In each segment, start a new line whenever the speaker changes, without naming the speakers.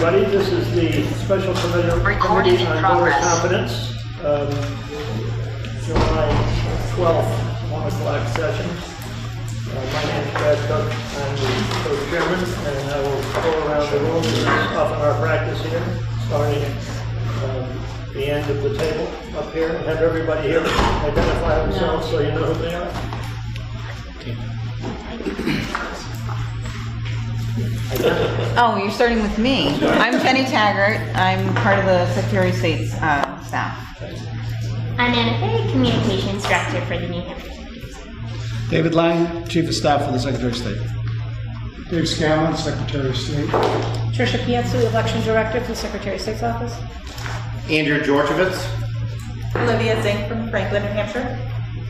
everybody. This is the Special Committee on Voter Confidence, July 12th, 1 o'clock session. My name is Bradford. I'm the co-chairman, and I will go around the room. This is often our practice here, starting at the end of the table up here. Have everybody here identify themselves so you know who they are.
Oh, you're starting with me. I'm Penny Taggart. I'm part of the Secretary of State's staff.
I'm Anna Fay, Communications Director for the New Hampshire.
David Lang, Chief of Staff for the Secretary of State.
Dave Scanlon, Secretary of State.
Tricia Pietsu, Election Director for the Secretary of State's Office.
Andrew Georgevits.
Olivia Zink from Franklin, New Hampshire.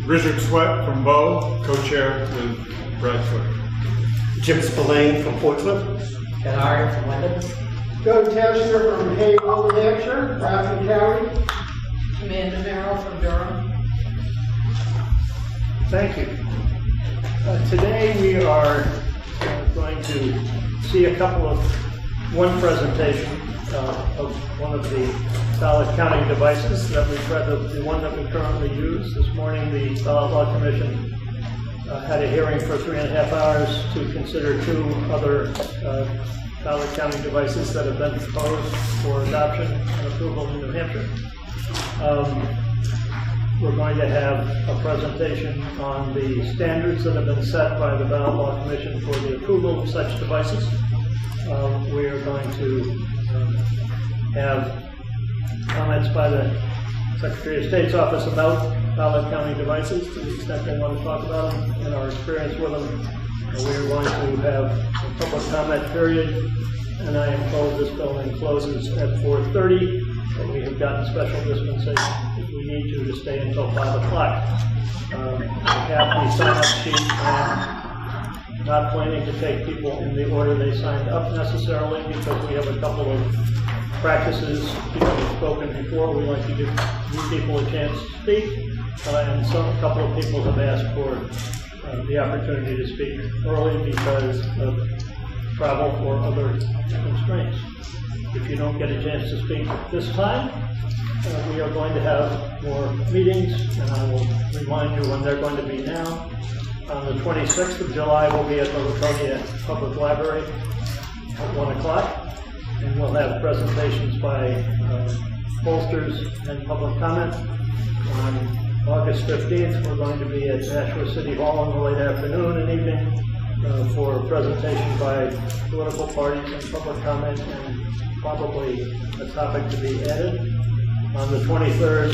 Richard Swett from Bow, co-chair with Bradford.
Jim Splaine from Portsmouth.
And Eyring of Windham.
Doug Teschner from Hayden, New Hampshire, Bradford County.
Merrill from Durham.
Thank you. Today we are going to see one presentation of one of the ballot counting devices that we tried the one that we currently use. This morning the Ballot Law Commission had a hearing for 3.5 hours to consider 2 other ballot counting devices that have been proposed for adoption and approval in New Hampshire. We're going to have a presentation on the standards that have been set by the Ballot Law Commission for the approval of such devices. We are going to have comments by the Secretary of State's office about ballot counting devices to the extent they want to talk about them and our experience with them. We are going to have a public comment period, and I am told this building closes at 4:30, but we have gotten special dispensation if we need to stay until 5 o'clock. We have the sign-up sheet. I'm not planning to take people in the order they signed up necessarily because we have a couple of practices. People have spoken before. We like to give new people a chance to speak, and a couple of people have asked for the opportunity to speak early because of travel or other constraints. If you don't get a chance to speak this time, we are going to have more meetings, and I will remind you when they're going to be now. On the 26th of July, we'll be at the Laconia Public Library at 1 o'clock. And we'll have presentations by pollsters and public comment. On August 15th, we're going to be at Nashua City Hall in the late afternoon and evening for a presentation by political parties and public comment and probably a topic to be added. On the 23rd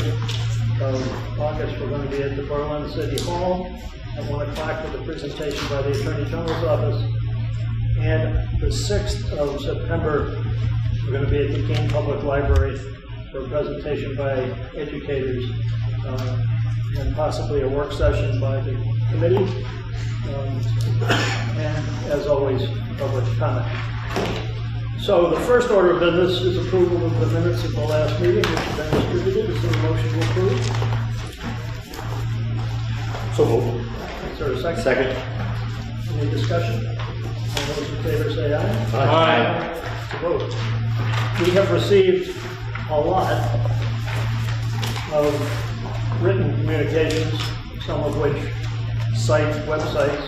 of August, we're going to be at the Berlin City Hall at 1 o'clock with a presentation by the Attorney General's office. And the 6th of September, we're going to be at the Keene Public Library for a presentation by educators and possibly a work session by the committee. And as always, public comment. So the first order of business is approval of the minutes of the last meeting, which have been distributed. Is there a motion to approve?
So moved.
Is there a second?
Second.
Any discussion? All those in favor say aye.
Aye.
To vote. We have received a lot of written communications, some of which cite websites,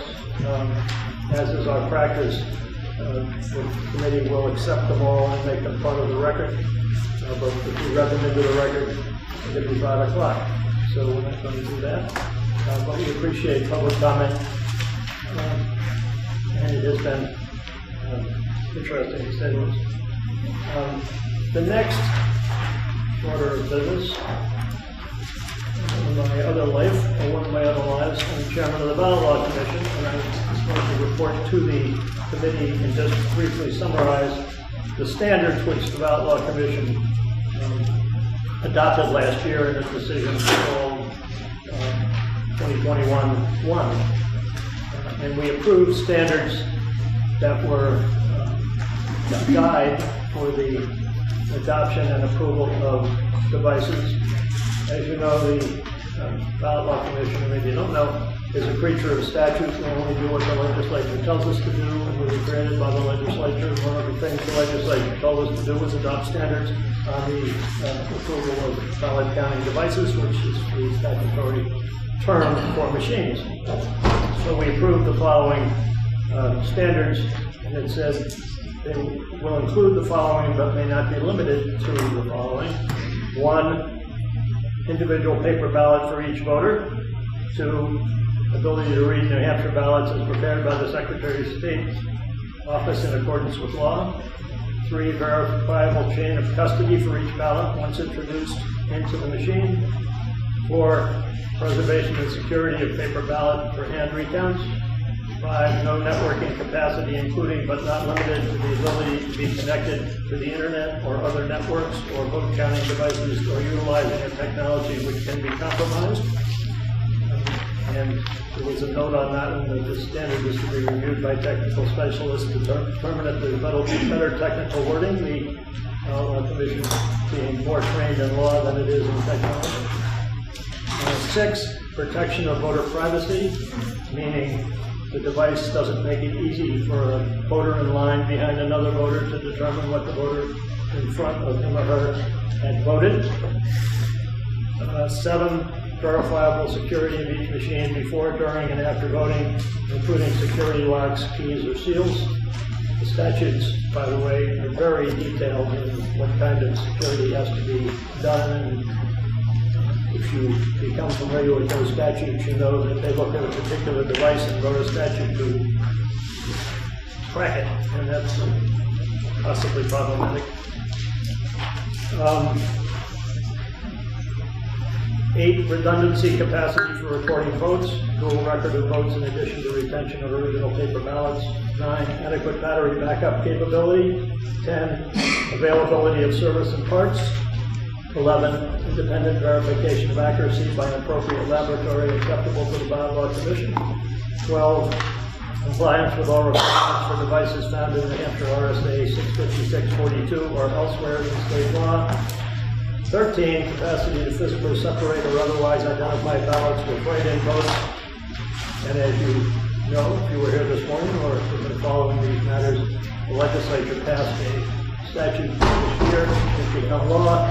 as is our practice. The committee will accept them all and make them part of the record, but if we read them into the record, it'll be 5 o'clock. So we're not going to do that. But we appreciate public comment, and it has been interesting to say the least. The next order of business, in my other life, or one of my other lives, I'm chairman of the Ballot Law Commission, and I just want to report to the committee and just briefly summarize the standards which the Ballot Law Commission adopted last year in its decision called 2021-1. And we approved standards that were a guide for the adoption and approval of devices. As you know, the Ballot Law Commission, maybe you don't know, is a creature of statute. We only do what the legislature tells us to do, and we were created by the legislature. And one of the things the legislature told us to do was adopt standards on the approval of valid counting devices, which is the statutory term for machines. So we approved the following standards, and it said they will include the following, but may not be limited to the following. 1, individual paper ballot for each voter. 2, ability to read New Hampshire ballots as prepared by the Secretary of State's office in accordance with law. 3, verifiable chain of custody for each ballot once introduced into the machine. 4, preservation and security of paper ballot for hand recounts. 5, no networking capacity, including but not limited to the ability to be connected to the internet or other networks or vote counting devices or utilizing a technology which can be compromised. And there was a note on that one that the standard is to be reviewed by technical specialists to determine if there's better technical wording. The commission being more trained in law than it is in technology. 6, protection of voter privacy, meaning the device doesn't make it easy for a voter in line behind another voter to determine what the voter in front of him or her had voted. 7, verifiable security of each machine before, during, and after voting, including security locks, keys, or seals. The statutes, by the way, are very detailed in what kind of security has to be done. And if you become familiar with those statutes, you know that they look at a particular device and wrote a statute to crack it, and that's possibly problematic. 8, redundancy capacity for recording votes, dual record of votes in addition to retention of original paper ballots. 9, adequate battery backup capability. 10, availability of service and parts. 11, independent verification of accuracy by an appropriate laboratory acceptable to the Ballot Law Commission. 12, compliance with all requirements for devices found in New Hampshire RSA 65642 or elsewhere in state law. 13, capacity to physically separate or otherwise identify ballots with write-in votes. And as you know, if you were here this morning or if you've been following these matters, the legislature passed a statute this year, it's become law,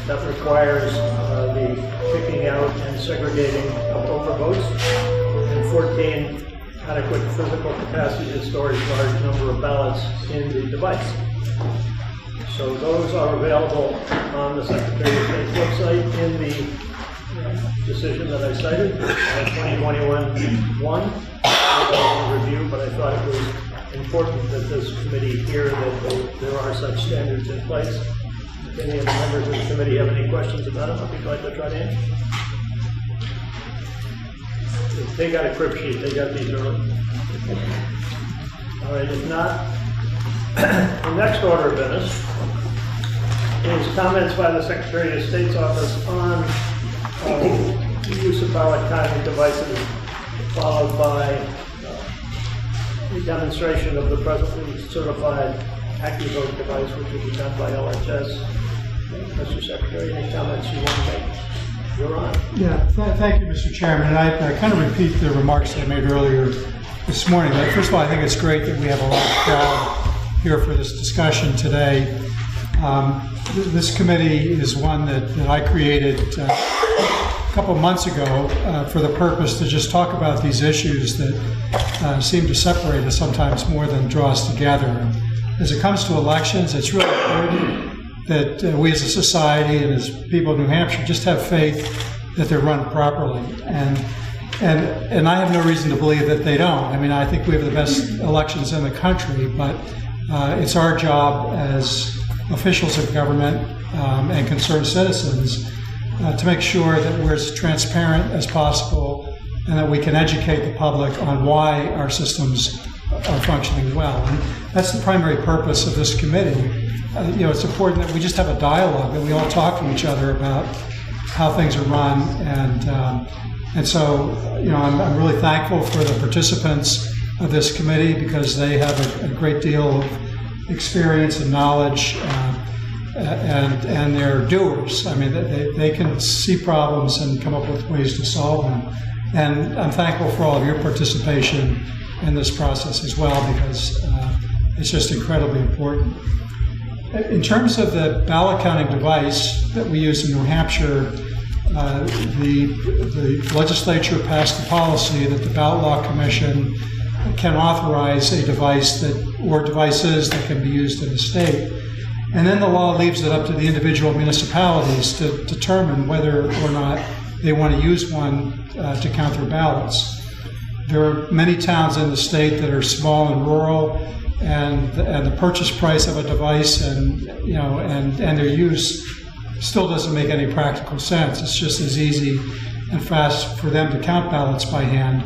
that requires the picking out and segregating of overvotes. And 14, adequate physical capacity to store a large number of ballots in the device. So those are available on the Secretary of State's website in the decision that I cited, 2021-1, review, but I thought it was important that this committee hear that there are such standards in place. If any of the members of the committee have any questions about it, I'll be glad to try to answer. They got a crib sheet, they got these early. All right, if not, the next order of business is comments by the Secretary of State's office on the use of ballot counting devices, followed by a demonstration of the presently certified AccuVote device, which will be done by LHS. Mr. Secretary, any comments you want to make? You're on.
Yeah, thank you, Mr. Chairman. And I kind of repeat the remarks I made earlier this morning. But first of all, I think it's great that we have a large crowd here for this discussion today. This committee is one that I created a couple months ago for the purpose to just talk about these issues that seem to separate us sometimes more than draw us together. As it comes to elections, it's really important that we as a society and as people of New Hampshire just have faith that they're run properly. And I have no reason to believe that they don't. I mean, I think we have the best elections in the country, but it's our job as officials of government and concerned citizens to make sure that we're as transparent as possible and that we can educate the public on why our systems are functioning well. And that's the primary purpose of this committee. It's important that we just have a dialogue, that we all talk to each other about how things are run. And so, I'm really thankful for the participants of this committee because they have a great deal of experience and knowledge, and they're doers. I mean, they can see problems and come up with ways to solve them. And I'm thankful for all of your participation in this process as well, because it's just incredibly important. In terms of the ballot counting device that we use in New Hampshire, the legislature passed the policy that the Ballot Law Commission can authorize a device or devices that can be used in the state. And then the law leaves it up to the individual municipalities to determine whether or not they want to use one to count their ballots. There are many towns in the state that are small and rural, and the purchase price of a device and their use still doesn't make any practical sense. It's just as easy and fast for them to count ballots by hand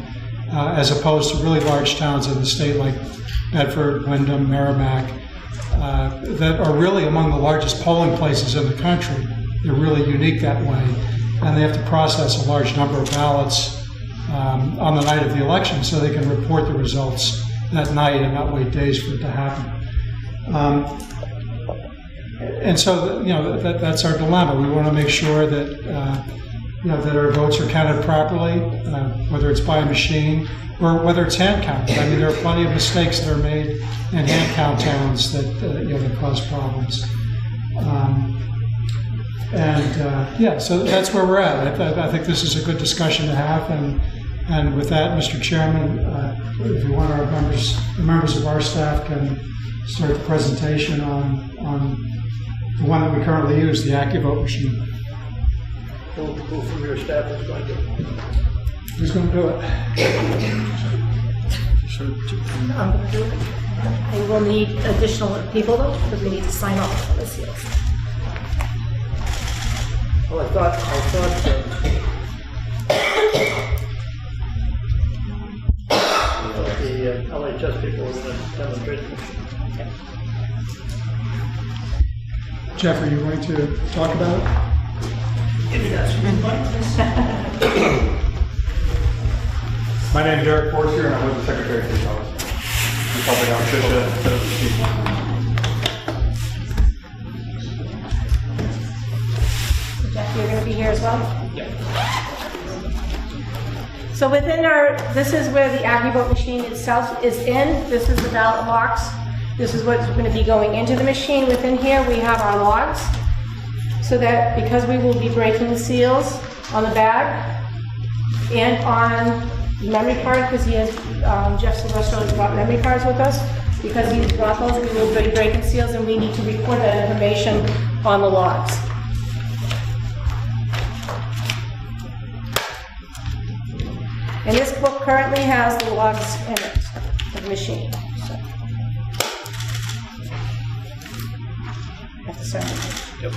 as opposed to really large towns in the state like Bradford, Windham, Merrimack, that are really among the largest polling places in the country. They're really unique that way, and they have to process a large number of ballots on the night of the election so they can report the results that night and not wait days for it to happen. And so, that's our dilemma. We want to make sure that that our votes are counted properly, whether it's by a machine or whether it's hand counted. I mean, there are plenty of mistakes that are made in hand count towns that that cause problems. So that's where we're at. I think this is a good discussion to have, and with that, Mr. Chairman, if you want, the members of our staff can start the presentation on the one that we currently use, the AccuVote machine.
Who from your staff is going to?
Who's going to do it?
I'm going to do it. We will need additional people though, because we need to sign off on this. Yes.
Well, I thought the LHS people were going to demonstrate the machine.
Jeff, are you going to talk about it?
My name is Eric Forster, and I'm with the Secretary of State's office. I'm helping out Tricia set up the speech.
Jeff, you're going to be here as well?
Yeah.
So within this is where the AccuVote machine itself is in. This is the ballot box. This is what's going to be going into the machine. Within here, we have our logs. So that because we will be breaking the seals on the bag and on the memory card, because he has, Jeff Silvestro has brought memory cards with us. Because he's brought those, we will be breaking seals and we need to record that information on the logs. And this book currently has the logs in it, of the machine. So. That's the second.
Yep.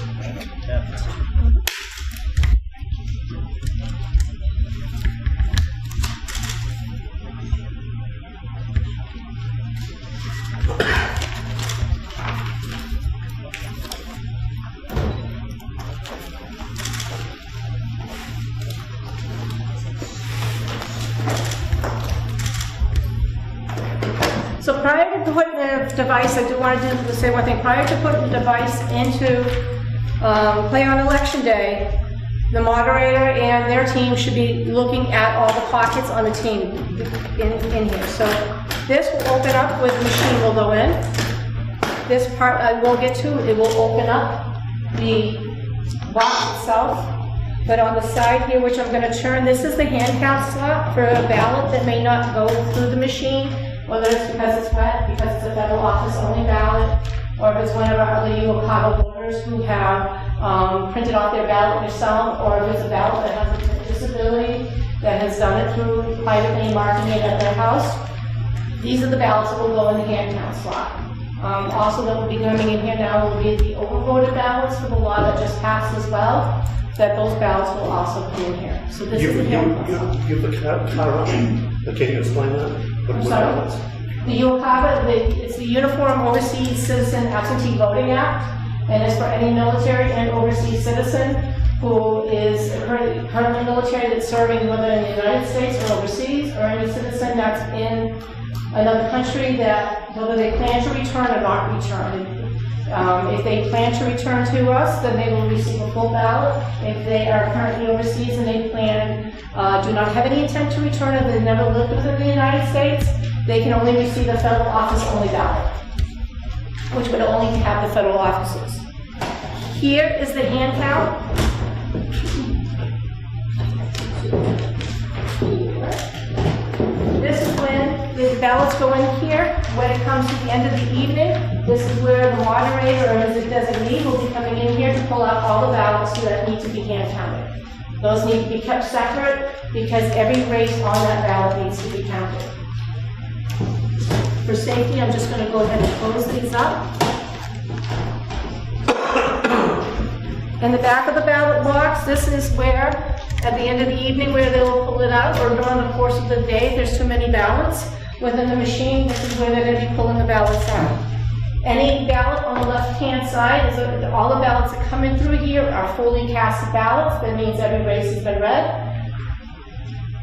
So prior to putting the device, I do want to say one thing. Prior to putting the device into play on election day, the moderator and their team should be looking at all the pockets on the team in here. So this will open up where the machine will go in. This part I will get to, it will open up the box itself. But on the side here, which I'm going to turn, this is the hand count slot for a ballot that may not go through the machine, whether it's because it's wet, because it's a federal office only ballot, or if it's one of our other UOCAVA voters who have printed off their ballot themselves, or if it's a ballot that has a disability that has done it through privately marking it at their house. These are the ballots that will go in the hand count slot. Also that will be coming in here now will be the overvoted ballots for the law that just passed as well, that those ballots will also come in here. So this is the hand count slot.
You have a card on? Can you explain that?
I'm sorry? The UOCAVA, it's the Uniform Overseas Citizen Absentee Voting Act, and it's for any military and overseas citizen who is currently military that's serving whether in the United States or overseas, or any citizen that's in another country that whether they plan to return or not return. If they plan to return to us, then they will receive a full ballot. If they are currently overseas and they do not have any intent to return, or they've never lived within the United States, they can only receive a federal office only ballot, which would only have the federal offices. Here is the hand count. This is when the ballots go in here. When it comes to the end of the evening, this is where the moderator or as a designee will be coming in here to pull out all the ballots that need to be hand counted. Those need to be kept separate because every race on that ballot needs to be counted. For safety, I'm just going to go ahead and close these up. In the back of the ballot box, this is where, at the end of the evening, where they will pull it out, or during the course of the day, if there's too many ballots within the machine, this is where they're going to be pulling the ballots out. Any ballot on the left-hand side, all the ballots that come in through here are fully cast ballots. That means every race has been read.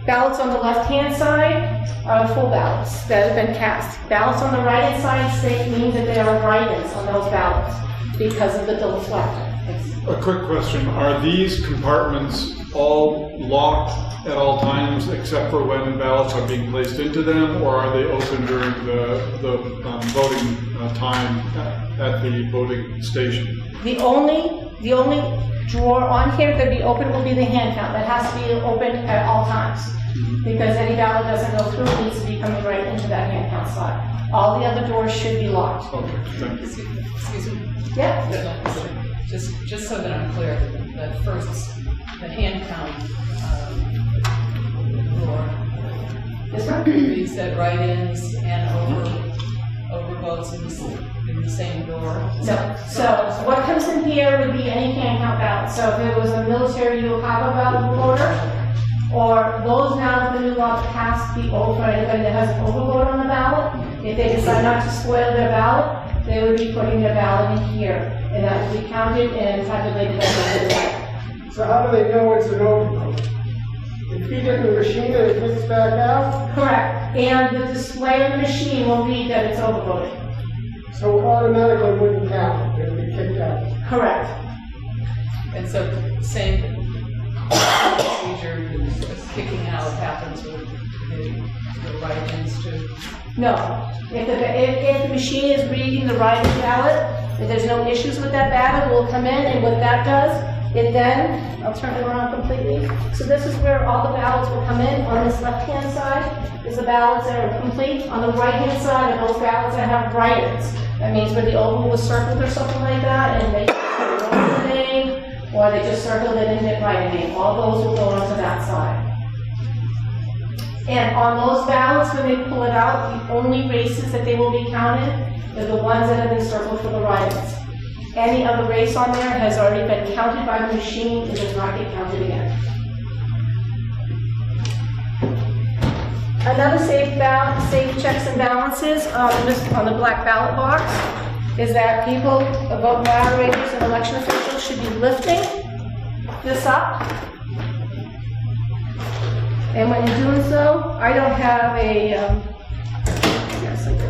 Ballots on the left-hand side are full ballots that have been cast. Ballots on the right-hand side state means that there are write-ins on those ballots because of the deflector.
A quick question, are these compartments all locked at all times except for when ballots are being placed into them, or are they open during the voting time at the voting station?
The only drawer on here that be open will be the hand count. That has to be open at all times. Because any ballot doesn't go through, it needs to be coming right into that hand count slot. All the other doors should be locked.
Okay, thank you.
Excuse me.
Yeah.
Just so that I'm clear, that first, the hand count door.
This one?
You said write-ins and overvotes in the same door.
So what comes in here would be any hand count ballot. So if it was a military, you would have a ballot voter. Or those now that the new law passed the over, anybody that has an overvote on the ballot, if they decide not to spoil their ballot, they would be putting their ballot in here, and that would be counted and tabulated at the end of the
So how do they know it's an overvote? They feed it in the machine and it kicks back out?
Correct. And the display of the machine will read that it's overvoted.
So it automatically wouldn't count, it would be kicked out.
Correct.
And so same procedure, kicking out happens with the write-ins too?
No. If the machine is reading the write-in ballot, if there's no issues with that ballot, it will come in, and what that does, it then, I'll turn it around completely. So this is where all the ballots will come in. On this left-hand side is the ballots that are complete. On the right-hand side are those ballots that have write-ins. That means where the oval was circled or something like that, and they wrote the name, or they just circled it and didn't write a name. All those will go onto that side. And on those ballots, when they pull it out, the only races that they will be counted are the ones that have been circled for the write-ins. Any other race on there has already been counted by the machine and does not get counted again. Another safe checks and balances on the black ballot box is that people, vote moderators and election officials should be lifting this up. And when doing so, I don't have a, yes, I do.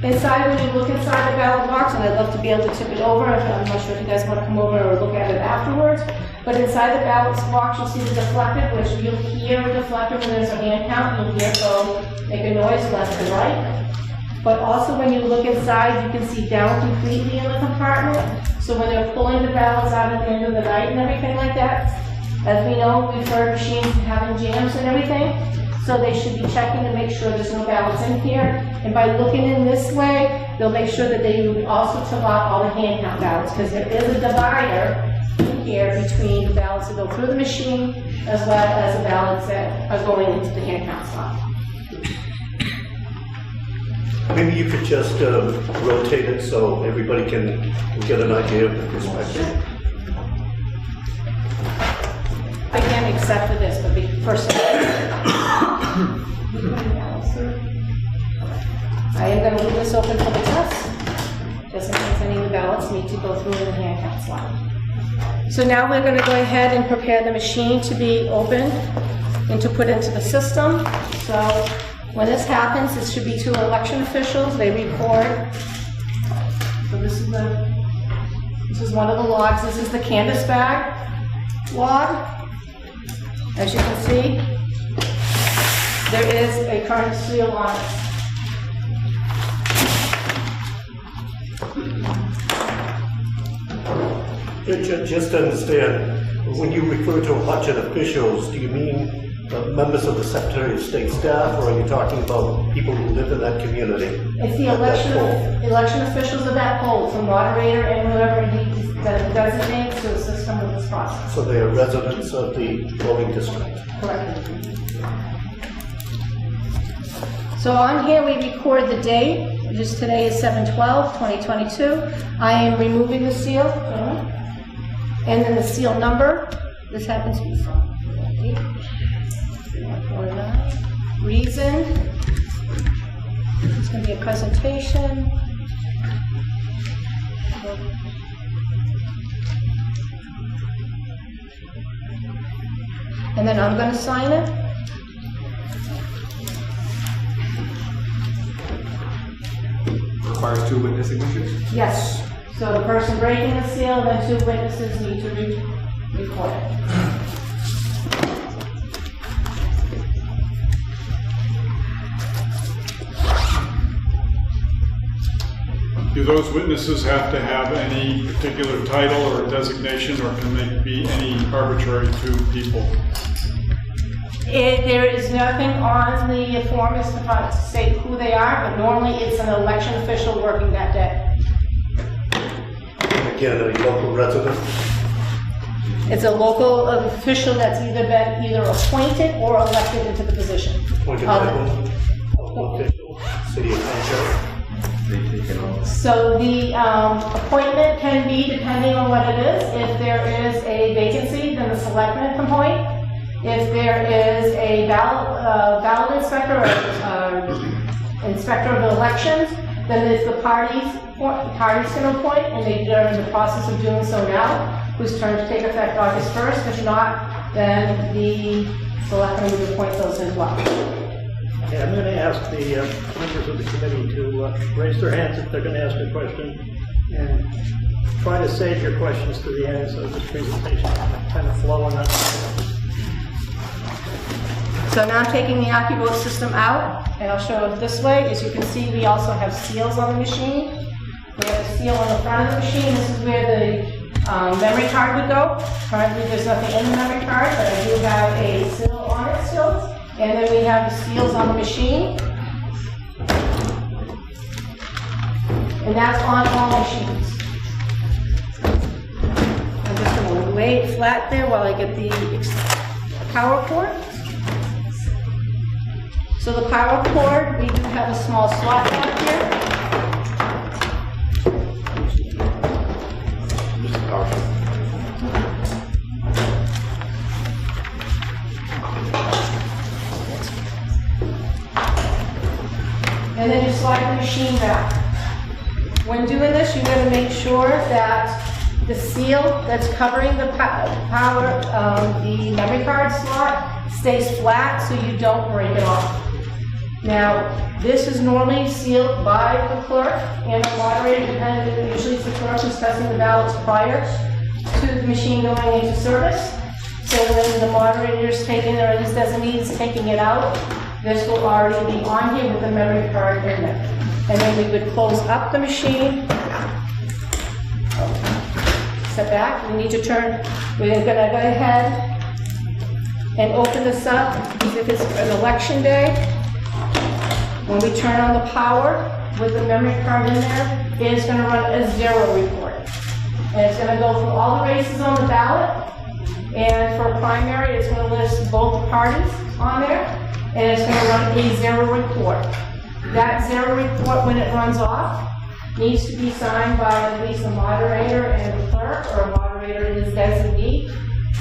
Inside, when you look inside the ballot box, and I'd love to be able to tip it over, I'm not sure if you guys want to come over or look at it afterwards, but inside the ballot box, you'll see the deflector, which you'll hear a deflector when there's a hand count, you'll hear it go, make a noise left and right. But also when you look inside, you can see down completely in the compartment. So when they're pulling the ballots out at the end of the night and everything like that, as we know, we've heard machines having jams and everything. So they should be checking to make sure there's no ballots in here. And by looking in this way, they'll make sure that they will also fill out all the hand count ballots, because there is a divider here between the ballots that go through the machine as well as the ballots that are going into the hand count slot.
Maybe you could just rotate it so everybody can get an idea of the perspective.
I can accept for this, but first, I am going to leave this open for the test, just in case any of the ballots need to go through in the hand count slot. So now we're going to go ahead and prepare the machine to be open and to put into the system. So when this happens, it should be to election officials. They record So this is one of the logs. This is the canvas bag log. As you can see, there is a current seal on it.
Just to understand, when you refer to election officials, do you mean members of the Secretary of State staff, or are you talking about people who live in that community?
It's the
at that poll?
election officials of that poll, the moderator and whoever he designates to assist them with this process.
So they are residents of the voting district?
Correct. So on here, we record the date, which is today is 7/12/2022. I am removing the seal, and then the seal number. This happens to be from reason. It's going to be a presentation. And then I'm going to sign it.
Requires 2 witness signatures?
Yes. So the person breaking the seal, then 2 witnesses need to record it.
Do those witnesses have to have any particular title or designation, or can they be any arbitrary 2 people?
There is nothing on the form as to say who they are, but normally it's an election official working that day.
Again, a local resident?
It's a local official that's either been appointed or elected into the position.
Appointed by whom? Official, city and council?
So the appointment can be, depending on what it is, if there is a vacancy, then the selectman can appoint. If there is a ballot inspector or inspector of the elections, then it's the parties can appoint, and they're in the process of doing so now, whose terms take effect August 1st. If not, then the selectmen would appoint those as well.
Okay, I'm going to ask the members of the committee to raise their hands if they're going to ask a question, and try to save your questions to the end so this presentation can kind of flow on that.
So now I'm taking the AccuVote system out, and I'll show it this way. As you can see, we also have seals on the machine. We have a seal on the front of the machine. This is where the memory card would go. Currently, there's nothing in the memory card, but I do have a seal on it still. And then we have the seals on the machine. And that's on all machines. I'm just going to lay it flat there while I get the power cord. So the power cord, we do have a small slot back here. And then you slide the machine back. When doing this, you got to make sure that the seal that's covering the the memory card slot stays flat so you don't break it off. Now, this is normally sealed by the clerk and the moderator, depending, usually it's the clerk who's testing the ballots prior to the machine going into service. So when the moderator is taking, or his designee is taking it out, this will already be on here with the memory card in there. And then we would close up the machine. Step back, we need to turn, we're gonna go ahead and open this up, because if it's an election day, when we turn on the power with the memory card in there, it is gonna run a 0 report. And it's gonna go through all the races on the ballot, and for a primary, it's gonna list both parties on there, and it's gonna run a 0 report. That 0 report, when it runs off, needs to be signed by at least the moderator and the clerk, or a moderator and his designee.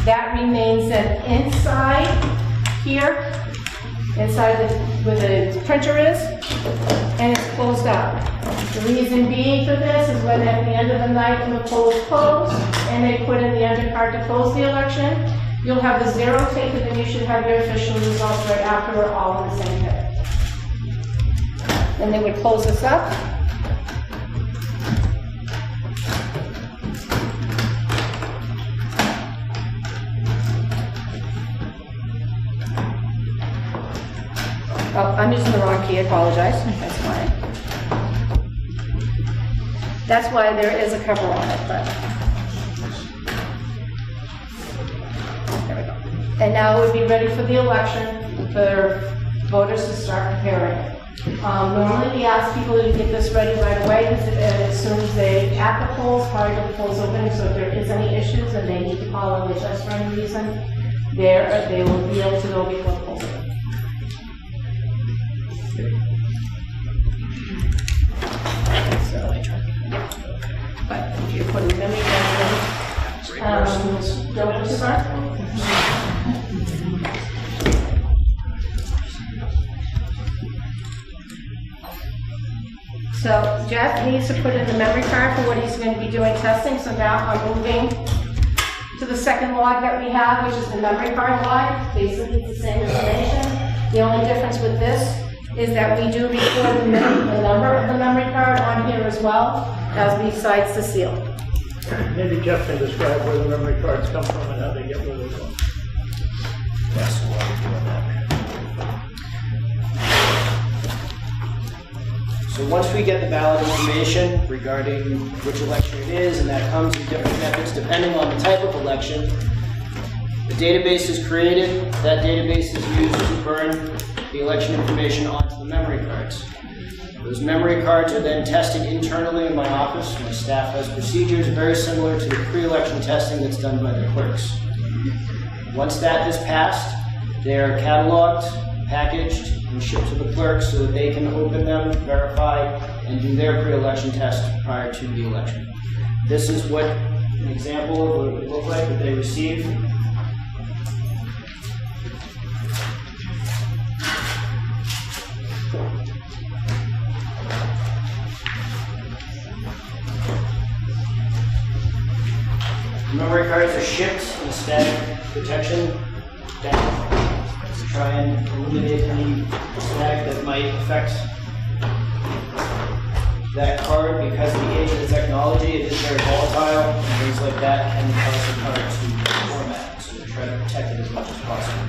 That remains then inside here, inside where the printer is, and it's closed out. The reason being for this is when at the end of the night when the polls close, and they put in the undercard to close the election, you'll have the 0 taken, and you should have your official results right after we're all on the same day. Then they would close this up. I'm using the wrong key, I apologize. That's why. That's why there is a cover on it, but. There we go. And now it would be ready for the election for voters to start preparing it. Normally we ask people to get this ready right away as soon as they at the polls, prior to the polls opening, so if there is any issues and they need to call OHS for any reason, they will be able to go before the polls open. So, but if you're putting them in, don't start. So Jeff needs to put in the memory card for what he's going to be doing testing. So now I'm moving to the second log that we have, which is the memory card log. Basically, it's the same information. The only difference with this is that we do record the number of the memory card on here as well, as besides the seal.
Maybe Jeff can describe where the memory cards come from and how they get rid of them.
Yes, we'll be doing that. So once we get the ballot information regarding which election it is, and that comes in different methods depending on the type of election, the database is created. That database is used to burn the election information onto the memory cards. Those memory cards are then tested internally in my office. My staff has procedures very similar to the pre-election testing that's done by the clerks. Once that has passed, they are cataloged, packaged, and shipped to the clerks so that they can open them, verify, and do their pre-election test prior to the election. This is what an example of what it would look like that they receive. Memory cards are shipped in static protection down to try and eliminate any static that might affect that card. Because of the age of the technology, it is very volatile, and things like that can cause the card to format. So we try to protect it as much as possible.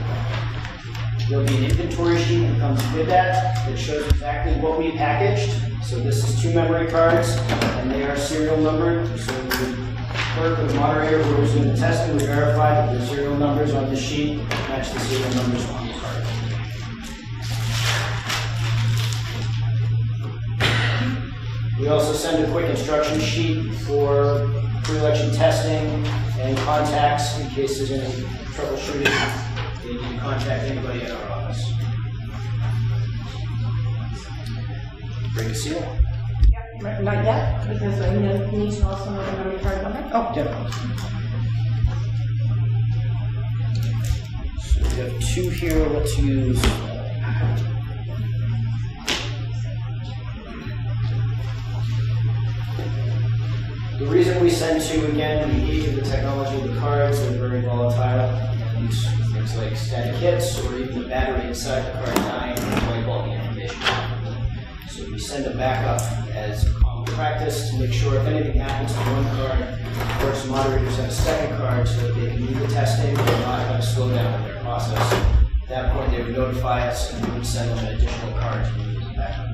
There'll be an inventory sheet that comes with that shows exactly what we packaged. So this is 2 memory cards, and they are serial numbered. So the clerk or the moderator who is doing the testing will verify that the serial numbers on the sheet match the serial numbers on the card. We also send a quick instruction sheet for pre-election testing and contacts in case there's any troubleshooting. They need to contact anybody at our office. Break a seal.
Not yet, because I need to also know the memory card number.
Oh, definitely. So we have 2 here. Let's use. The reason we send 2, again, the age of the technology of the cards, they're very volatile. And things like static hits or even the battery inside the card dying can wipe all the information out. So we send a backup as common practice to make sure if anything happens to one card, clerks and moderators have a second card so that they can do the testing and not have a slowdown in their process. At that point, they would notify us and we would send them an additional card to use as a backup.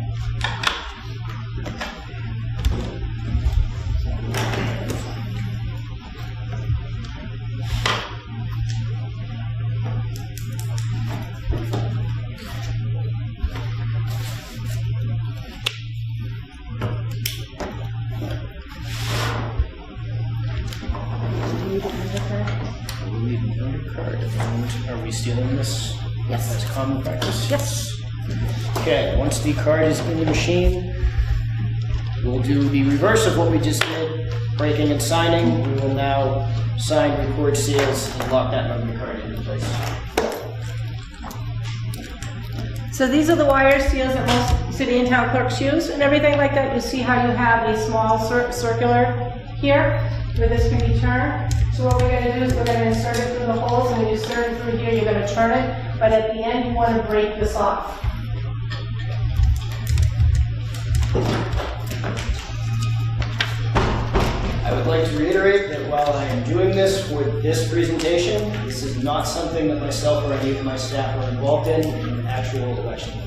Are we stealing this?
Yes.
As common practice?
Yes.
Okay, once the card is in the machine, we'll do the reverse of what we just did, breaking and signing. We will now sign, record seals, and lock that memory card into place.
So these are the wire seals that most city and town clerks use and everything like that. You see how you have a small circular here where this can be turned. So what we're going to do is we're going to insert it through the holes, and when you insert it through here, you're going to turn it, but at the end you want to break this off.
I would like to reiterate that while I am doing this for this presentation, this is not something that myself or any of my staff are involved in an actual election.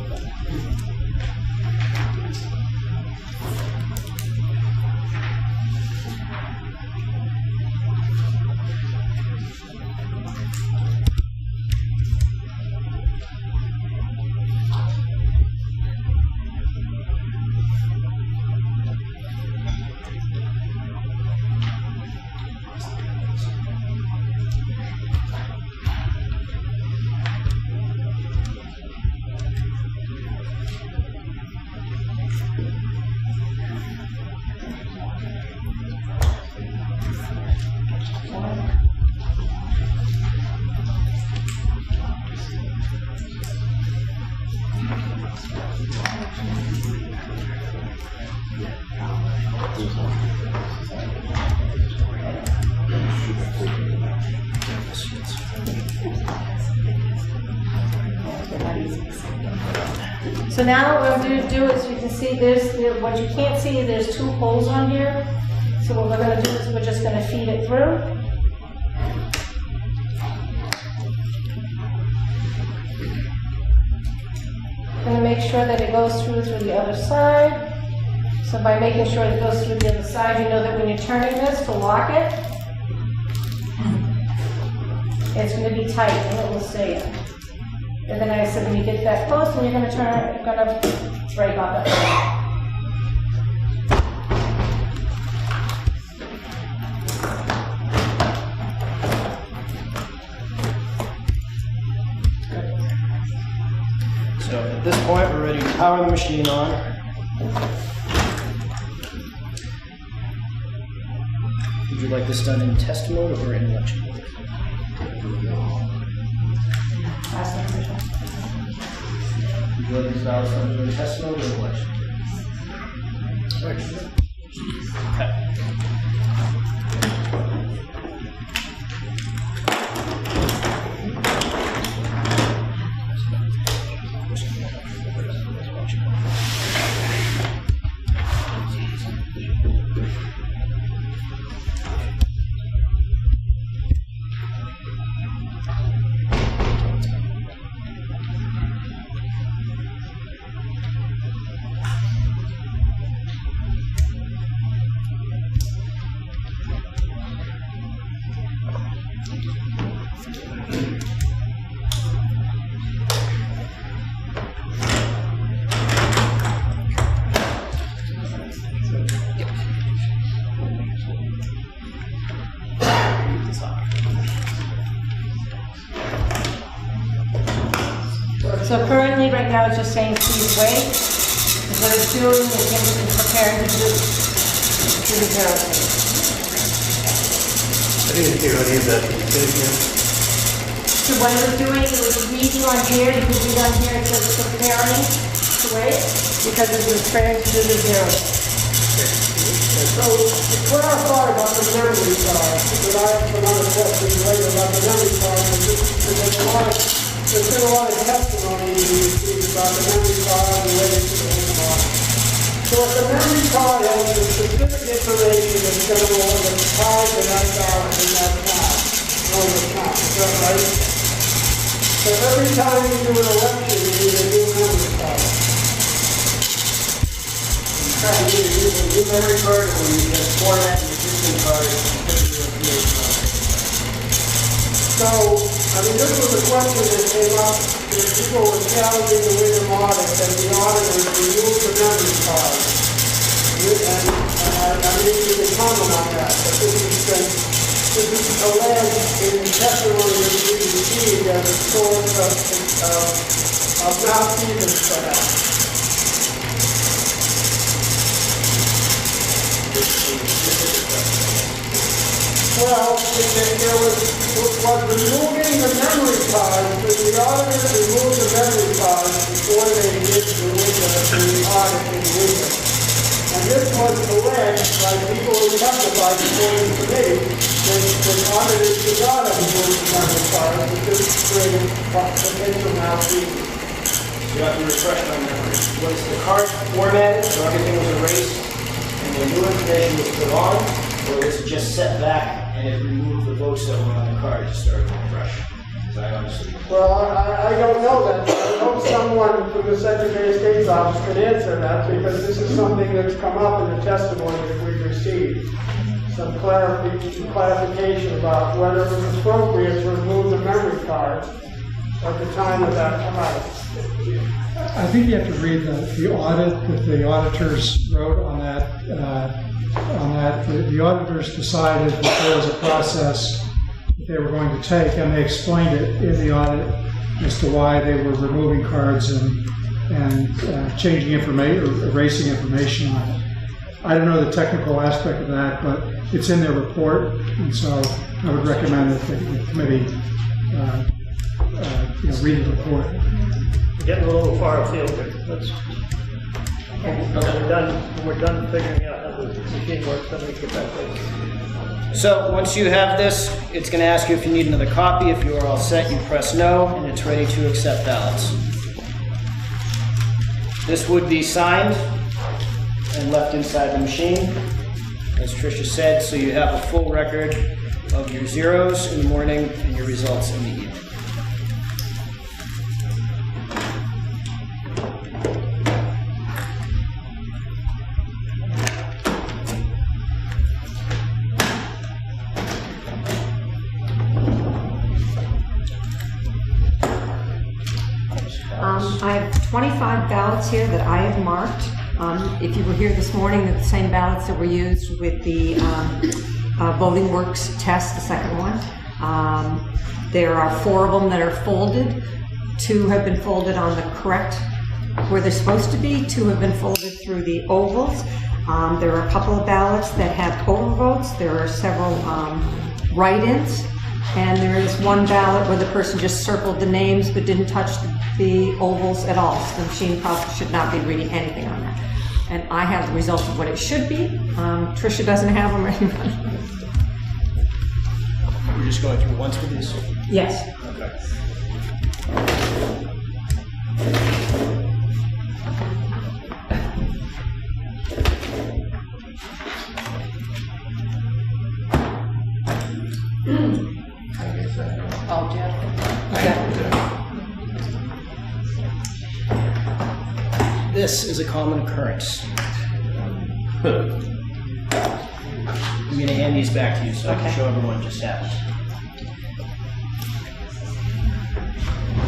So now what I'm going to do is you can see what you can't see, there's 2 holes on here. So what we're going to do is we're just going to feed it through. Going to make sure that it goes through the other side. So by making sure it goes through the other side, you know that when you're turning this to lock it, it's going to be tight and it will stay in. And then I said when you get that close, and you're going to turn it, you're going to break off it.
So at this point, we're ready to power the machine on. Would you like this done in test mode or in election mode? Would you like this valve done in test mode or election mode? Okay.
So currently, right now, it's just saying please wait. What it's doing is preparing to do the zero.
I didn't hear any of that. Can you say it again?
So what it was doing, it was reading on here, you can read on here, it says preparing to wait, because it was preparing to do the zero.
So to clarify about the memory card, because I have some other questions later about the memory card, there's been a lot of testimony about the memory card related to the HMR. So if the memory card has the specific information that's going to go on the card to that balance in that account, on the account, is that right? So every time you do an election, you need a new memory card.
You either use a new memory card or you just format the existing card and put it into a PA card.
So, I mean, this was a question that came up, that people were challenging the Windham audit, that the auditors remove the memory card. And I mean, you can comment on that, but this is alleged in testimony that we received as a source of malfeasance for that. Well, there was removing the memory card, because the auditors removed the memory card before they did the audit in Windham. And this was alleged by people who testified before the committee that auditors forgot to remove the memory card, which just created potential malfeasance.
You have to refresh my memory. Was the card formatted so everything was erased and the new information was put on, or was it just set back and it removed the votes that were on the card to start fresh?
Well, I don't know that. I hope someone from the Secretary of State's office could answer that, because this is something that's come up in the testimony that we've received. Some clarification about whether it was appropriate to remove the memory cards at the time of that card.
I think you have to read the audit that the auditors wrote on that. The auditors decided that there was a process that they were going to take, and they explained it in the audit as to why they were removing cards and changing information or erasing information on it. I don't know the technical aspect of that, but it's in their report, and so I would recommend that the committee read the report.
Getting a little far afield here. When we're done figuring out how the machine works, then we get back later.
So once you have this, it's going to ask you if you need another copy. If you are all set, you press no, and it's ready to accept ballots. This would be signed and left inside the machine, as Tricia said, so you have a full record of your zeros in the morning and your results in the evening.
I have 25 ballots here that I have marked. If you were here this morning, they're the same ballots that were used with the Voting Works test, the second one. There are 4 of them that are folded. 2 have been folded on the correct, where they're supposed to be. 2 have been folded through the ovals. There are a couple of ballots that have overvotes. There are several write-ins. And there is 1 ballot where the person just circled the names but didn't touch the ovals at all. So the machine probably should not be reading anything on that. And I have the results of what it should be. Tricia doesn't have them right now.
We're just going through once with these?
Yes.
Okay.
Oh, Jeff.
This is a common occurrence. I'm going to hand these back to you so I can show everyone what just happened.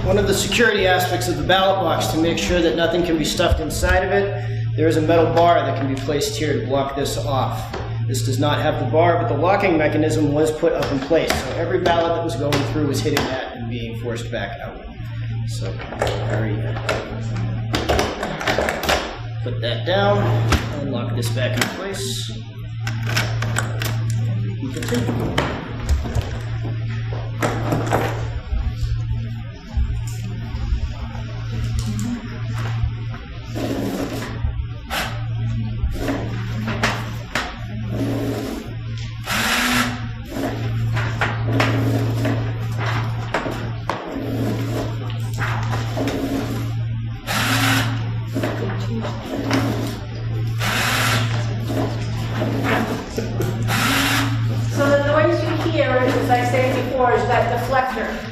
One of the security aspects of the ballot box, to make sure that nothing can be stuffed inside of it, there is a metal bar that can be placed here to block this off. This does not have the bar, but the locking mechanism was put up in place. So every ballot that was going through was hitting that and being forced back out. So, put that down and lock this back in place. And we can continue.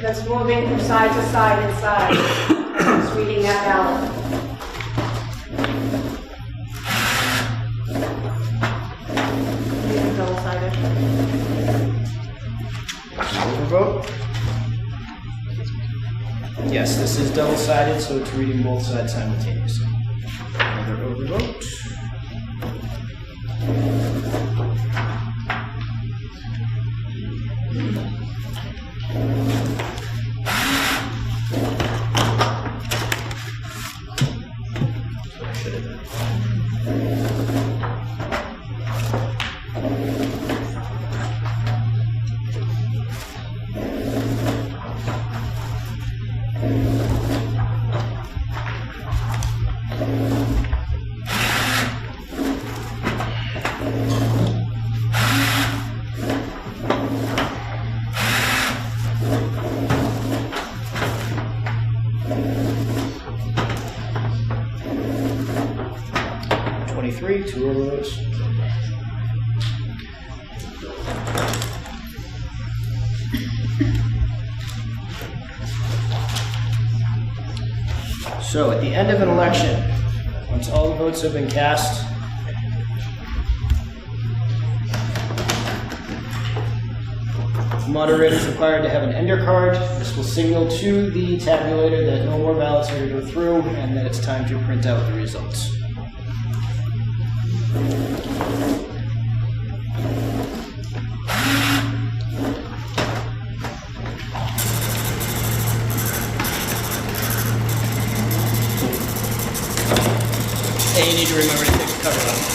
That's moving from side to side inside. It's reading that ballot. Double-sided.
Overvote? Yes, this is double-sided, so it's reading both sides simultaneously. Another overvote. Two of those. So at the end of an election, once all the votes have been cast, the moderator is required to have an ender card. This will signal to the tabulator that no more ballots are to go through and that it's time to print out the results. And you need to remember to take the cover off.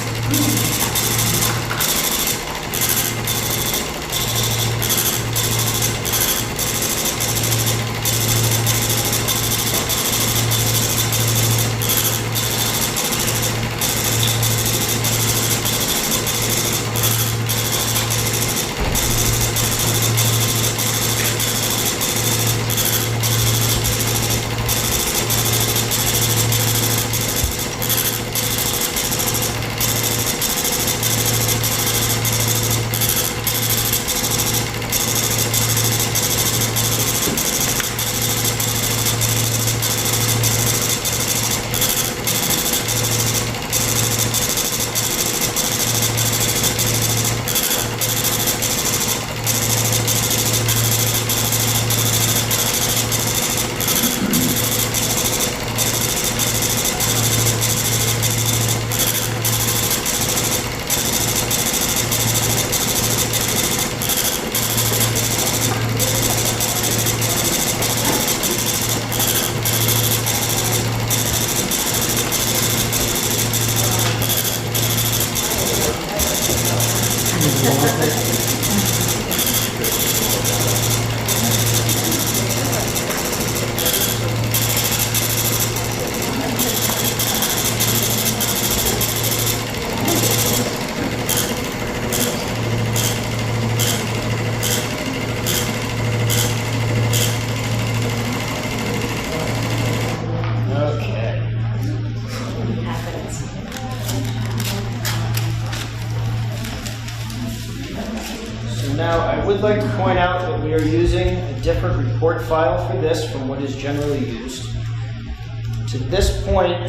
would like to point out that we are using a different report file for this from what is generally used. To this point,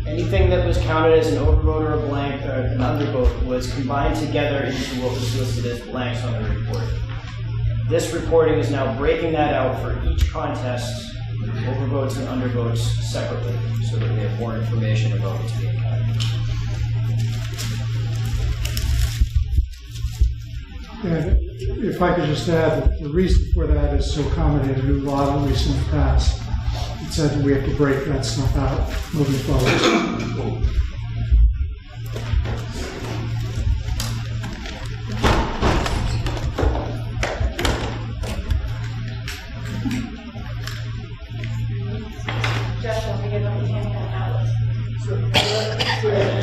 anything that was counted as an overvote or a blank or an undervote was combined together into what was listed as blanks on the report. This reporting is now breaking that out for each contest, overvotes and undervotes separately, so that we have more information about what's being counted.
And if I could just add, that the reason for that is to accommodate a new law that recently passed. It said that we have to break that stuff out moving forward.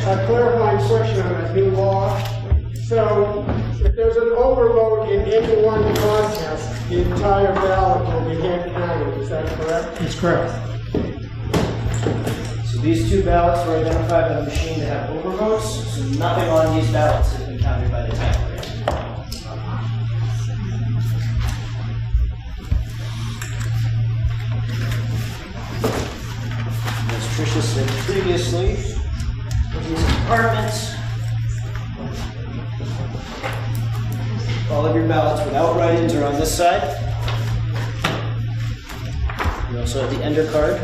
A clarifying question on that new law. So, if there's an overvote in any one contest, the entire ballot will be hand counted, is that correct?
That's correct.
So these two ballots were identified by the machine to have overvotes, so nothing on these ballots has been counted by the tabulator. As Tricia said previously, these compartments, all of your ballots without write-ins are on this side. You also have the ender card.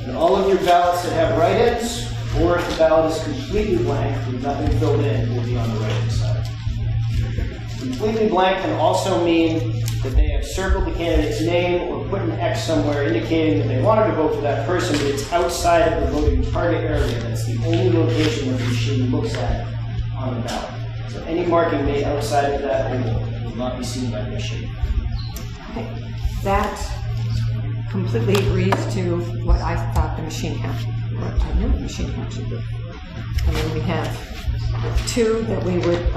And all of your ballots that have write-ins, or if the ballot is completely blank with nothing filled in, will be on the right-hand side. Completely blank can also mean that they have circled the candidate's name or put an X somewhere indicating that they wanted to vote for that person, but it's outside of the voting target area. That's the only location that the machine looks at on the ballot. So any marking made outside of that will not be seen by the machine.
Okay. That completely agrees to what I thought the machine had. What I knew the machine had to do. And then we have two that we would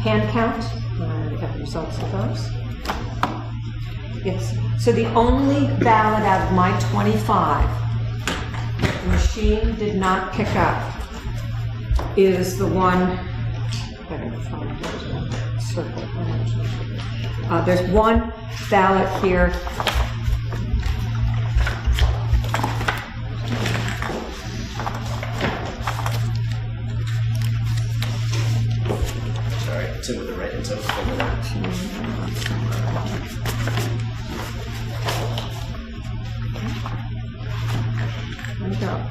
hand count. We have the results of those. Yes. So the only ballot out of my 25 the machine did not pick up is the one. Circle. There's one ballot here.
Sorry, it's in with the right hand side.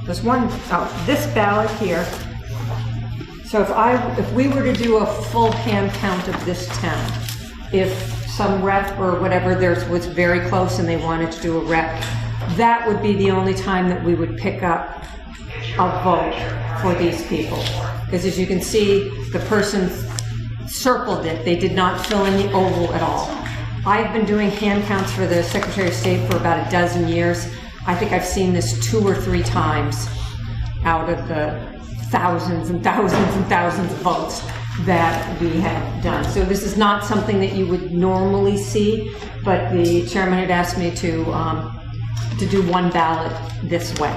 There's one, this ballot here. So if we were to do a full hand count of this town, if some rep or whatever theirs was very close and they wanted to do a rep, that would be the only time that we would pick up a vote for these people. Because as you can see, the person circled it. They did not fill in the oval at all. I've been doing hand counts for the Secretary of State for about a dozen years. I think I've seen this 2 or 3 times out of the thousands and thousands and thousands of votes that we have done. So this is not something that you would normally see, but the chairman had asked me to do one ballot this way.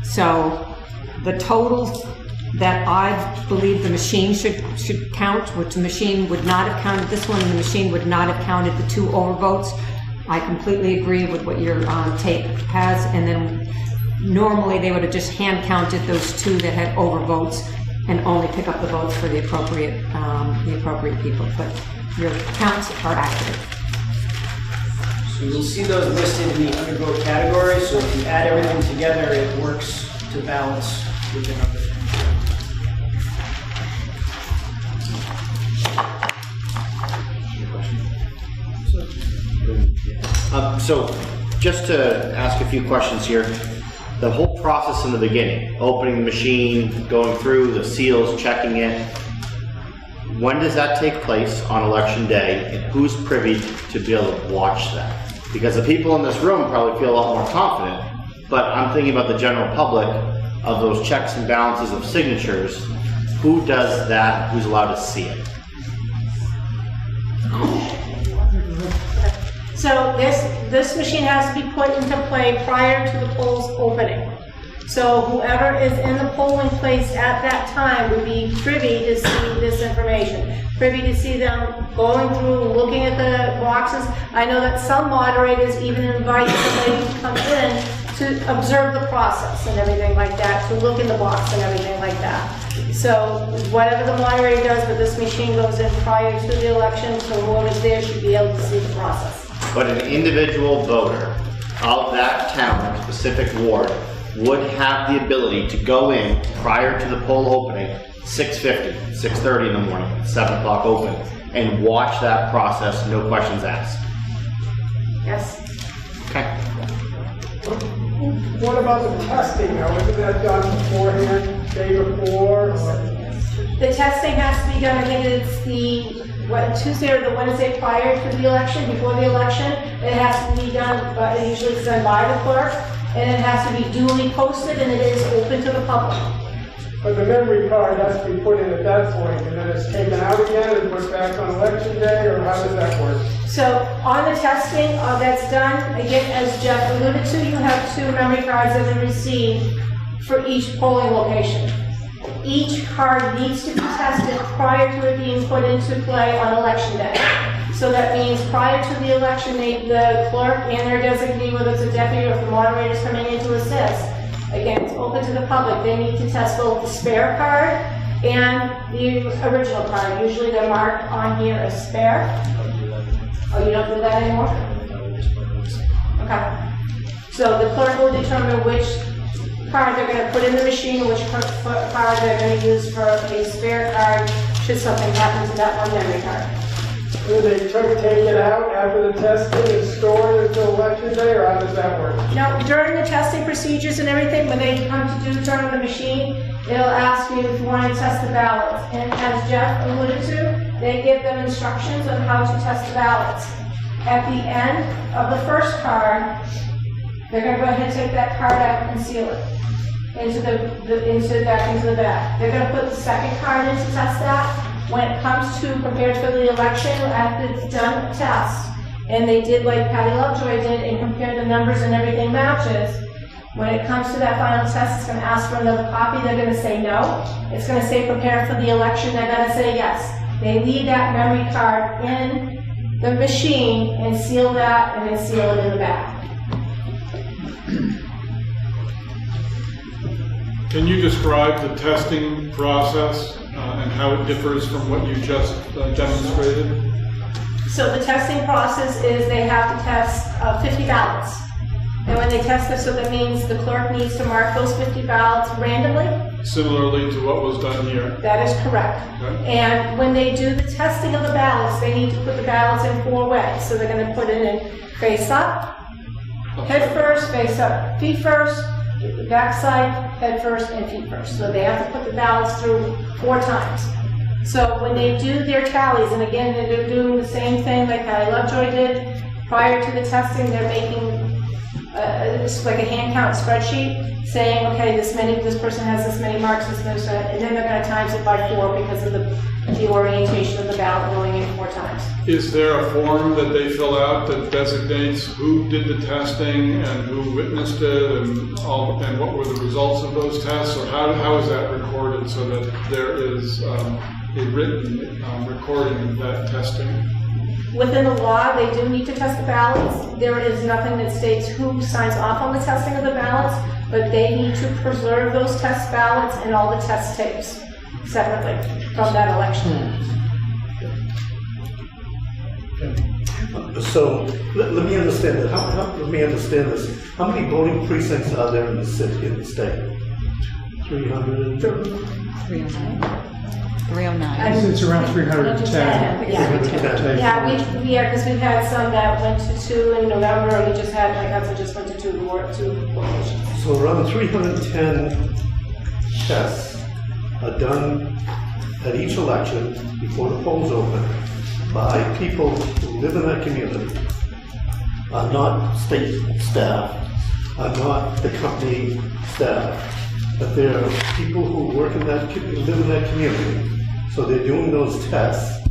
So the totals that I believe the machine should count, which the machine would not have counted this one, and the machine would not have counted the 2 overvotes. I completely agree with what your tape has, and then normally they would have just hand counted those 2 that had overvotes and only pick up the votes for the appropriate people. But your counts are accurate.
So you'll see those listed in the undervote category. So if you add everything together, it works to balance with the number.
So just to ask a few questions here, the whole process in the beginning, opening the machine, going through the seals, checking it, when does that take place on election day, and who's privy to be able to watch that? Because the people in this room probably feel a lot more confident, but I'm thinking about the general public of those checks and balances of signatures. Who does that? Who's allowed to see it?
So this machine has to be put into play prior to the polls opening. So whoever is in the polling place at that time would be privy to see this information, privy to see them going through, looking at the boxes. I know that some moderators even invite somebody to come in to observe the process and everything like that, to look in the box and everything like that. So whatever the moderator does, but this machine goes in prior to the election, so whoever's there should be able to see the process.
But an individual voter of that town, specific ward, would have the ability to go in prior to the poll opening, 6:50, 6:30 in the morning, 7 o'clock open, and watch that process, no questions asked.
Yes.
Okay.
What about the testing now? Isn't that done beforehand, day before?
The testing has to be done, I think it's the Tuesday or the Wednesday prior to the election, before the election. It has to be done, but usually it's done by the clerk, and it has to be duly posted, and it is open to the public.
But the memory card has to be put in at that point, and then it's taken out again and put back on election day, or how does that work?
So on the testing that's done, again, as Jeff alluded to, you have 2 memory cards that are received for each polling location. Each card needs to be tested prior to it being put into play on election day. So that means prior to the election, the clerk and their designee, whether it's a deputy or if the moderator's coming in to assist, again, it's open to the public. They need to test both the spare card and the original card. Usually they're marked on here as spare. Oh, you don't do that anymore? Okay. So the clerk will determine which card they're going to put in the machine, which card they're going to use for a spare card should something happen to that one memory card.
Do they take it out after the testing and store it until election day, or how does that work?
Now, during the testing procedures and everything, when they come to turn the machine, it'll ask you if you want to test the ballots. And as Jeff alluded to, they give them instructions on how to test the ballots. At the end of the first card, they're going to go ahead and take that card out and seal it into the back. They're going to put the second card in to test that. When it comes to prepared for the election, after it's done test, and they did like Patty Lovejoy did and compared the numbers and everything matches, when it comes to that final test, it's going to ask for another copy. They're going to say no. It's going to say prepare for the election. They're going to say yes. They leave that memory card in the machine and seal that, and then seal it in the back.
Can you describe the testing process and how it differs from what you just demonstrated?
So the testing process is they have to test 50 ballots. And when they test it, so that means the clerk needs to mark those 50 ballots randomly.
Similarly to what was done here?
That is correct. Okay. And when they do the testing of the ballots, they need to put the ballots in 4 ways. So they're going to put it in face up, head first, face up, feet first, back side, head first, and feet first. So they have to put the ballots through 4 times. So when they do their tallies, and again, they're doing the same thing like Patty Lovejoy did, prior to the testing, they're making it's like a hand count spreadsheet saying, okay, this person has this many marks, and then they're going to times it by 4 because of the orientation of the ballot going in 4 times.
Is there a form that they fill out that designates who did the testing and who witnessed it and what were the results of those tests? Or how is that recorded so that there is a written recording of that testing?
Within the law, they do need to test the ballots. There is nothing that states who signs off on the testing of the ballots, but they need to preserve those test ballots and all the test tapes separately from that election.
So let me understand that. Let me understand this. How many voting precincts are there in the city, in the state? 300.
309.
I think it's around 310.
Yeah, because we've had some that went to 2 in November, and we just had, like, that just went to 2 locations.
So around 310 tests are done at each election before the polls open by people who live in that community, are not state staff, are not the company staff, but they're people who work in that, live in that community. So they're doing those tests.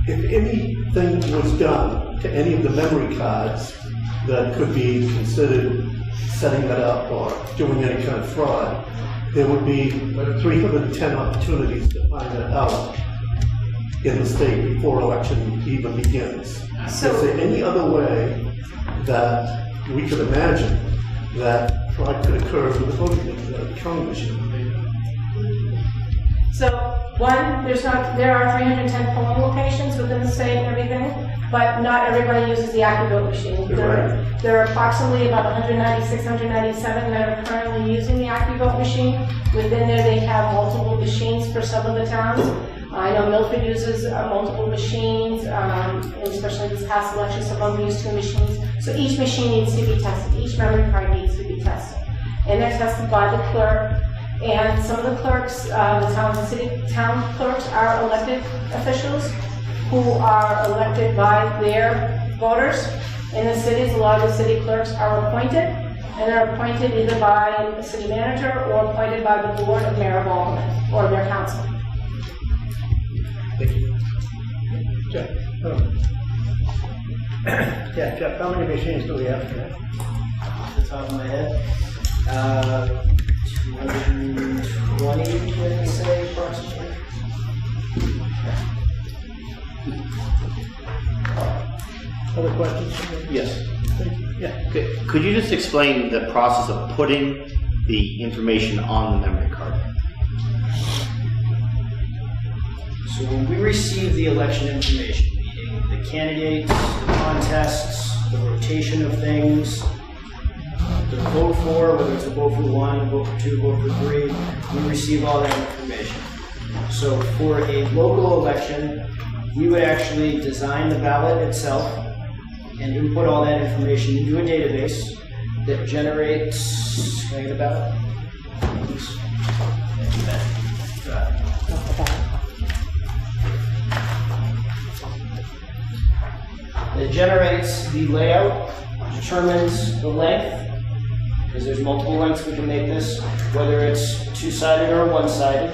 If anything was done to any of the memory cards that could be considered setting that up or doing any kind of fraud, there would be 310 opportunities to find that out in the state before election even begins. Is there any other way that we could imagine that fraud could occur with the voting counting machine?
So, one, there are 310 polling locations within the state and everything, but not everybody uses the AccuVote machine. There are approximately about 196, 197 that are currently using the AccuVote machine. Within there, they have multiple machines for some of the towns. I know Milford uses multiple machines, especially this past election, some of them use 2 machines. So each machine needs to be tested. Each memory card needs to be tested. And they're tested by the clerk. And some of the clerks, the town and city town clerks are elected officials who are elected by their voters. In the cities, a lot of the city clerks are appointed, and they're appointed either by the city manager or appointed by the board of mayor of Alderman or their council.
Thank you. Jeff. Yeah, Jeff, how many machines do we have today?
Off the top of my head, 220, let me say, approximately.
Other questions?
Yes.
Yeah.
Could you just explain the process of putting the information on the memory card?
So when we receive the election information, meaning the candidates, the contests, the rotation of things, the vote for, whether it's a vote for 1, vote for 2, vote for 3, we receive all that information. So for a local election, we would actually design the ballot itself and input all that information into a database that generates, can I get a ballot? Please. It generates the layout, determines the length, because there's multiple lengths we can make this, whether it's 2-sided or 1-sided.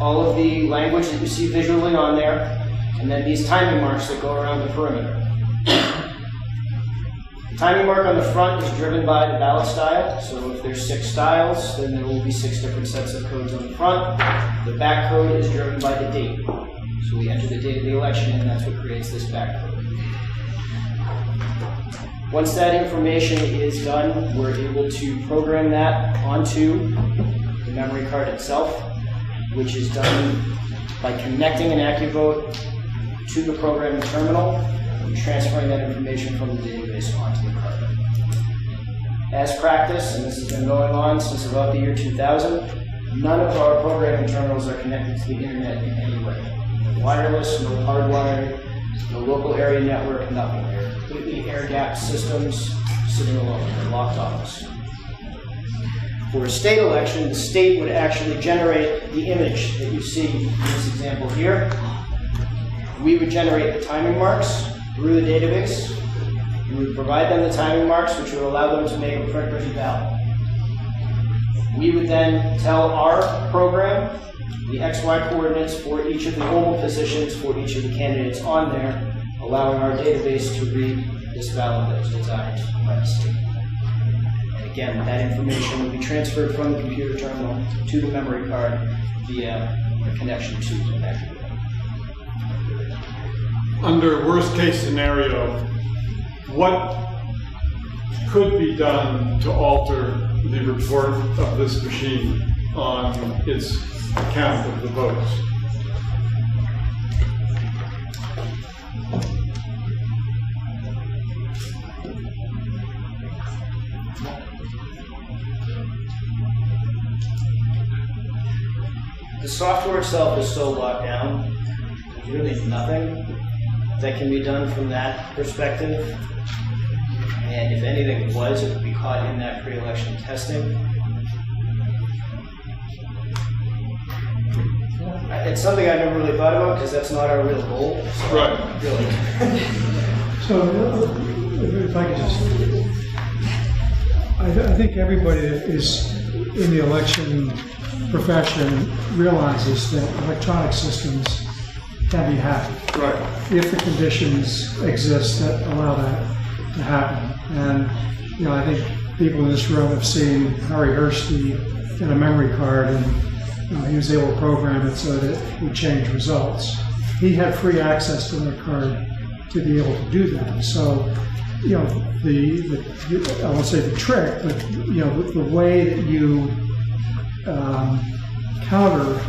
All of the language that you see visually on there, and then these timing marks that go around the perimeter. The timing mark on the front is driven by the ballot style, so if there's 6 styles, then there will be 6 different sets of codes on the front. The back code is driven by the date. So we enter the date of the election, and that's what creates this back code. Once that information is done, we're able to program that onto the memory card itself, which is done by connecting an AccuVote to the programming terminal and transferring that information from the database onto the card. As practice, and this has been going on since about the year 2000, none of our programming terminals are connected to the internet in any way. No wireless, no hardwired, no local area network, nothing. They're completely air-gapped systems sitting alone in a locked office. For a state election, the state would actually generate the image that you see in this example here. We would generate the timing marks through the database. We would provide them the timing marks, which would allow them to make a print-ready ballot. We would then tell our program the XY coordinates for each of the oval positions for each of the candidates on there, allowing our database to read this ballot that was designed by the state. And again, that information will be transferred from the computer terminal to the memory card via a connection to the AccuVote.
Under worst case scenario, what could be done to alter the report of this machine on its count of the votes?
The software itself is so locked down, there's really nothing that can be done from that perspective. And if anything was, it would be caught in that pre-election testing. It's something I've never really thought about because that's not our real goal. So
Right.
Really.
So, if I could just, I think everybody that is in the election profession realizes that electronic systems can be hacked.
Right.
If the conditions exist that allow that to happen. And I think people in this room have seen Harry Hursty in a memory card, and he was able to program it so that it would change results. He had free access to that card to be able to do that. So, I won't say the trick, but the way that you counter,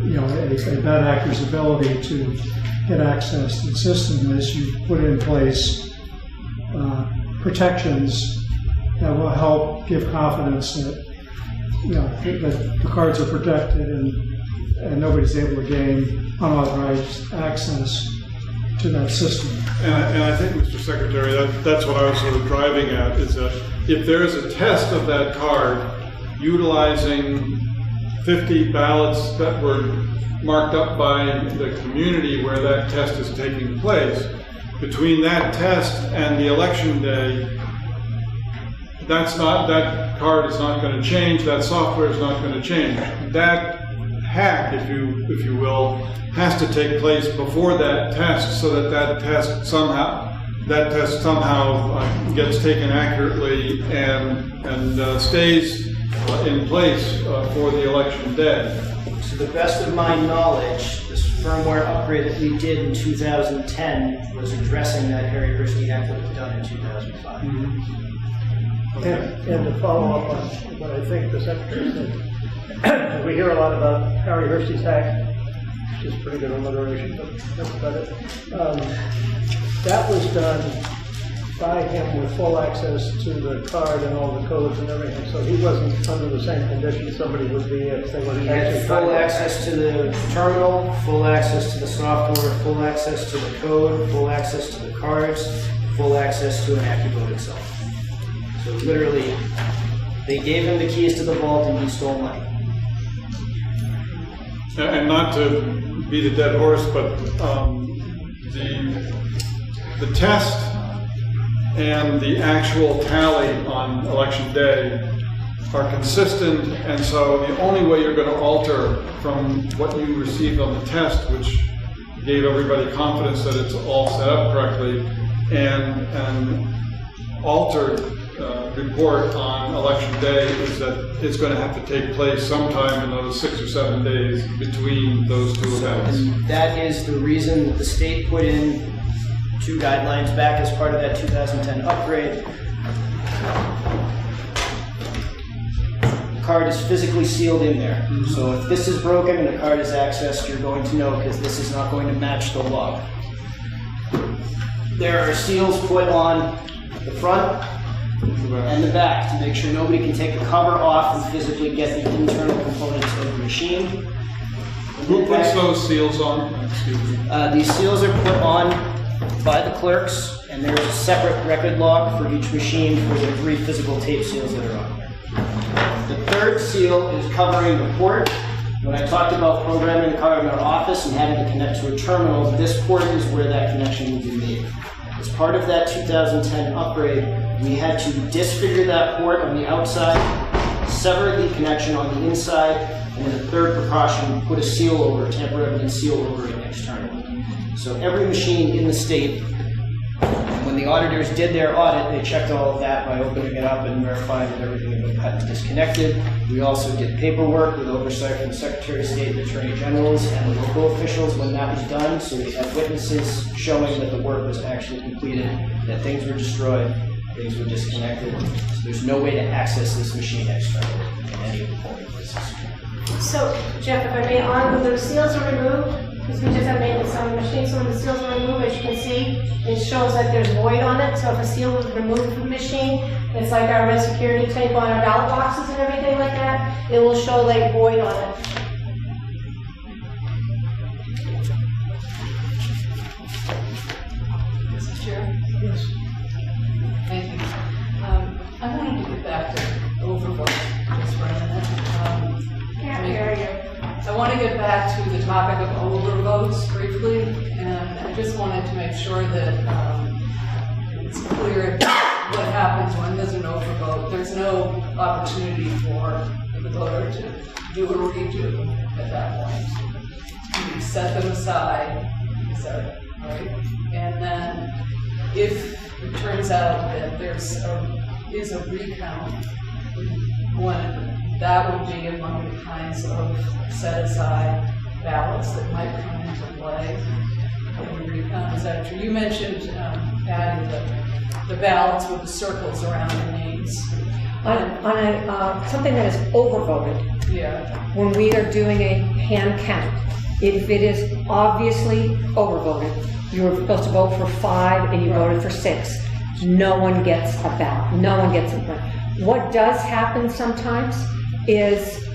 a bad actor's ability to get access to the system is you put in place protections that will help give confidence that that the cards are protected and nobody's able to gain unauthorized access to that system.
And I think, Mr. Secretary, that's what I was sort of driving at, is that if there is a test of that card utilizing 50 ballots that were marked up by the community where that test is taking place, between that test and the election day, that card is not going to change, that software is not going to change. That hack, if you will, has to take place before that test, so that test somehow gets taken accurately and stays in place for the election day.
To the best of my knowledge, this firmware upgrade that we did in 2010 was addressing that Harry Hursty hack that was done in 2005.
And to follow up on what I think the Secretary said, we hear a lot about Harry Hursty's hack, which is pretty good alliteration, but that's about it. That was done by him with full access to the card and all the codes and everything, so he wasn't under the same conditions somebody would be if they would
He had full access to the terminal, full access to the software, full access to the code, full access to the cards, full access to an AccuVote itself. So literally, they gave him the keys to the vault and he stole money.
And not to beat a dead horse, but the test and the actual tally on election day are consistent, and so the only way you're going to alter from what you received on the test, which gave everybody confidence that it's all set up correctly, and altered report on election day, is that it's going to have to take place sometime in those 6 or 7 days between those two events.
And that is the reason that the state put in 2 guidelines back as part of that 2010 upgrade. The card is physically sealed in there. So if this is broken and the card is accessed, you're going to know, because this is not going to match the log. There are seals put on the front and the back to make sure nobody can take the cover off and physically get the internal components of the machine.
Who puts those seals on? Excuse me.
These seals are put on by the clerks, and there's a separate record log for each machine for the 3 physical tape seals that are on there. The third seal is covering the port. When I talked about programming the card in our office and having to connect to a terminal, this port is where that connection will be made. As part of that 2010 upgrade, we had to disfigure that port on the outside, sever the connection on the inside, and then a third precaution, put a seal over it, temporarily seal over it externally. So every machine in the state, when the auditors did their audit, they checked all of that by opening it up and verifying that everything had been cut and disconnected. We also did paperwork with oversight from the Secretary of State, the Attorney Generals, and the local officials when that was done. So we had witnesses showing that the work was actually completed, that things were destroyed, things were disconnected. So there's no way to access this machine externally in any of the polling places.
So, Jeff, if I may, on when the seals are removed, because we just have made this on the machine, so when the seals are removed, as you can see, it shows that there's void on it. So if a seal was removed from the machine, it's like our red security tape on our ballot boxes and everything like that. It will show like void on it.
Mr. Chair?
Yes.
Thank you. I wanted to get back to overvote just for a minute.
Can't hear you.
I want to get back to the topic of overvotes briefly, and I just wanted to make sure that it's clear what happens when there's an overvote. There's no opportunity for the voter to do a redo at that point. You set them aside, is that right? And then if it turns out that there's a is a recount, that would be among the kinds of set-aside ballots that might come into play in the recount. Is that true? You mentioned adding the ballots with the circles around the names.
On something that is overvoted.
Yeah.
When we are doing a hand count, if it is obviously overvoted, you were supposed to vote for 5 and you voted for 6, no one gets a ballot. No one gets a ballot. What does happen sometimes is,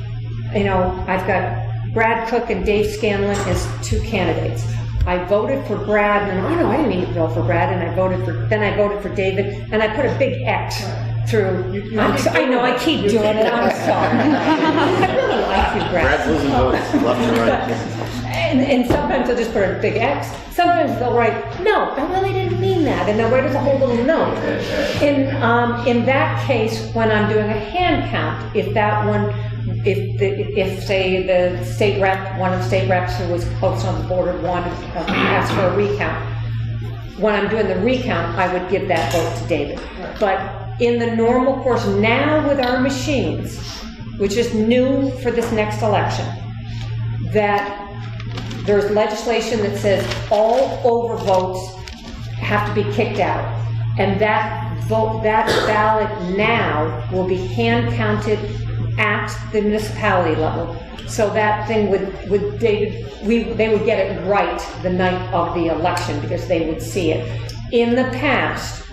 I've got Brad Cook and Dave Scanlon as 2 candidates. I voted for Brad, and I didn't mean to vote for Brad, and then I voted for David, and I put a big X through. I know, I keep doing it, I'm sorry. I really like you, Brad.
Brad's losing votes left and right.
And sometimes they'll just put a big X. Sometimes they'll write, no, I really didn't mean that. And they'll write us a whole little note. In that case, when I'm doing a hand count, if say the state rep, one of the state reps who was close on the border wanted to ask for a recount, when I'm doing the recount, I would give that vote to David. But in the normal course, now with our machines, which is new for this next election, that there's legislation that says all overvotes have to be kicked out. And that ballot now will be hand counted at the municipality level. So that thing with David, they would get it right the night of the election because they would see it. In the past,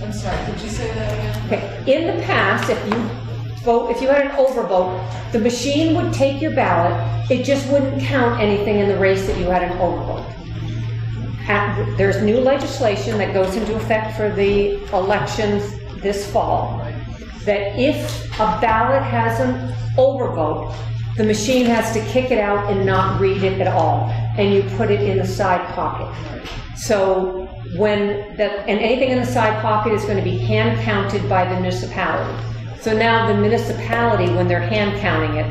I'm sorry, could you say that again?
okay, in the past, if you had an overvote, the machine would take your ballot, it just wouldn't count anything in the race that you had an overvote. There's new legislation that goes into effect for the elections this fall, that if a ballot has an overvote, the machine has to kick it out and not read it at all, and you put it in the side pocket. So and anything in the side pocket is going to be hand counted by the municipality. So now the municipality, when they're hand counting it,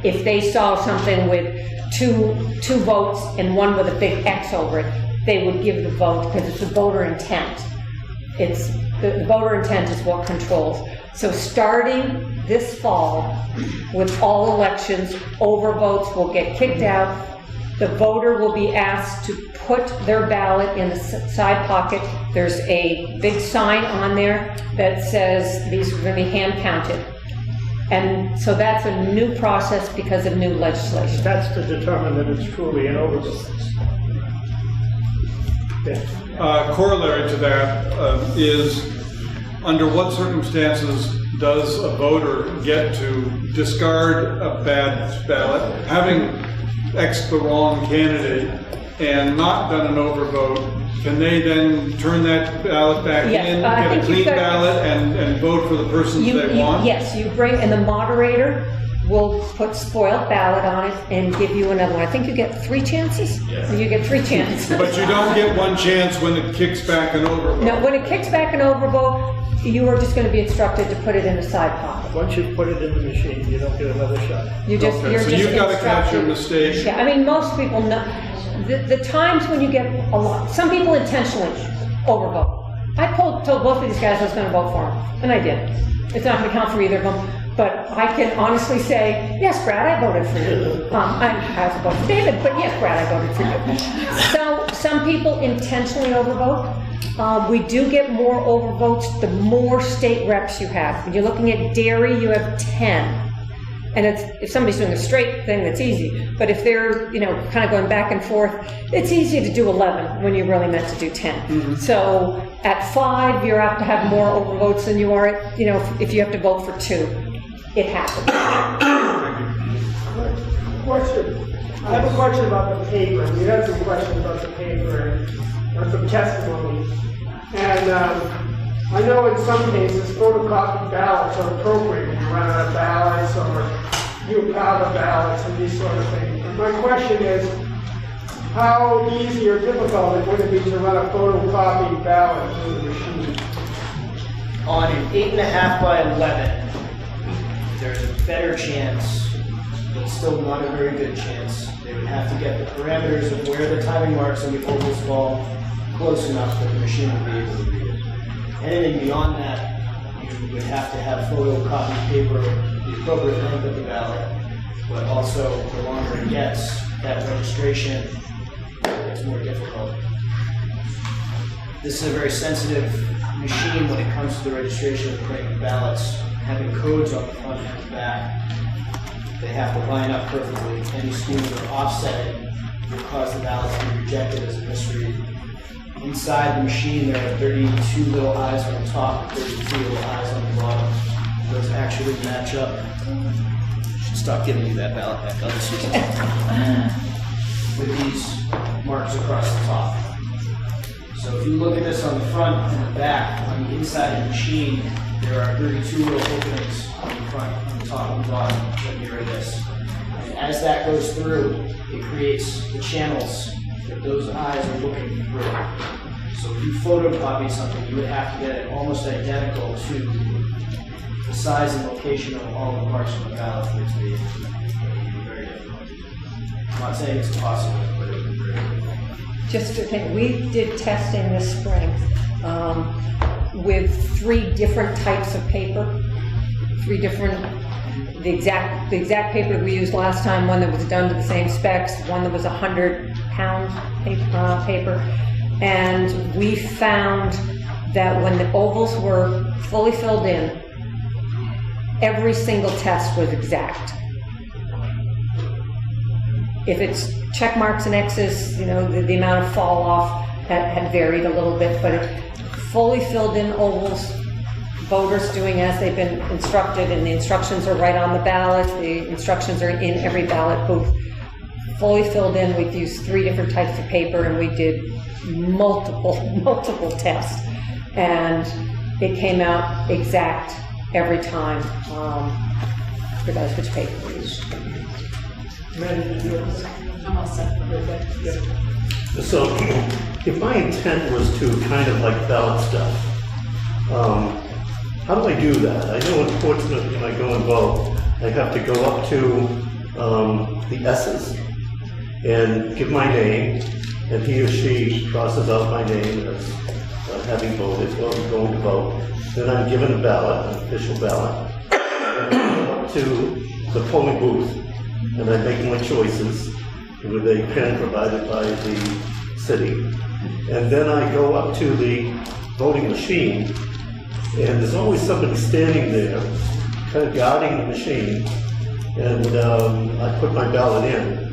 if they saw something with two votes and one with a big X over it, they would give the vote because it's the voter intent. The voter intent is what controls. So starting this fall, with all elections, overvotes will get kicked out. The voter will be asked to put their ballot in the side pocket. There's a big sign on there that says these are going to be hand counted. And so that's a new process because of new legislation.
That's to determine that it's truly an overvote. Yeah.
Corollary to that is, under what circumstances does a voter get to discard a bad ballot, having X'd the wrong candidate and not done an overvote? Can they then turn that ballot back in, get a clean ballot, and vote for the person they want?
Yes, you bring, and the moderator will put spoiled ballot on it and give you another one. I think you get 3 chances? Yes. You get 3 chances.
But you don't get one chance when it kicks back an overvote.
No, when it kicks back an overvote, you are just going to be instructed to put it in the side pocket.
Once you've put it in the machine, you don't get another shot.
So you've got to catch your mistake.
Yeah, I mean, most people know. The times when you get a lot, some people intentionally overvote. I told both of these guys I was going to vote for them, and I did. It's not going to count for either of them, but I can honestly say, yes, Brad, I voted for you. I was voting for David, but yes, Brad, I voted for you. So some people intentionally overvote. We do get more overvotes the more state reps you have. When you're looking at dairy, you have 10. And if somebody's doing a straight thing, that's easy. But if they're, kind of going back and forth, it's easy to do 11 when you're really meant to do 10. Mm-hmm. So at 5, you're apt to have more overvotes than you are at, if you have to vote for 2. It happens.
Question. I have a question about the paper. You had some questions about the paper and some testimony. And I know in some cases photocopied ballots are appropriate when you run out of ballots or you powder ballots and these sort of things. And my question is, how easy or difficult would it be to run a photocopied ballot through the machine?
On an 8.5 by 11, there's a better chance, but still not a very good chance. They would have to get the parameters of where the timing marks on the ovals fall close enough that the machine would be able to read it. Anything beyond that, you you would have to have photocopied paper, the appropriate length of the ballot, but also the longer it gets, that registration gets more difficult. This is a very sensitive machine when it comes to the registration of printing ballots. Having codes on the front and the back, they have to line up perfectly. Any skewing or offsetting will cause the ballot to be rejected as a misread. Inside the machine, there are 32 little eyes on the top, 32 little eyes on the bottom. Those actually match up. Should stop giving you that ballot back. I'll just use it. With these marks across the top. So if you look at this on the front and the back, on the inside of the machine, there are 32 little openings on the front, on the top, and the bottom that mirror this. And as that goes through, it creates the channels that those eyes are looking through. So if you photocopy something, you would have to get it almost identical to the size and location of all the marks on the ballot for it to be very difficult. I'm not saying it's impossible, but it would be very difficult.
Just to think, we did testing this spring with 3 different types of paper, 3 different, the exact paper we used last time, one that was done to the same specs, one that was 100-pound paper, and we found that when the ovals were fully filled in, every single test was exact. If it's check marks and X's, you know, the amount of fall off had varied a little bit, but fully filled in ovals, voters doing as they've been instructed, and the instructions are right on the ballot, the instructions are in every ballot booth. Fully filled in, we've used 3 different types of paper, and we did multiple tests, and it came out exact every time, regardless which paper we used.
I'm all set.
So, if my intent was to kind of like ballot stuff, how do I do that? I know in Portsmouth, when I go and vote, I have to go up to the S's and give my name, and he or she crosses out my name as having voted, well, I'm going to vote. Then I'm given a ballot, an official ballot, and I go up to the polling booth, and I make my choices with a pen provided by the city. And then I go up to the voting machine, and there's always somebody standing there, kind of guarding the machine, and I put my ballot in.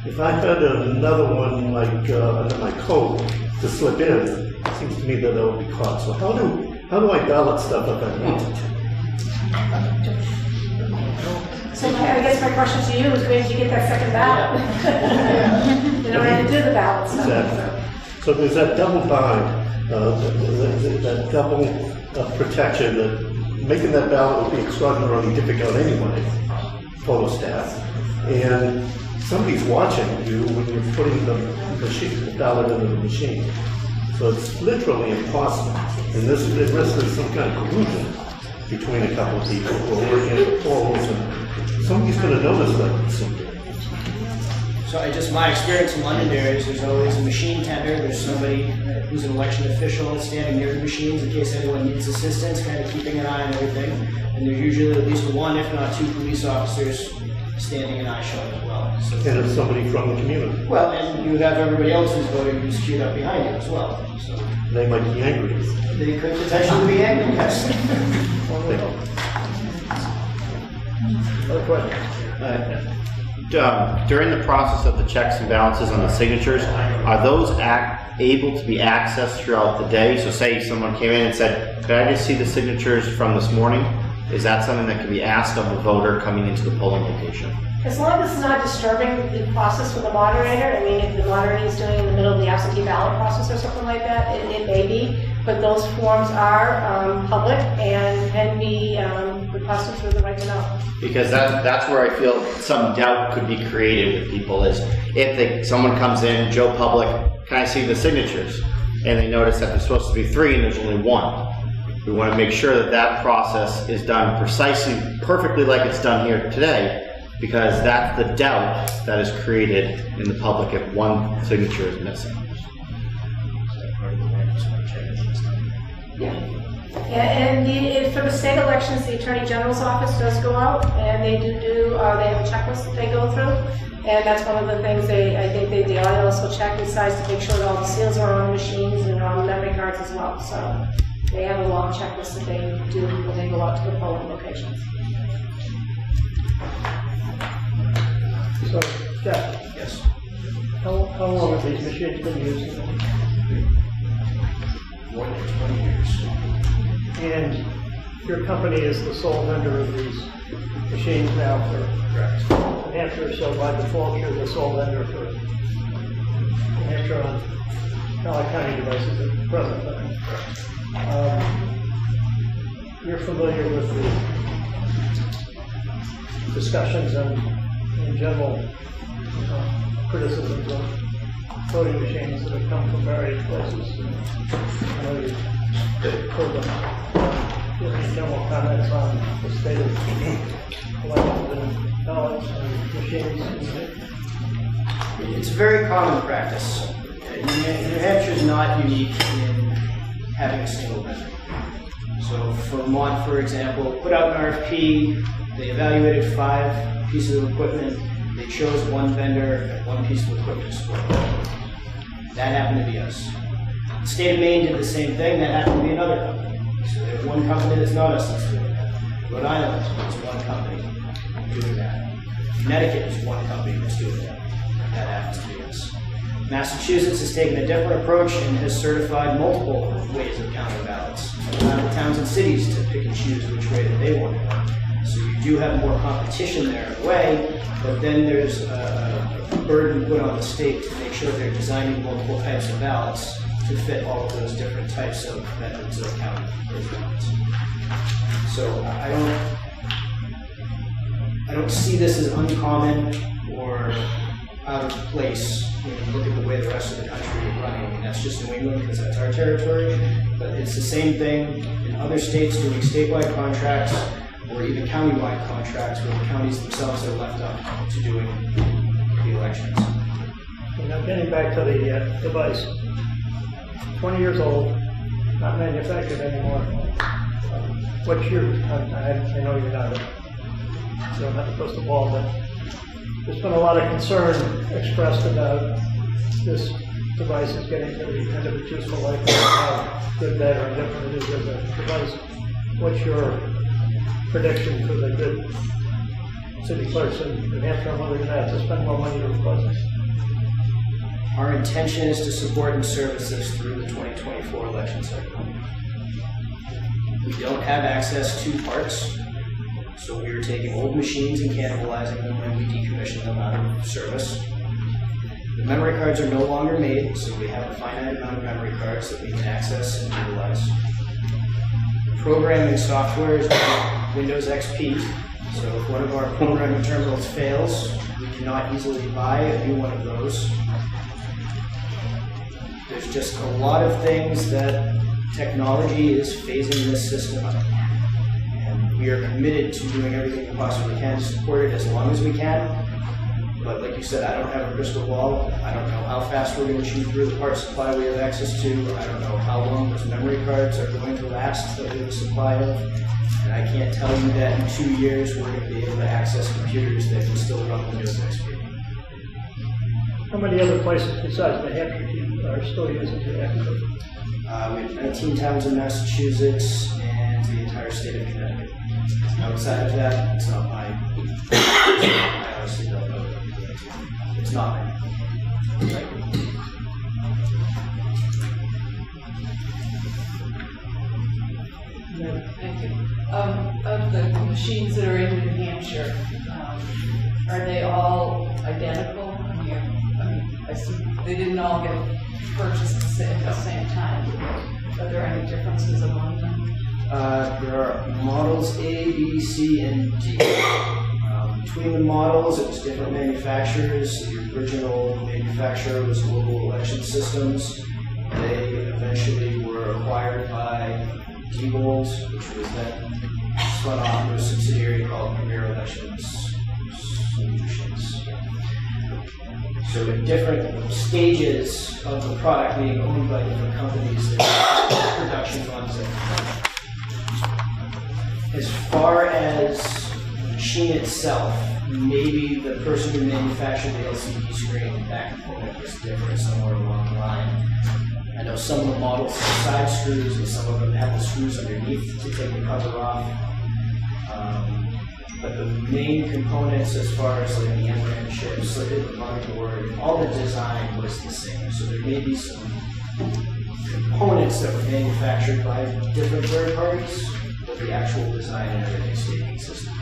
If I had another one like under my coat to slip in, it seems to me that I would be caught. So how do I ballot stuff if I want to?
So I guess my question to you is, where did you get that second ballot? In order to do the ballot stuff.
Exactly. So there's that double bind, that double protection, that making that ballot would be extraordinarily difficult anyway, photo staff. And somebody's watching you when you're putting the ballot into the machine. So it's literally impossible. And this risks some kind of collusion between a couple of people who are working at the polls, and somebody's going to notice that someday.
So my experience in Londonderry is there's always a machine tender, there's somebody who's an election official that's standing near the machines in case anyone needs assistance, kind of keeping an eye on everything. And there's usually at least 1, if not 2 police officers standing an eye shot as well. So,
and it's somebody from the community.
Well, and you have everybody else who's voting who's queued up behind you as well. So
they might be angry.
They could potentially be angry, yes.
Other questions?
During the process of the checks and balances on the signatures, are those able to be accessed throughout the day? So say someone came in and said, could I just see the signatures from this morning? Is that something that can be asked of the voter coming into the polling location?
As long as it's not disturbing the process for the moderator, I mean, if the moderator is doing it in the middle of the absentee ballot process or something like that, it may be, but those forms are public and can be requested through the right to know.
Because that's where I feel some doubt could be created with people is if someone comes in, Joe Public, can I see the signatures? And they notice that there's supposed to be 3 and there's only 1. We want to make sure that process is done precisely, perfectly like it's done here today, because that's the doubt that is created in the public if 1 signature is missing.
Yeah. And for the state elections, the Attorney General's office does go out, and they they have a checklist that they go through, and that's one of the things they also check besides to make sure that all the seals are on machines and on memory cards as well. So they have a long checklist that they do when they go out to the polling locations.
So, Jeff?
Yes.
How long have these machines been used?
More than 20 years.
And your company is the sole vendor of these machines now for New Hampshire, so by default, you're the sole vendor for New Hampshire on County devices at the present time. You're familiar with the discussions and general criticisms of voting machines that have come from various places. I know you've heard them. Do you have any general comments on the state of elections and ballots and machines?
It's very common practice. New Hampshire is not unique in having a single vendor. So Vermont, for example, put out an RFP, they evaluated 5 pieces of equipment, they chose one vendor and one piece of equipment to support. That happened to be us. The state of Maine did the same thing, that happened to be another company. So there's one company that's not us that's doing that. Rhode Island is one company doing that. Connecticut is one company that's doing that. That happens to be us. Massachusetts has taken a different approach and has certified multiple ways of counting ballots. Allowed the towns and cities to pick and choose which way that they want to go. So you do have more competition there in a way, but then there's a burden put on the state to make sure they're designing multiple types of ballots to fit all of those different types of methods of counting those ballots. So I don't see this as uncommon or out of place when you look at the way the rest of the country is running. I mean, that's just New England because that's our territory, but it's the same thing in other states doing statewide contracts or even countywide contracts where the counties themselves are left up to doing the elections.
Now getting back to the device, 20 years old, not manufactured anymore. What's your, I know you're not, you don't have a crystal ball, but there's been a lot of concern expressed about this device is getting to the end of its useful life and how good, bad, or indifferent it is as a device. What's your prediction for the good city clerks in New Hampshire and whether you're going to have to spend more money to replace it?
Our intention is to support and service this through the 2024 election cycle. We don't have access to parts, so we are taking old machines and cannibalizing them when we decommission them out of service. The memory cards are no longer made, so we have a finite amount of memory cards that we can access and utilize. Programming software is Windows XP, so if one of our programming terminals fails, we cannot easily buy a new one of those. There's just a lot of things that technology is phasing this system out. And we are committed to doing everything we possibly can to support it as long as we can. But like you said, I don't have a crystal ball. I don't know how fast we're going to chew through the part supply we have access to. I don't know how long those memory cards are going to last that we have a supply of. And I can't tell you that in 2 years we're going to be able to access computers that can still run Windows XP.
How many other places besides New Hampshire are still using the active?
We have 19 towns in Massachusetts and the entire state of Connecticut. Outside of that, it's not mine. I honestly don't know. It's not mine.
Thank you. Of the machines that are in New Hampshire, are they all identical? I see they didn't all get purchased at the same time. Are there any differences among them?
There are models A, B, C, and D. Between the models, it was different manufacturers. The original manufacturer was Global Election Systems. They eventually were acquired by Diebold, which was then spun off to a subsidiary called Merrill Elections Solutions. So at different stages of the product being owned by different companies, there are production runs. As far as the machine itself, maybe the person who manufactured the LCD screen, that component was different somewhere along the line. I know some of the models have side screws and some of them have the screws underneath to take the cover off. But the main components as far as like the MRAM chips, like the motherboard, all the design was the same. So there may be some components that were manufactured by different third parties, but the actual design and everything stayed consistent.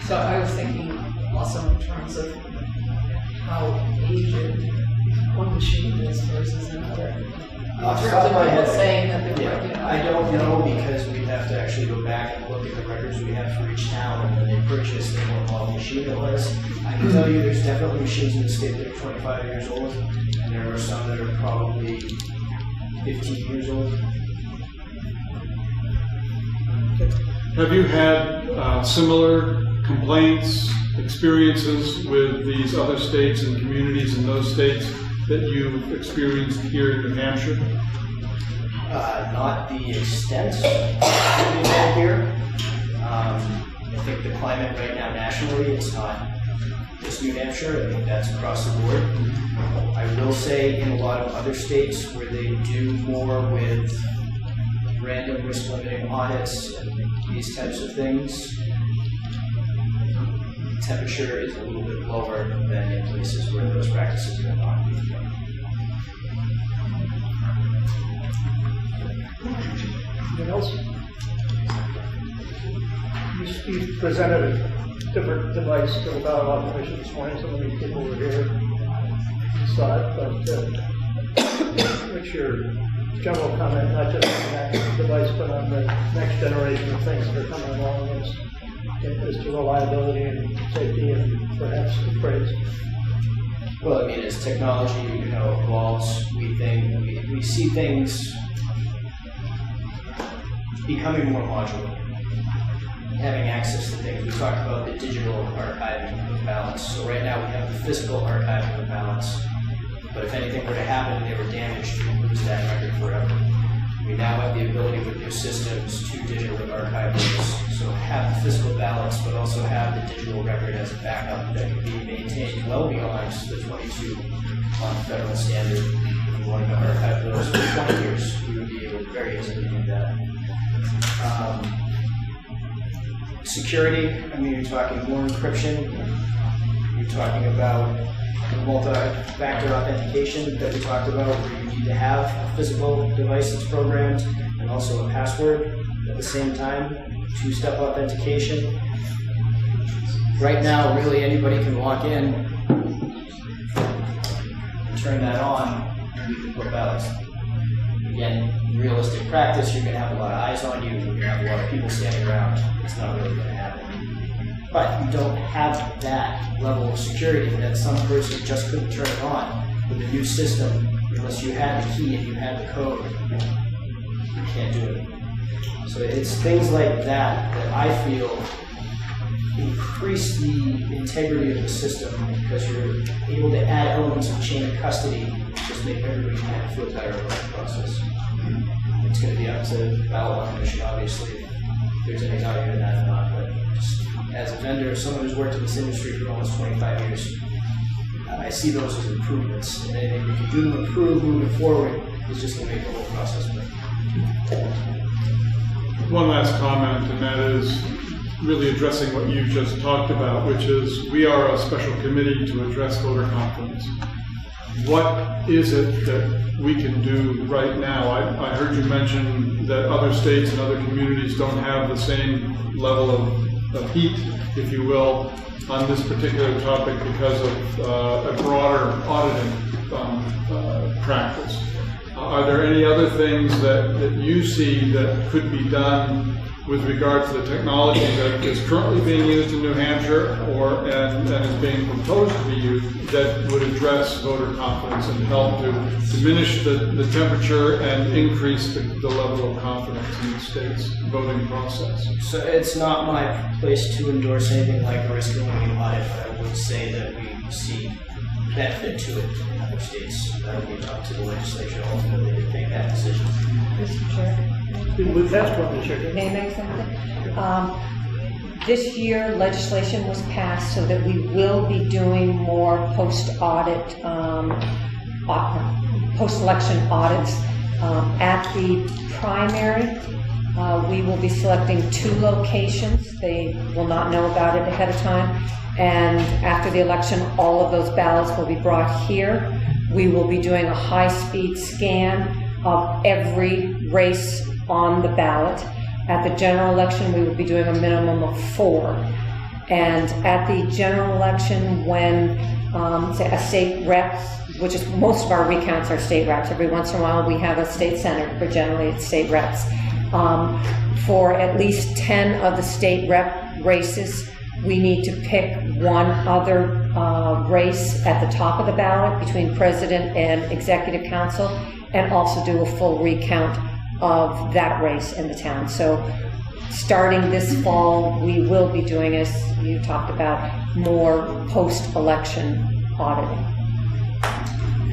So I was thinking also in terms of how aged one machine is versus another. In terms of people saying that they were,
I don't know because we'd have to actually go back and look at the records we have for each town and then they purchased and what model machine it was. I can tell you there's definitely machines in the state that are 25 years old and there are some that are probably 15 years old.
Have you had similar complaints, experiences with these other states and communities in those states that you've experienced here in New Hampshire?
Not the extent that we've had here. I think the climate right now nationally, it's not just New Hampshire, I think that's across the board. I will say in a lot of other states where they do more with random risk limiting audits and these types of things, temperature is a little bit lower than in places where those practices are not.
Anything else? You presented a different device to the Ballot Law Commission this morning. Some of these people were here and saw it, but what's your general comment, not just on that device, but on the next generation of things that are coming along as to reliability and safety and perhaps upgrades?
Well, I mean, as technology, evolves, we see things becoming more modular, having access to things. We talked about the digital archiving of ballots. So right now we have the physical archiving of ballots, but if anything were to happen and they were damaged, we lose that record forever. We now have the ability with new systems to digitally archive those. So have the physical ballots, but also have the digital record as a backup that can be maintained well beyond the 22 on federal standard. If we wanted to archive those for 20 years, we would be able to very easily do that. Security, I mean, you're talking more encryption, you're talking about multi-factor authentication that we talked about, where you need to have a physical device that's programmed and also a password at the same time, two-step authentication. Right now, really anybody can walk in, turn that on, and we can put ballots. Again, in realistic practice, you're going to have a lot of eyes on you, you're going to have a lot of people standing around. It's not really going to happen. But you don't have that level of security that some person just couldn't turn it on with a new system unless you had the key and you had the code. You can't do it. So it's things like that that I feel increase the integrity of the system because you're able to add elements of chain of custody to just make everybody kind of feel better about the process. It's going to be up to the Ballot Law Commission, obviously, if there's any value in that or not, but just as a vendor, someone who's worked in this industry for almost 25 years, I see those as improvements, and anything we can do to improve moving forward is just going to make the whole process better.
One last comment, and that is really addressing what you just talked about, which is we are a special committee to address voter confidence. What is it that we can do right now? I heard you mention that other states and other communities don't have the same level of heat, if you will, on this particular topic because of a broader auditing practice. Are there any other things that you see that could be done with regard to the technology that is currently being used in New Hampshire and is being proposed to be used that would address voter confidence and help to diminish the temperature and increase the level of confidence in the state's voting process?
So it's not my place to endorse anything like a risk limiting audit, but I would say that we see benefit to it in other states. That'll be up to the legislature ultimately to make that decision.
Mr. Chair,
We passed one this year.
may I make something? This year, legislation was passed so that we will be doing more post-audit, post-election audits. At the primary, we will be selecting 2 locations. They will not know about it ahead of time. And after the election, all of those ballots will be brought here. We will be doing a high-speed scan of every race on the ballot. At the general election, we will be doing a minimum of 4. And at the general election, when, say, a state rep, which is most of our recounts are state reps. Every once in a while, we have a state senator, but generally it's state reps. For at least 10 of the state rep races, we need to pick one other race at the top of the ballot between president and executive council, and also do a full recount of that race in the town. So starting this fall, we will be doing, as you talked about, more post-election auditing.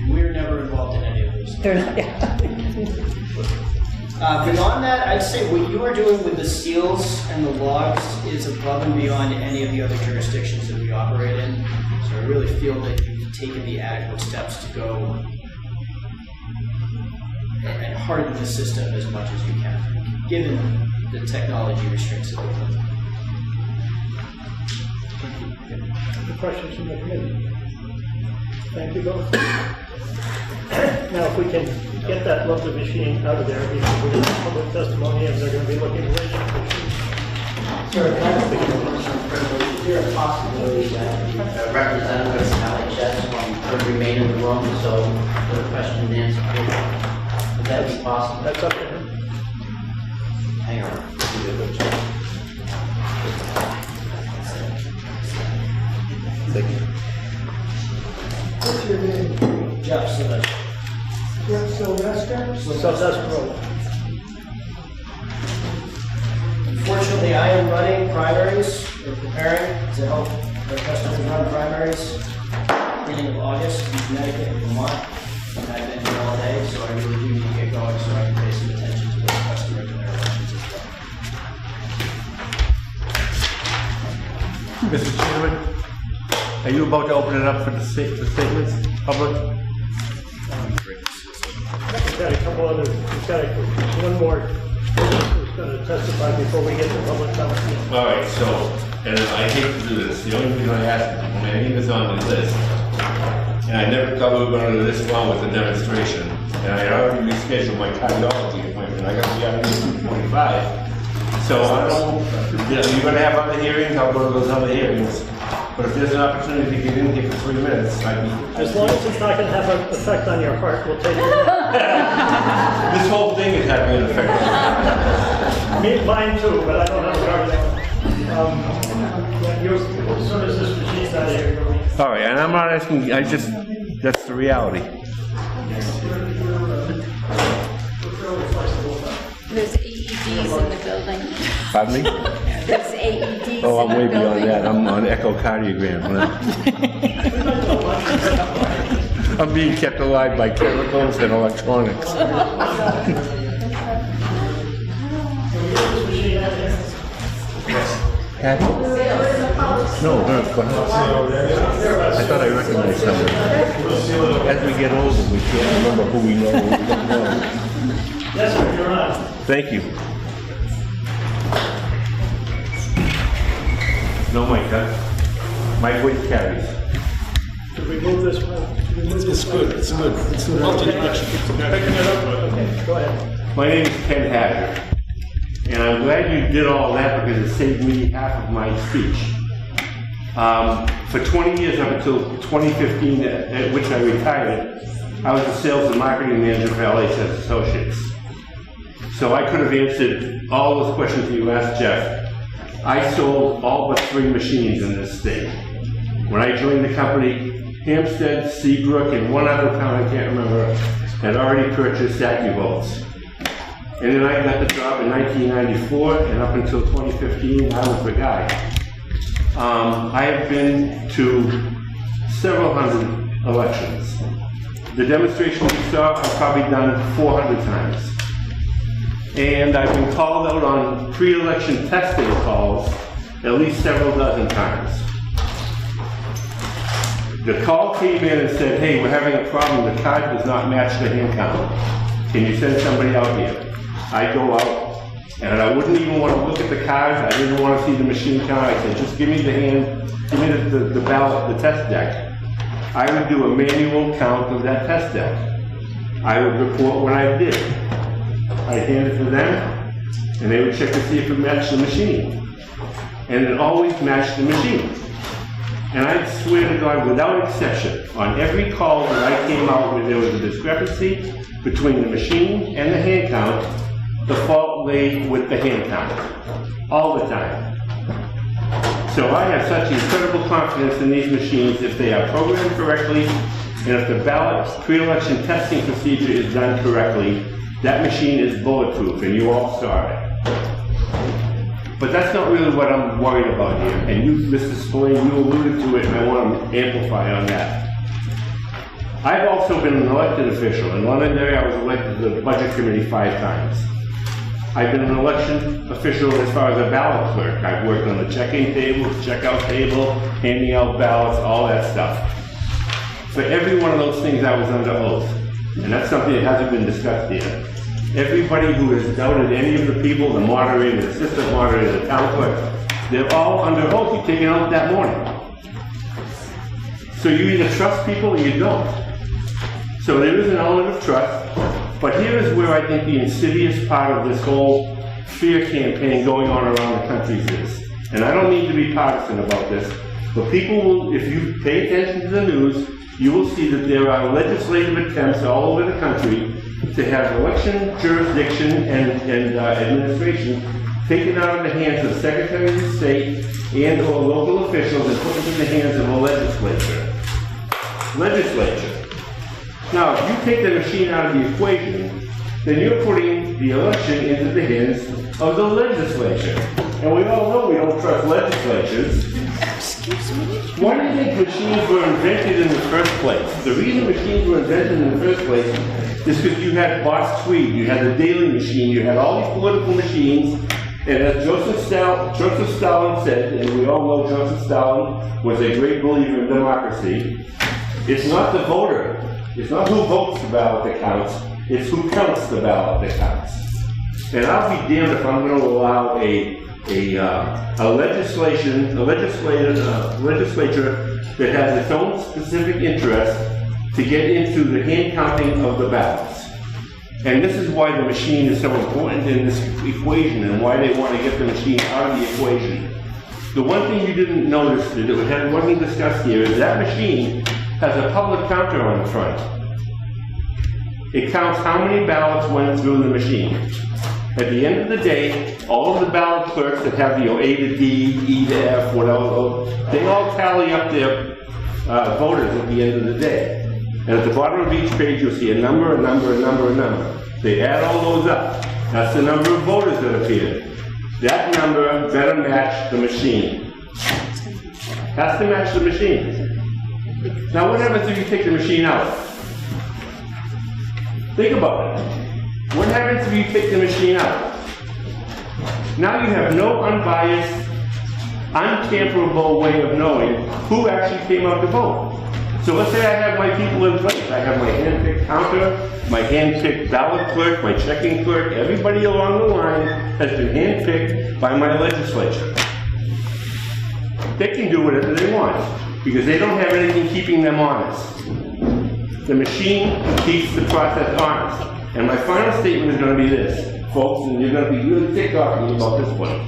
We're never involved in any of those.
They're not, yeah.
Beyond that, I'd say what you are doing with the seals and the logs is above and beyond any of the other jurisdictions that we operate in. So I really feel that you've taken the adequate steps to go and harden the system as much as you can, given the technology restraints that we have.
Any questions from the committee? Thank you both. Now, if we can get that lovely machine out of there, because we're going to have public testimony and they're going to be looking at the machine.
Sir, can I speak to is there a possibility that representatives from LHS could remain in the room so the question and answer period? Would that be possible?
That's up to him.
Hang on.
What's your name?
Jeff Sylvester.
Jeff Sylvester?
Sylvester.
Unfortunately, I am running primaries. We're preparing to help our customers run primaries beginning of August in Connecticut and Vermont. And I've been here all day, so I really do need to get going so I can pay some attention to those customers and their elections as well.
Mr. Chairman, are you about to open it up for the statements, public?
We've got a couple other, we've got one more witness who's going to testify before we get to public comment.
All right, so, and I hate to do this, the only reason I asked, my name is on the list, and I never thought we were going to do this long with the demonstration, and I already rescheduled my cardiology appointment, I got to be out of 2:45. So, I don't, you're going to have other hearings, I'll go to those other hearings. But if there's an opportunity to get in here for 3 minutes, I'd be...
As long as it's not going to have an effect on your heart, we'll take it.
This whole thing is having an effect on
me. Mine too, but I don't have a cardiologist. As soon as this machine's out of here,
all right, and I'm not asking, that's the reality.
There's AEDs in the building.
Pardon me?
There's AEDs
Oh, I'm
in
way
the building.
beyond that. I'm on echocardiogram. I'm being kept alive by chemicals and electronics. Patty? No, go ahead. I thought I recognized somebody. As we get older, we can't remember who we know and who we don't know.
Yes, sir, you're on.
Thank you. No, my voice carries.
Should we move this one?
It's good, it's good. It's the right direction.
Okay, go ahead.
My name is Ken Hatter, and I'm glad you did all that because it saved me half of my speech. For 20 years, up until 2015, at which I retired, I was the sales and marketing manager for LHS Associates. So I could have answered all those questions that you asked Jeff. I sold all but 3 machines in this state. When I joined the company, Hampstead, Seabrook, and one other town I can't remember had already purchased AccuVolts. And then I got the job in 1994, and up until 2015, I was the guy. I have been to several hundred elections. The demonstration you saw, I've probably done 400 times. And I've been called out on pre-election testing calls at least several dozen times. The call came in and said, hey, we're having a problem, the card does not match the hand count. Can you send somebody out here? I go out, and I wouldn't even want to look at the cards, I didn't want to see the machine count, I said, just give me the hand, give me the ballot, the test deck. I would do a manual count of that test deck. I would report what I did. I'd hand it to them, and they would check to see if it matched the machine. And it always matched the machine. And I swear to God, without exception, on every call that I came out where there was a discrepancy between the machine and the hand count, the fault lay with the hand count. All the time. So I have such incredible confidence in these machines if they are programmed correctly, and if the ballot pre-election testing procedure is done correctly, that machine is bulletproof, and you all saw it. But that's not really what I'm worried about here. And you, Mr. Splaine, you alluded to it, and I want to amplify on that. I've also been an elected official. In Londonderry, I was elected to the Budget Committee 5 times. I've been an election official as far as a ballot clerk. I've worked on the check-in table, checkout table, handing out ballots, all that stuff. For every one of those things, I was under oath. And that's something that hasn't been discussed here. Everybody who has doubted any of the people, the moderator, the assistant moderator, the town clerk, they're all under oath. You take it out that morning. So you either trust people or you don't. So there is an element of trust, but here is where I think the insidious part of this whole fear campaign going on around the country is. And I don't mean to be partisan about this, but people will, if you pay attention to the news, you will see that there are legislative attempts all over the country to have election jurisdiction and administration taken out of the hands of secretaries of state and or local officials and put into the hands of the legislature. Now, if you take the machine out of the equation, then you're putting the election into the hands of the legislature. And we all know we don't trust legislatures.
Excuse me?
Why do you think machines were invented in the first place? The reason machines were invented in the first place is because you had Boss Tweed, you had the Daily Machine, you had all these political machines, and as Joseph Stalin said, and we all know Joseph Stalin was a great believer in democracy, it's not the voter, it's not who votes the ballot that counts, it's who counts the ballot that counts. And I'll be damned if I'm going to allow a legislature that has its own specific interest to get into the hand counting of the ballots. And this is why the machine is so important in this equation and why they want to get the machine out of the equation. The one thing you didn't notice that wasn't discussed here is that machine has a public counter on the front. It counts how many ballots went through the machine. At the end of the day, all of the ballot clerks that have, A to D, E to F, whatever, they all tally up their voters at the end of the day. And at the bottom of each page, you'll see a number, a number, a number, a number. They add all those up. That's the number of voters that appeared. That number better match the machine. Has to match the machine. Now, what happens if you take the machine out? Think about it. What happens if you take the machine out? Now you have no unbiased, untamperable way of knowing who actually came out to vote. So let's say I have my people in place. I have my hand-picked counter, my hand-picked ballot clerk, my checking clerk. Everybody along the line has been hand-picked by my legislature. They can do whatever they want because they don't have anything keeping them honest. The machine keeps the process honest. And my final statement is going to be this, folks, and you're going to be really ticked off at me about this one.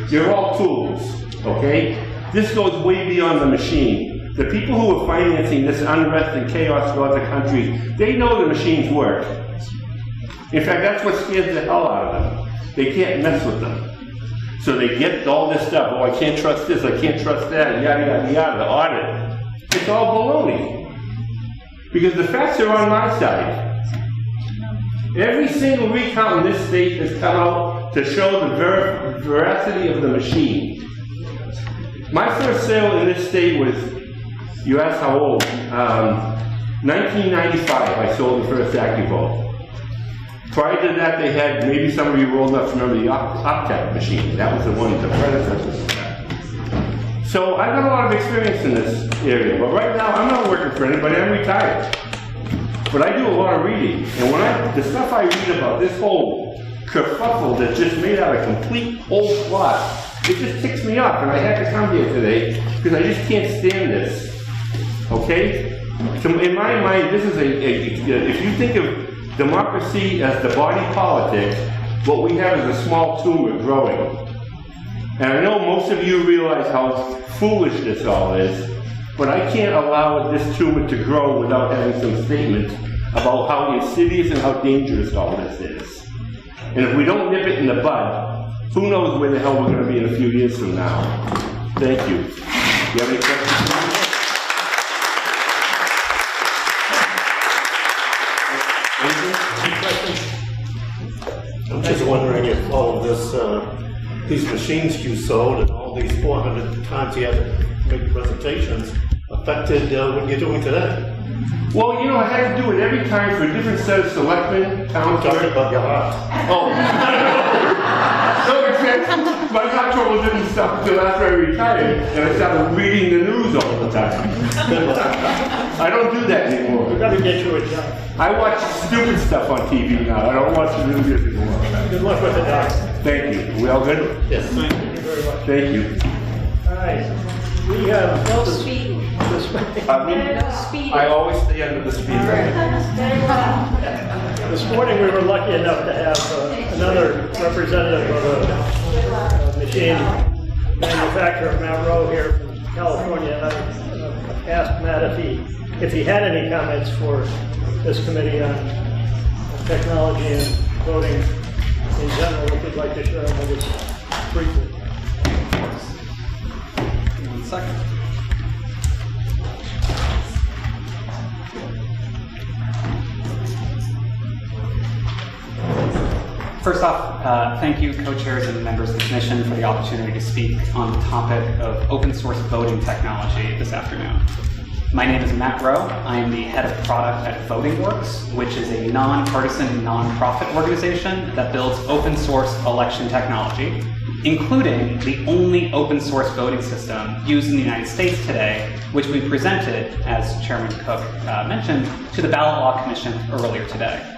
You're all tools, okay? This goes way beyond the machine. The people who are financing this unrest and chaos throughout the country, they know the machines work. In fact, that's what scares the hell out of them. They can't mess with them. So they get all this stuff, oh, I can't trust this, I can't trust that, yada, yada, yada, the audit. It's all baloney. Because the facts are on my side. Every single recount in this state has come out to show the veracity of the machine. My first sale in this state was You asked how old. 1995, I sold the first AccuVote. Prior to that, they had, maybe some of you were old enough to remember the Optech machine. That was the one, the predecessor to that. So I've got a lot of experience in this area, but right now I'm not working for anybody, I'm retired. But I do a lot of reading, and the stuff I read about this whole kerfuffle that's just made out of complete old plot, it just ticks me off, and I had to come here today because I just can't stand this. Okay? So in my mind, this is if you think of democracy as the body politic, what we have is a small tumor growing. And I know most of you realize how foolish this all is, but I can't allow this tumor to grow without having some statement about how insidious and how dangerous all this is. And if we don't nip it in the bud, who knows where the hell we're going to be in a few years from now. Thank you. Do you have any questions?
I'm just wondering if all of this, these machines you sold and all these 400 times you had to make presentations affected what you're doing today.
Well, you know, I had to do it every time for a different set of selectmen, town clerk.
Talking about your heart.
Oh. No, except my heart trouble didn't stop until after I retired, and I started reading the news all the time. I don't do that anymore.
We've got to get you a job.
I watch stupid stuff on TV now. I don't watch the news anymore.
Good luck with the doc.
Thank you. We all good?
Yes.
Thank you very much.
Thank you.
All right. We have
No speed. No speed.
I always stay under the speed limit.
This morning, we were lucky enough to have another representative of a machine manufacturer, Matt Rowe, here from California. And I asked Matt if he had any comments for this committee on technology and voting in general, if you'd like to share them with us briefly.
1 second. First off, thank you, co-chairs and members of the commission, for the opportunity to speak on the topic of open source voting technology this afternoon. My name is Matt Rowe. I am the head of product at VotingWorks, which is a nonpartisan, nonprofit organization that builds open source election technology, including the only open source voting system used in the United States today, which we presented, as Chairman Cook mentioned, to the Ballot Law Commission earlier today.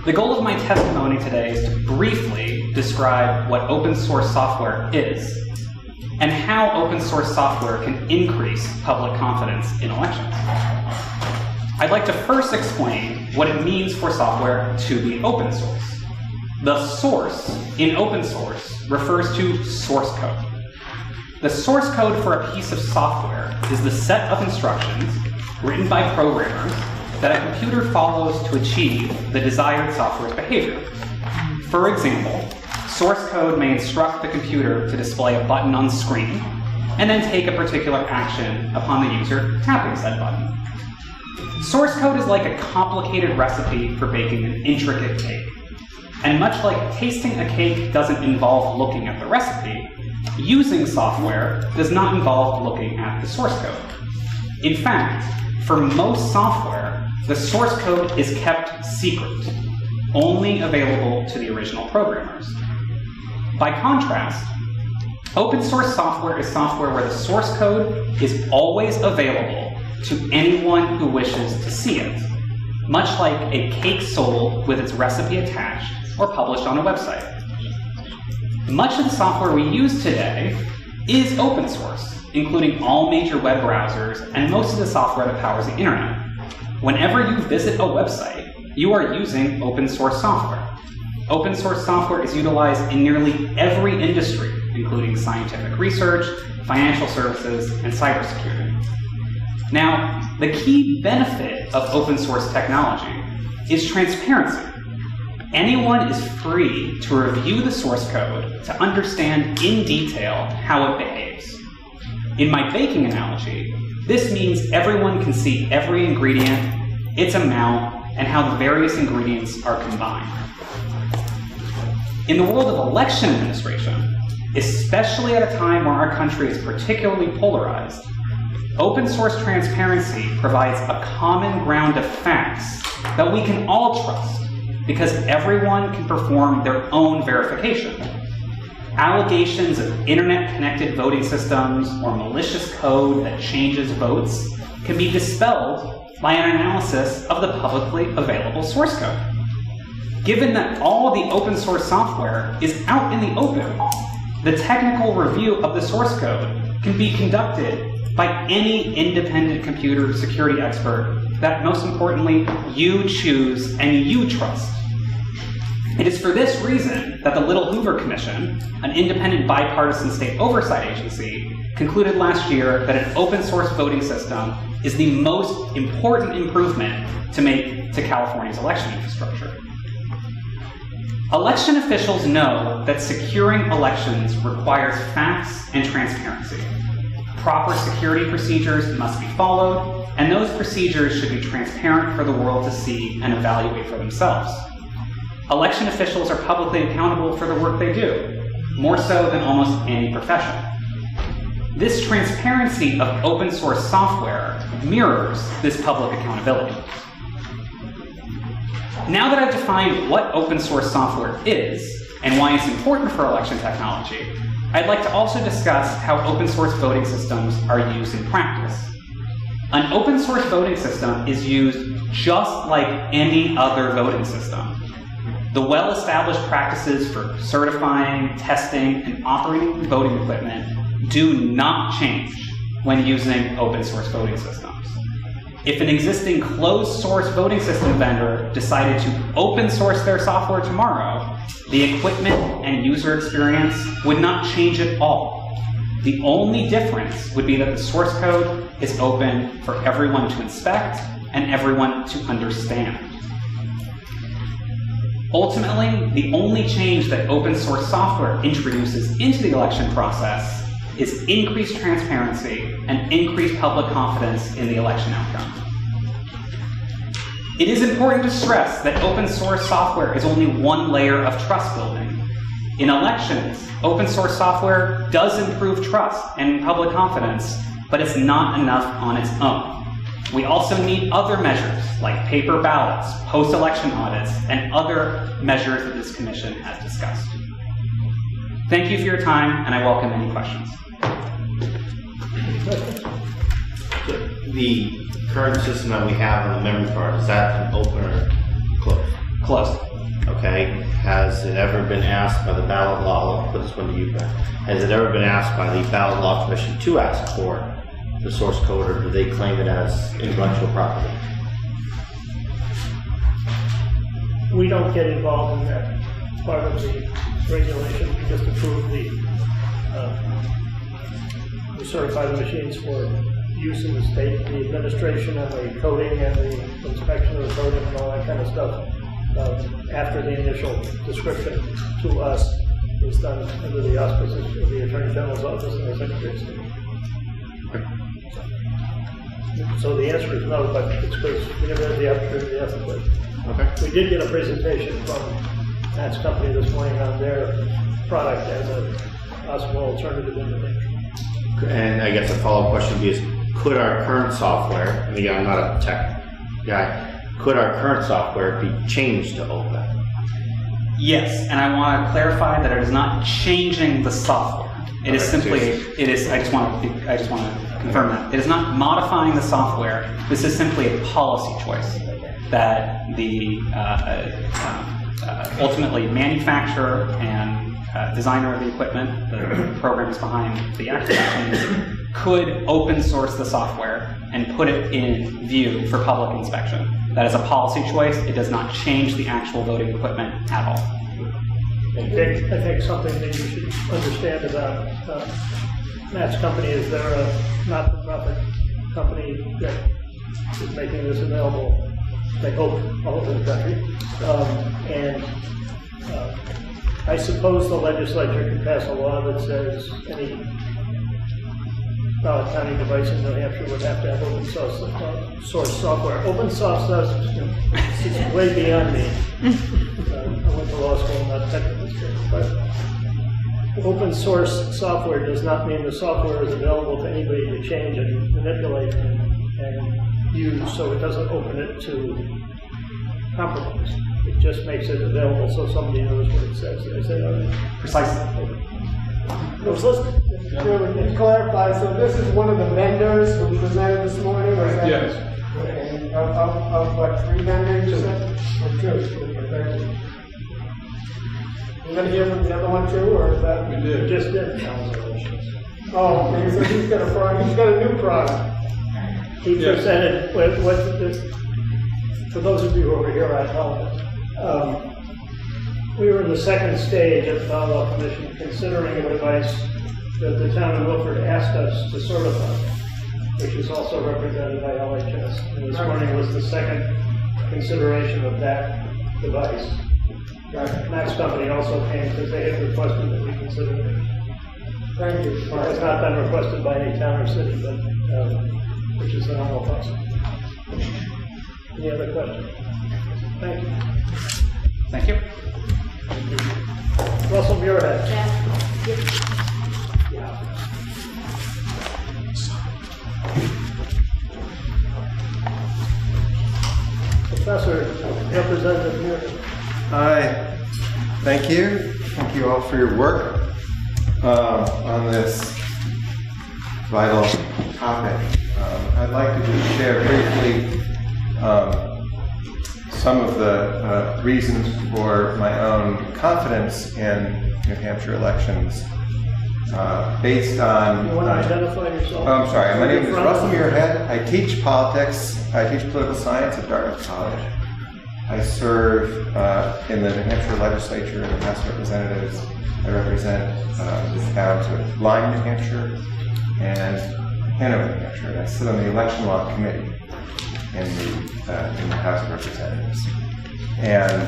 The goal of my testimony today is to briefly describe what open source software is and how open source software can increase public confidence in elections. I'd like to first explain what it means for software to be open source. The source in open source refers to source code. The source code for a piece of software is the set of instructions written by programmers that a computer follows to achieve the desired software's behavior. For example, source code may instruct the computer to display a button on screen and then take a particular action upon the user tapping said button. Source code is like a complicated recipe for baking an intricate cake. And much like tasting a cake doesn't involve looking at the recipe, using software does not involve looking at the source code. In fact, for most software, the source code is kept secret, only available to the original programmers. By contrast, open source software is software where the source code is always available to anyone who wishes to see it, much like a cake sold with its recipe attached or published on a website. Much of the software we use today is open source, including all major web browsers and most of the software that powers the internet. Whenever you visit a website, you are using open source software. Open source software is utilized in nearly every industry, including scientific research, financial services, and cybersecurity. Now, the key benefit of open source technology is transparency. Anyone is free to review the source code to understand in detail how it behaves. In my baking analogy, this means everyone can see every ingredient, its amount, and how the various ingredients are combined. In the world of election administration, especially at a time where our country is particularly polarized, Open source transparency provides a common ground of facts that we can all trust because everyone can perform their own verification. Allegations of internet-connected voting systems or malicious code that changes votes can be dispelled by an analysis of the publicly available source code. Given that all the open source software is out in the open, the technical review of the source code can be conducted by any independent computer security expert that, most importantly, you choose and you trust. It is for this reason that the Little Hoover Commission, an independent bipartisan state oversight agency, concluded last year that an open source voting system is the most important improvement to make to California's election infrastructure. Election officials know that securing elections requires facts and transparency. Proper security procedures must be followed, and those procedures should be transparent for the world to see and evaluate for themselves. Election officials are publicly accountable for the work they do, more so than almost any profession. This transparency of open source software mirrors this public accountability. Now that I've defined what open source software is and why it's important for election technology, I'd like to also discuss how open source voting systems are used in practice. An open source voting system is used just like any other voting system. The well-established practices for certifying, testing, and operating voting equipment do not change when using open source voting systems. If an existing closed source voting system vendor decided to open source their software tomorrow, the equipment and user experience would not change at all. The only difference would be that the source code is open for everyone to inspect and everyone to understand. Ultimately, the only change that open source software introduces into the election process is increased transparency and increased public confidence in the election outcome. It is important to stress that open source software is only one layer of trust building. In elections, open source software does improve trust and public confidence, but it's not enough on its own. We also need other measures like paper ballots, post-election audits, and other measures that this commission has discussed. Thank you for your time, and I welcome any questions.
The current system that we have on the memory card, is that an open or closed?
Closed.
Okay. Has it ever been asked by the ballot law, I'll put this one to you, Ben. Has it ever been asked by the ballot law commission to ask for the source code, or do they claim it as intellectual property?
We don't get involved in that part of the regulation. We just approve we certify the machines for use in the state, the administration and the coding and the inspection of the coding and all that kind of stuff. After the initial description to us is done under the auspices of the Attorney General's office and the Secretary of State. So the answer is no, but it's because we never had the opportunity to ask the question.
Okay.
We did get a presentation from Matt's company this morning on their product as a possible alternative in the future.
And I guess a follow-up question would be is, could our current software, and again, I'm not a tech guy, could our current software be changed to open?
Yes, and I want to clarify that it is not changing the software. It is simply, it is, I just want to confirm that. It is not modifying the software. This is simply a policy choice that the ultimately manufacturer and designer of the equipment, the programs behind the actual machines, could open source the software and put it in view for public inspection. That is a policy choice. It does not change the actual voting equipment at all.
I think something that you should understand about Matt's company is they're a not-for-profit company that is making this available, they hope, all over the country. I suppose the legislature can pass a law that says any ballot counting device in New Hampshire would have to have open source software. Open source is way beyond me. I went to law school, not technical school, but open source software does not mean the software is available to anybody to change and manipulate and use, so it doesn't open it to compromise. It just makes it available so somebody knows what it says. Did I say that right?
Precisely.
I was listening.
Chairman, can you clarify, so this is one of the vendors who presented this morning, or is that?
Yes.
Okay, of what, 3 vendors, you said? Or 2? Okay, thank you. We're gonna hear from the other one too, or is that?
We did.
Just did.
Oh, okay, so he's got a new product.
He presented, for those of you who were here, I apologize. We were in the second stage of the bylaw commission considering a device that the town of Wilford asked us to certify, which is also represented by LHS. And this morning was the second consideration of that device. Matt's company also came because they had requested that we consider it.
Thank you.
It has not been requested by any town or city, but which is the normal process. Any other questions? Thank you.
Thank you.
Russell Muirhead. Professor, Representative Muirhead.
Hi, thank you. Thank you all for your work on this vital topic. I'd like to just share briefly some of the reasons for my own confidence in New Hampshire elections based on...
You want to identify yourself?
Oh, I'm sorry. My name is Russell Muirhead. I teach politics. I teach political science at Dartmouth College. I serve in the New Hampshire legislature and the House of Representatives. I represent the towns of Lyme, New Hampshire, and Hanover, New Hampshire. And I sit on the election law committee in the House of Representatives. And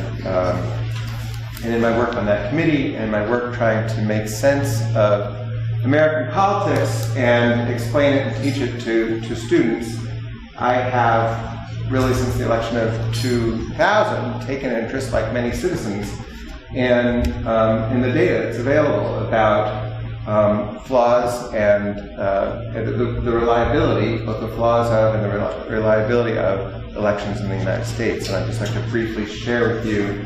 in my work on that committee and my work trying to make sense of American politics and explain it and teach it to students, I have really since the election of 2000 taken interest, like many citizens, in the data that's available about flaws and the reliability, both the flaws of and the reliability of elections in the United States. And I'd just like to briefly share with you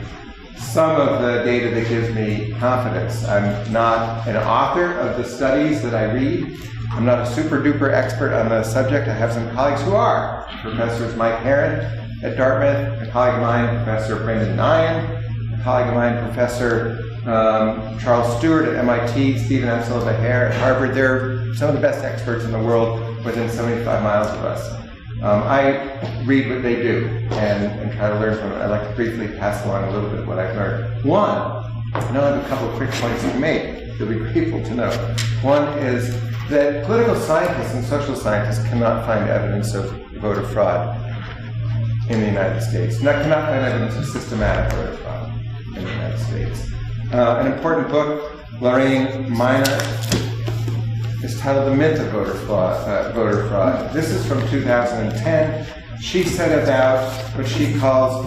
some of the data that gives me confidence. I'm not an author of the studies that I read. I'm not a super duper expert on the subject. I have some colleagues who are. Professors Mike Herron at Dartmouth, a colleague of mine, Professor Brendan Nyan, a colleague of mine, Professor Charles Stewart at MIT, Stephen Epsilon-Behair at Harvard. They're some of the best experts in the world within 75 miles of us. I read what they do and try to learn from it. I'd like to briefly pass along a little bit of what I've learned. One, I know I have a couple of quick points to make. You'll be grateful to know. One is that political scientists and social scientists cannot find evidence of voter fraud in the United States. Cannot find evidence of systematic voter fraud in the United States. An important book, Lorraine Minor, is titled The Myth of Voter Fraud. This is from 2010. She set about what she calls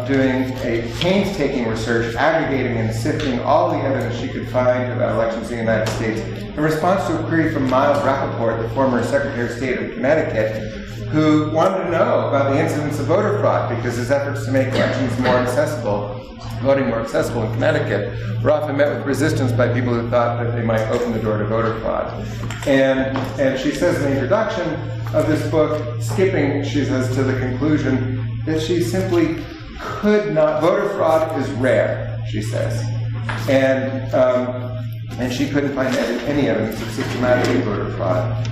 doing a painstaking research, aggregating and sifting all the evidence she could find about elections in the United States in response to a query from Miles Rappaport, the former Secretary of State of Connecticut, who wanted to know about the incidence of voter fraud because his efforts to make elections more accessible, voting more accessible in Connecticut, were often met with resistance by people who thought that they might open the door to voter fraud. And she says in the introduction of this book, skipping, she says, to the conclusion that she simply could not, voter fraud is rare, she says. And she couldn't find any evidence of systematic voter fraud.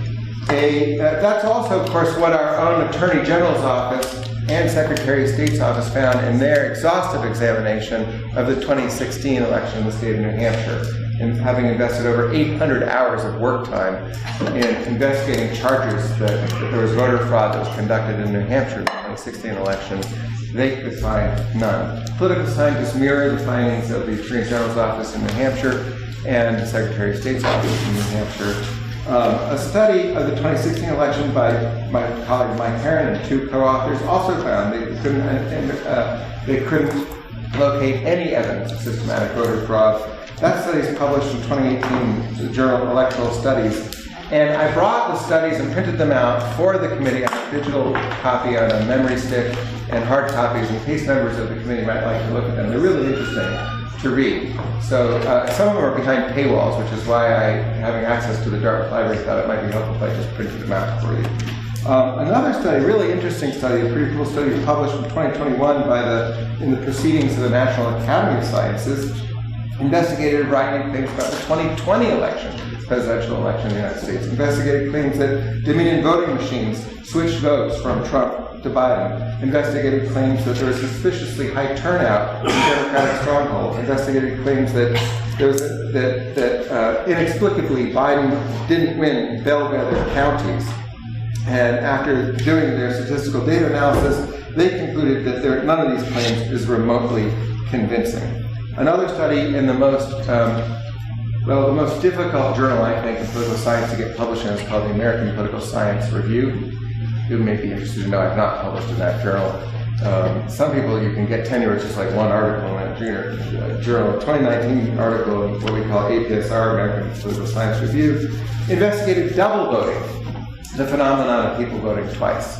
That's also, of course, what our own Attorney General's office and Secretary of State's office found in their exhaustive examination of the 2016 election in the state of New Hampshire, in having invested over 800 hours of work time in investigating charges that there was voter fraud that was conducted in New Hampshire in the 2016 election. They could find none. Political scientists mirror the findings of the Attorney General's office in New Hampshire and the Secretary of State's office in New Hampshire. A study of the 2016 election by my colleague Mike Herron and 2 co-authors also found they couldn't locate any evidence of systematic voter fraud That study is published in 2018, the journal Electoral Studies. And I brought the studies and printed them out for the committee on a digital copy on a memory stick and hard copies in case members of the committee might like to look at them. They're really interesting to read. So some of them are behind paywalls, which is why I, having access to the Dartmouth Library, thought it might be helpful if I just printed them out for you. Another study, really interesting study, a pretty cool study published in 2021 in the Proceedings of the National Academy of Sciences, investigated a variety of claims about the 2020 election, presidential election in the United States, investigated claims that Dominion voting machines switched votes from Trump to Biden, investigated claims that there was suspiciously high turnout in Democratic strongholds, investigated claims that there was inexplicably Biden didn't win bellwether counties. And after doing their statistical data analysis, they concluded that none of these claims is remotely convincing. Another study in the most difficult journal, I think, in political science to get published in is called the American Political Science Review. You may be interested to know I've not published in that journal. Some people, you can get tenure, it's just like one article in that journal. A 2019 article in what we call APSR, American Political Science Review, investigated double voting, the phenomenon of people voting twice.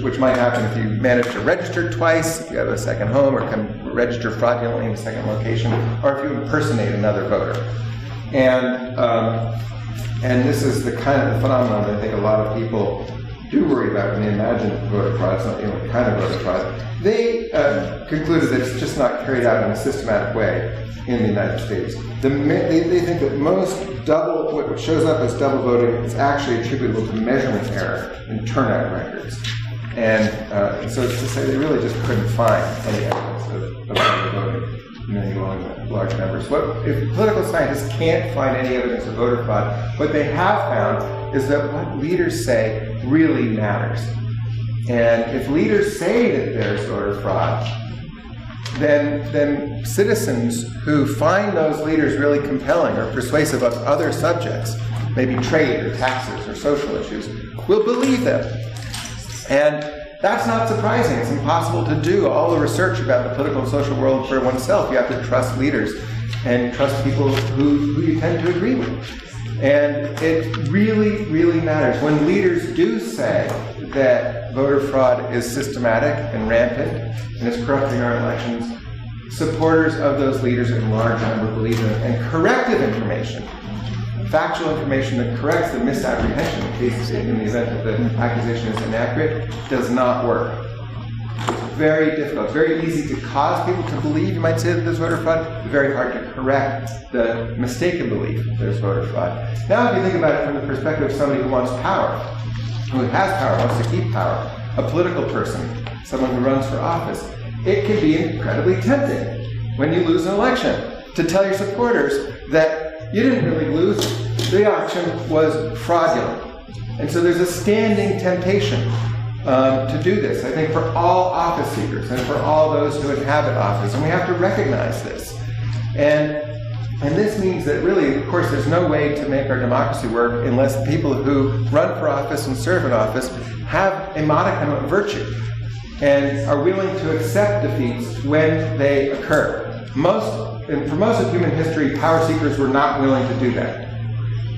Which might happen if you manage to register twice, if you have a second home, or can register fraudulently in a second location, or if you impersonate another voter. And this is the kind of phenomenon that I think a lot of people do worry about when they imagine voter fraud. It's not the only kind of voter fraud. They concluded that it's just not carried out in a systematic way in the United States. They think that what shows up as double voting is actually attributable to measurement error in turnout records. And so to say they really just couldn't find any evidence of double voting in any large numbers. If political scientists can't find any evidence of voter fraud, what they have found is that what leaders say really matters. And if leaders say that there's voter fraud, then citizens who find those leaders really compelling or persuasive of other subjects, maybe trade or taxes or social issues, will believe them. And that's not surprising. It's impossible to do all the research about the political and social world for oneself. You have to trust leaders and trust people who you tend to agree with. And it really, really matters. When leaders do say that voter fraud is systematic and rampant and is corrupting our elections, supporters of those leaders in large number believe them. And corrective information, factual information that corrects the misapprehension in the event that the accusation is inaccurate, does not work. It's very difficult, very easy to cause people to believe, you might say, that there's voter fraud, very hard to correct the mistaken belief that there's voter fraud. Now if you think about it from the perspective of somebody who wants power, who has power, wants to keep power, a political person, someone who runs for office, it can be incredibly tempting when you lose an election to tell your supporters that you didn't really lose, the election was fraudulent. And so there's a standing temptation to do this, I think, for all office seekers and for all those who inhabit office. And we have to recognize this. And this means that really, of course, there's no way to make our democracy work unless people who run for office and serve in office have a modicum of virtue and are willing to accept defeats when they occur. For most of human history, power seekers were not willing to do that.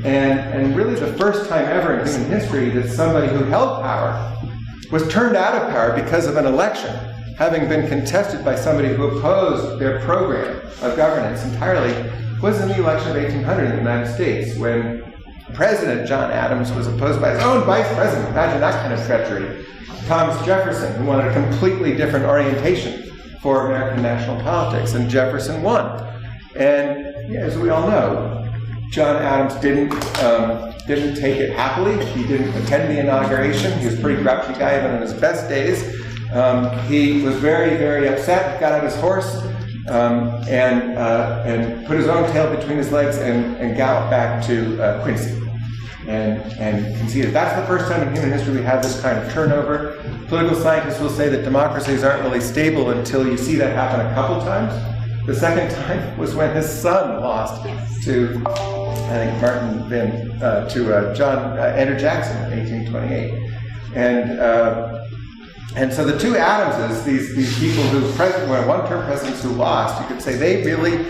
And really the first time ever in human history that somebody who held power was turned out of power because of an election, having been contested by somebody who opposed their program of governance entirely, was in the election of 1800 in the United States, when President John Adams was opposed by his own vice president. Imagine that kind of treachery. Thomas Jefferson, who wanted a completely different orientation for American national politics, and Jefferson won. And as we all know, John Adams didn't take it happily. He didn't attend the inauguration. He was a pretty grouchy guy even in his best days. He was very, very upset, got on his horse, and put his own tail between his legs and galloped back to Quincy and conceded. That's the first time in human history we have this kind of turnover. Political scientists will say that democracies aren't really stable until you see that happen a couple times. The second time was when his son lost to, I think, Andrew Jackson in 1828. And so the two Adamses, these people who, one-term presidents who lost, you could say they really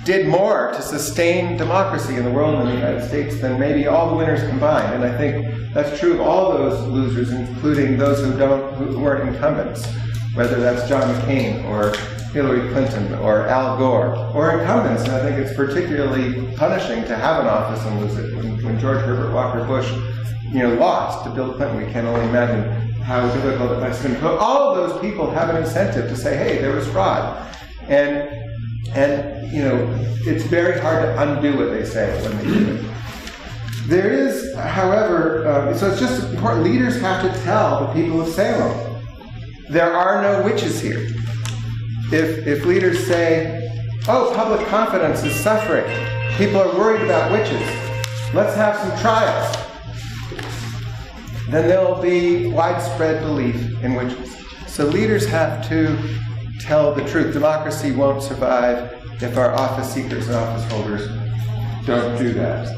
did more to sustain democracy in the world and in the United States than maybe all the winners combined. And I think that's true of all those losers, including those who weren't incumbents, whether that's John McCain or Hillary Clinton or Al Gore, or incumbents. And I think it's particularly punishing to have an office and lose it. When George Herbert Walker Bush, lost to Bill Clinton, we can only imagine how difficult it must have been. But all of those people have an incentive to say, hey, there was fraud. And it's very hard to undo what they say when they do it. There is, however, so it's just important, leaders have to tell the people of Salem, there are no witches here. If leaders say, oh, public confidence is suffering, people are worried about witches, let's have some trials, then there will be widespread belief in witches. So leaders have to tell the truth. Democracy won't survive if our office seekers and office holders don't do that.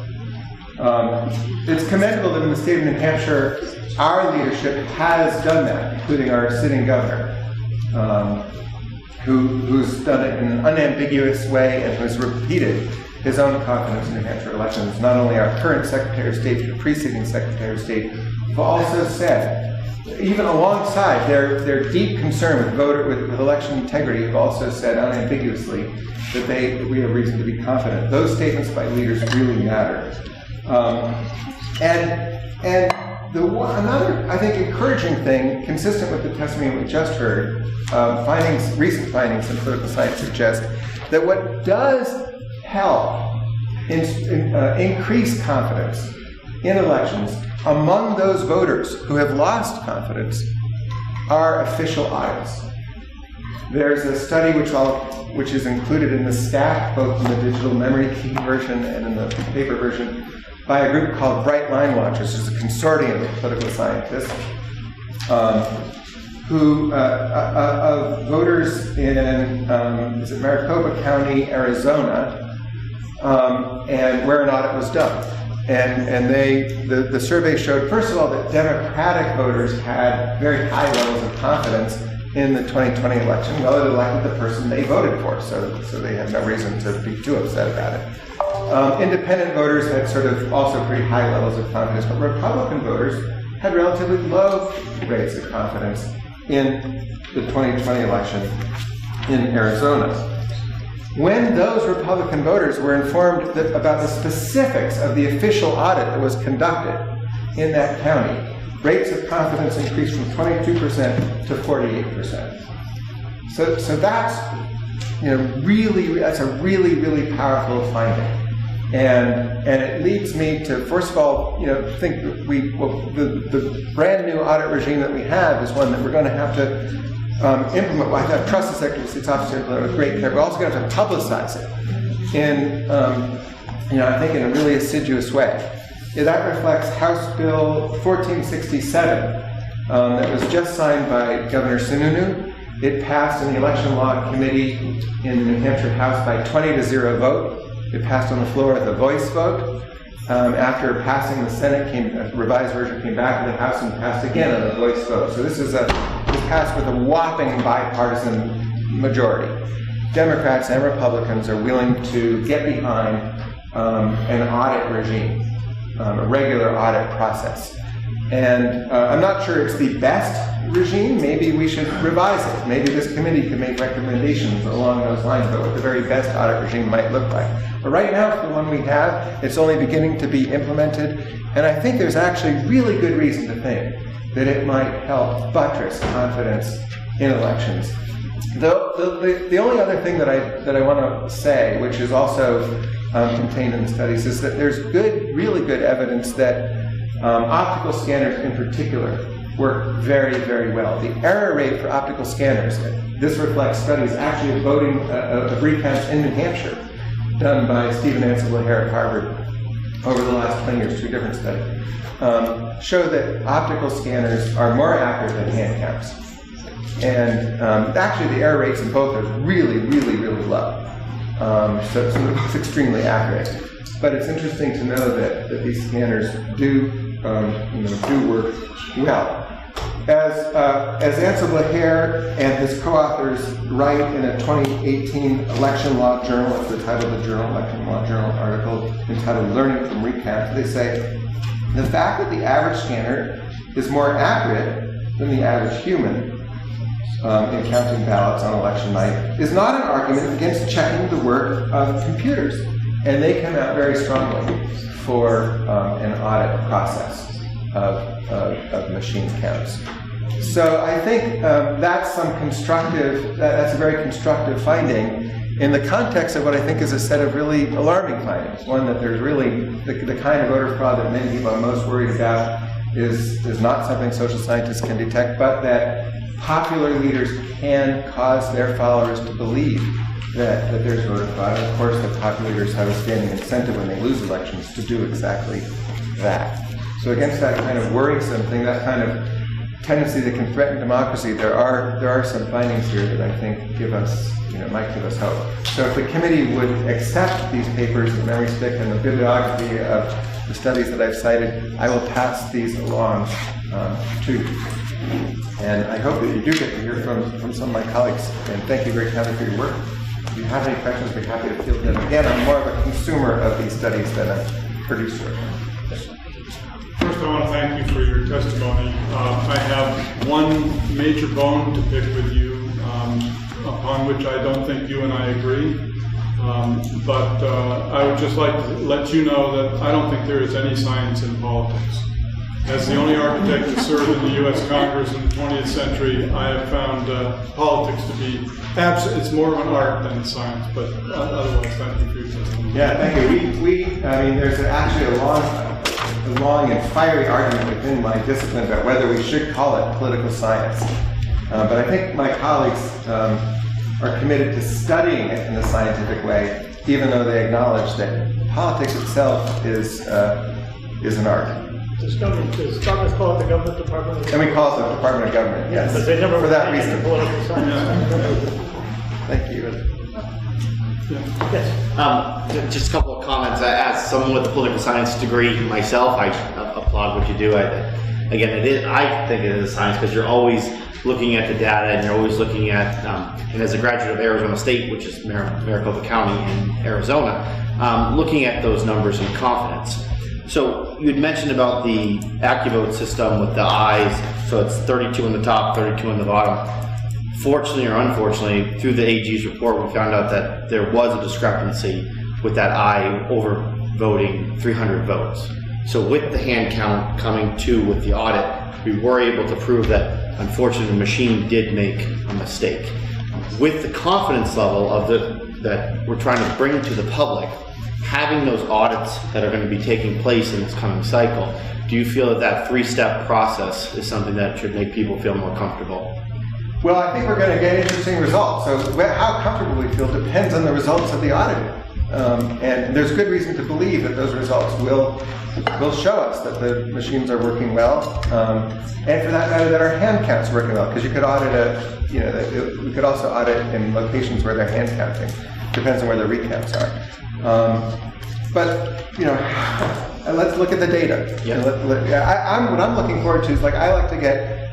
It's commendable that in the state of New Hampshire, our leadership has done that, including our sitting governor, who's done it in an unambiguous way and who's repeated his own confidence in New Hampshire elections. Not only our current Secretary of State, but the preceding Secretary of State, who also said, even alongside their deep concern with election integrity, have also said unambiguously that we have reason to be confident. Those statements by leaders really matter. Another, I think, encouraging thing, consistent with the testimony we just heard, recent findings in political science suggest that what does help increase confidence in elections among those voters who have lost confidence are official audits. There's a study which is included in the stack, both in the digital memory key version and in the paper version, by a group called Bright Line Watchers, which is a consortium of political scientists, of voters in Maricopa County, Arizona, and where an audit was done. And the survey showed, first of all, that Democratic voters had very high levels of confidence in the 2020 election. Well, it elected the person they voted for, so they had no reason to be too upset about it. Independent voters had sort of also pretty high levels of confidence, but Republican voters had relatively low rates of confidence in the 2020 election in Arizona. When those Republican voters were informed about the specifics of the official audit that was conducted in that county, rates of confidence increased from 22% to 48%. So that's that's a really powerful finding. And it leads me to, first of all, think that the brand new audit regime that we have is one that we're going to have to implement. Well, I trust the Secretary of State's office to implement with great care. We're also going to have to publicize it in, I think, in a really assiduous way. That reflects House Bill 1467 that was just signed by Governor Sununu. It passed in the Election Law Committee in the New Hampshire House by 20-0 vote. It passed on the floor with a voice vote. After passing the Senate, a revised version came back to the House and passed again on a voice vote. So this was passed with a whopping bipartisan majority. Democrats and Republicans are willing to get behind an audit regime, a regular audit process. And I'm not sure it's the best regime. Maybe we should revise it. Maybe this committee could make recommendations along those lines about what the very best audit regime might look like. But right now, for the one we have, it's only beginning to be implemented. And I think there's actually really good reason to think that it might help buttress confidence in elections. The only other thing that I want to say, which is also contained in the studies, is that there's really good evidence that optical scanners in particular work very, very well. The error rate for optical scanners, this reflects studies actually of voting, of recounts in New Hampshire, done by Stephen Ansel O'Hare at Harvard over the last 20 years, 2 different studies, show that optical scanners are more accurate than hand counts. And actually the error rates in both are really, really, really low. So they're both extremely accurate. But it's interesting to know that these scanners do work well. As Ansel Blair and his co-authors write in a 2018 Election Law Journal, it's the title of the journal, Election Law Journal article entitled Learning from Recounts, they say, the fact that the average scanner is more accurate than the average human in counting ballots on election night is not an argument against checking the work of computers. And they come out very strongly for an audit process of machine counts. So I think that's a very constructive finding in the context of what I think is a set of really alarming findings. One, that there's really the kind of voter fraud that many people are most worried about is not something social scientists can detect, but that popular leaders can cause their followers to believe that there's voter fraud. And of course, the popular leaders have a standing incentive when they lose elections to do exactly that. So against that kind of worrisome thing, that kind of tendency that can threaten democracy, there are some findings here that I think might give us hope. So if the committee would accept these papers, the memory stick and the bibliography of the studies that I've cited, I will pass these along to you. And I hope that you do get to hear from some of my colleagues. And thank you very kindly for your work. If you have any questions, I'd be happy to field them. Again, I'm more of a consumer of these studies than a producer.
First, I want to thank you for your testimony. I have one major bone to pick with you, upon which I don't think you and I agree. But I would just like to let you know that I don't think there is any science in politics. As the only architect to serve in the U.S. Congress in the 20th century, I have found politics to be it's more of an art than science, but otherwise, thank you for your testimony.
Yeah, thank you. I mean, there's actually a long and fiery argument within my discipline about whether we should call it political science. But I think my colleagues are committed to studying it in a scientific way, even though they acknowledge that politics itself is an art.
Does Congress call it the government department?
And we call it the Department of Government, yes.
But they never
for that reason.
Political science.
Thank you.
Yes.
Just a couple of comments. As someone with a political science degree myself, I applaud what you do. I think it is a science because you're always looking at the data and you're always looking at, and as a graduate of Arizona State, which is Maricopa County in Arizona, looking at those numbers in confidence. So you had mentioned about the AccuVote system with the eyes, so it's 32 on the top, 32 on the bottom. Fortunately or unfortunately, through the AG's report, we found out that there was a discrepancy with that eye overvoting 300 votes. So with the hand count coming to with the audit, we were able to prove that unfortunately the machine did make a mistake. With the confidence level of that we're trying to bring to the public, having those audits that are going to be taking place in this coming cycle, do you feel that three-step process is something that should make people feel more comfortable?
Well, I think we're going to get interesting results. So how comfortable we feel depends on the results of the audit. And there's good reason to believe that those results will show us that the machines are working well, and for that matter, that our hand counts are working well. Because you could audit we could also audit in locations where they're hand counting. Depends on where the recounts are. But let's look at the data.
Yeah.
What I'm looking forward to is I like to get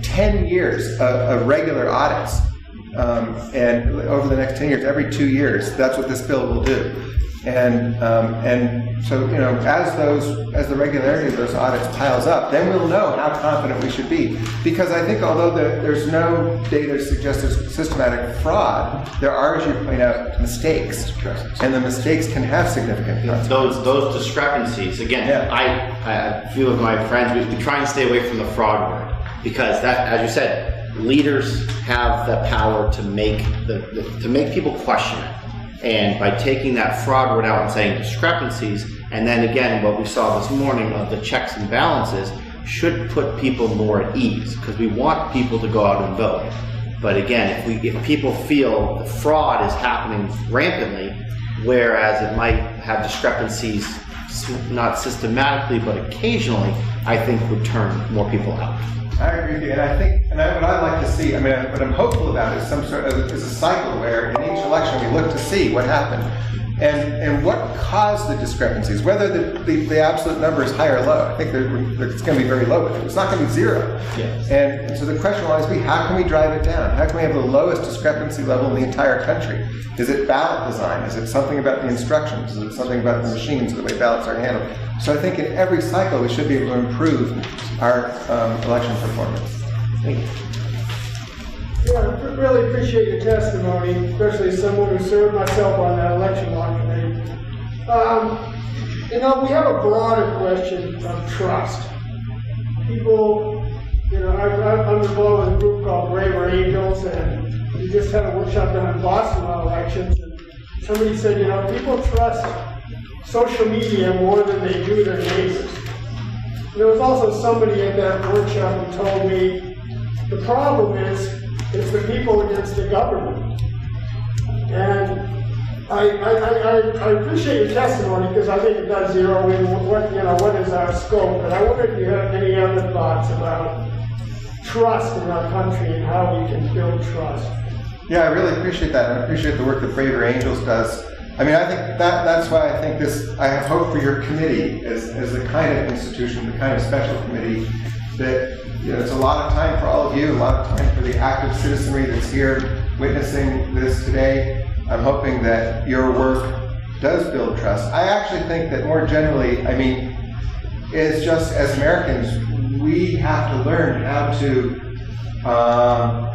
10 years of regular audits, and over the next 10 years, every 2 years, that's what this bill will do. And so as the regularity of those audits piles up, then we'll know how confident we should be. Because I think although there's no data to suggest there's systematic fraud, there are, as you point out, mistakes, and the mistakes can have significant consequences.
Those discrepancies, again, I feel with my friends, we try and stay away from the fraud word, because that, as you said, leaders have the power to make to make people question it. And by taking that fraud word out and saying discrepancies, and then again what we saw this morning of the checks and balances, should put people more at ease, because we want people to go out and vote. But again, if people feel the fraud is happening rampantly, whereas it might have discrepancies not systematically but occasionally, I think would turn more people out.
I agree with you, and I think, what I'd like to see, what I'm hopeful about is some sort of a cycle where in each election we look to see what happened. And what caused the discrepancies? Whether the absolute number is high or low. I think it's going to be very low, but it's not going to be zero.
Yes.
And so the question will always be, how can we drive it down? How can we have the lowest discrepancy level in the entire country? Is it ballot design? Is it something about the instructions? Is it something about the machines, the way ballots are handled? So I think in every cycle we should be able to improve our election performance. Thank you.
Yeah, I really appreciate your testimony, especially as someone who served myself on that election law committee. We have a broader question of trust. People, I'm involved in a group called Braver Angels, and we just had a workshop down in Boston on elections, and somebody said, people trust social media more than they do their neighbors. There was also somebody at that workshop who told me the problem is it's the people against the government. And I appreciate your testimony because I think it does zero in what is our scope. But I wonder if you have any other thoughts about trust in our country and how we can build trust.
Yeah, I really appreciate that, and I appreciate the work that Braver Angels does. I mean, I think that's why I think I have hope for your committee as the kind of institution, the kind of special committee that, it's a lot of time for all of you, a lot of time for the active citizenry that's here witnessing this today. I'm hoping that your work does build trust. I actually think that more generally, is just as Americans, we have to learn how to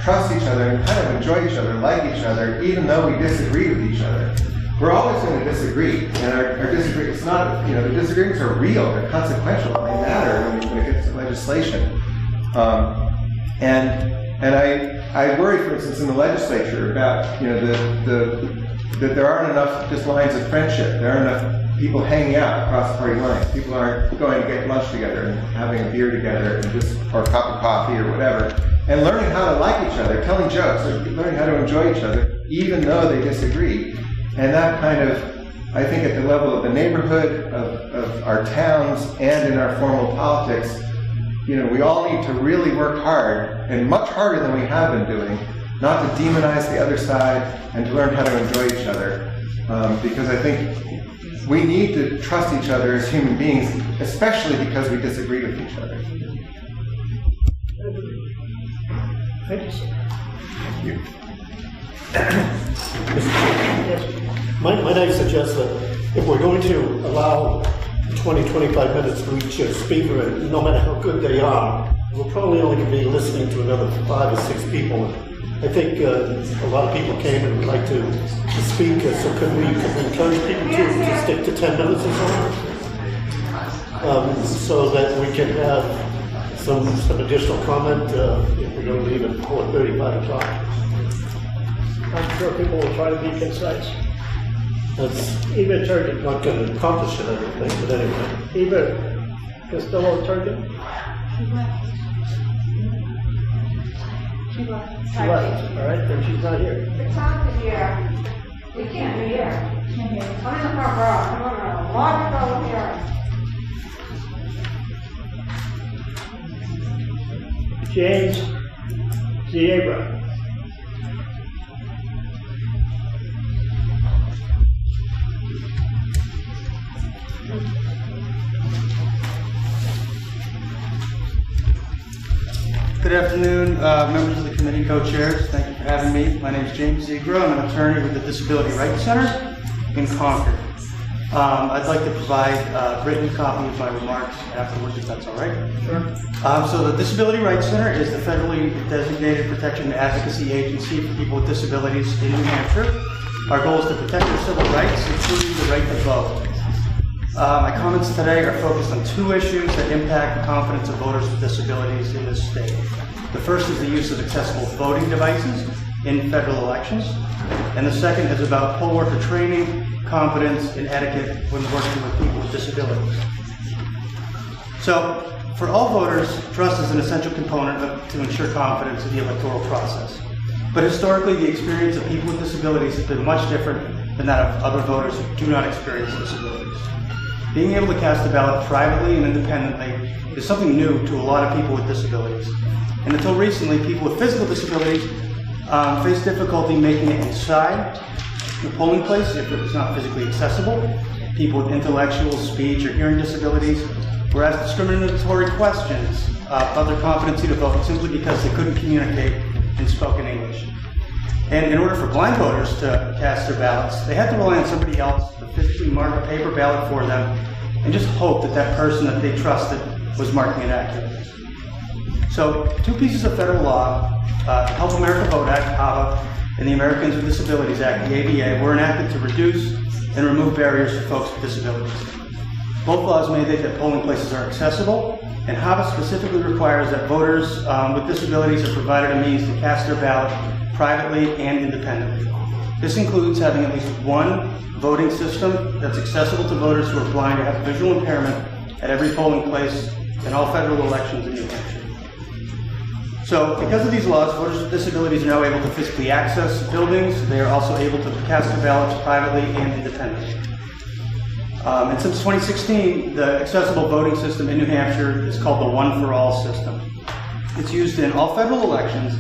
trust each other and kind of enjoy each other, like each other, even though we disagree with each other. We're always going to disagree, and our disagreement, it's not, the disagreements are real, they're consequential, and they matter when it gets to legislation. And I worry, for instance, in the legislature about, that there aren't enough just lines of friendship, there aren't enough people hanging out across party lines. People aren't going to get lunch together and having a beer together and or a cup of coffee or whatever, and learning how to like each other, telling jokes, or learning how to enjoy each other, even though they disagree. And that kind of, I think at the level of the neighborhood, of our towns, and in our formal politics, we all need to really work hard, and much harder than we have been doing, not to demonize the other side and to learn how to enjoy each other. Because I think we need to trust each other as human beings, especially because we disagree with each other.
Thank you, sir.
Thank you.
Might I suggest that if we're going to allow 20-25 minutes for each speaker, and no matter how good they are, we're probably only going to be listening to another 5 or 6 people. I think a lot of people came and would like to speak, so could we encourage people to stick to 10 minutes or so that we can have some additional comment if we're going to leave at 4:30, 5 o'clock.
I'm sure people will try to be concise.
Even Turgeon not going to accomplish it, everything, but anyway.
Eva Costello Turgeon?
She left.
She left, all right, then she's not here.
The top is here. We can't be here. Come in the front row. Come on, walk over here.
James Ziebra.
Good afternoon, members of the committee, co-chairs. Thank you for having me. My name is James Ziegler. I'm an attorney with the Disability Rights Center in Concord. I'd like to provide a written copy of my remarks afterwards, if that's all right.
Sure.
So the Disability Rights Center is the federally designated protection and advocacy agency for people with disabilities in New Hampshire. Our goal is to protect their civil rights, including the right to vote. My comments today are focused on 2 issues that impact the confidence of voters with disabilities in this state. The first is the use of accessible voting devices in federal elections, and the second is about poll worker training, competence, and etiquette when working with people with disabilities. So, for all voters, trust is an essential component to ensure confidence in the electoral process. But historically, the experience of people with disabilities has been much different than that of other voters who do not experience disabilities. Being able to cast a ballot privately and independently is something new to a lot of people with disabilities. And until recently, people with physical disabilities faced difficulty making it inside the polling place if it's not physically accessible, people with intellectual, speech, or hearing disabilities, were asked discriminatory questions about their competency to vote simply because they couldn't communicate in spoken English. And in order for blind voters to cast their ballots, they had to rely on somebody else to physically mark a paper ballot for them and just hope that that person that they trusted was marking it accurately. So, two pieces of federal law, the Help America Vote Act, HAVA, and the Americans with Disabilities Act, the ADA, were enacted to reduce and remove barriers for folks with disabilities. Both laws mandate that polling places are accessible, and HAVA specifically requires that voters with disabilities are provided a means to cast their ballot privately and independently. This includes having at least one voting system that's accessible to voters who are blind or have visual impairment at every polling place in all federal elections in New Hampshire. So, because of these laws, voters with disabilities are now able to physically access buildings. They are also able to cast their ballots privately and independently. And since 2016, the accessible voting system in New Hampshire is called the One for All system. It's used in all federal elections,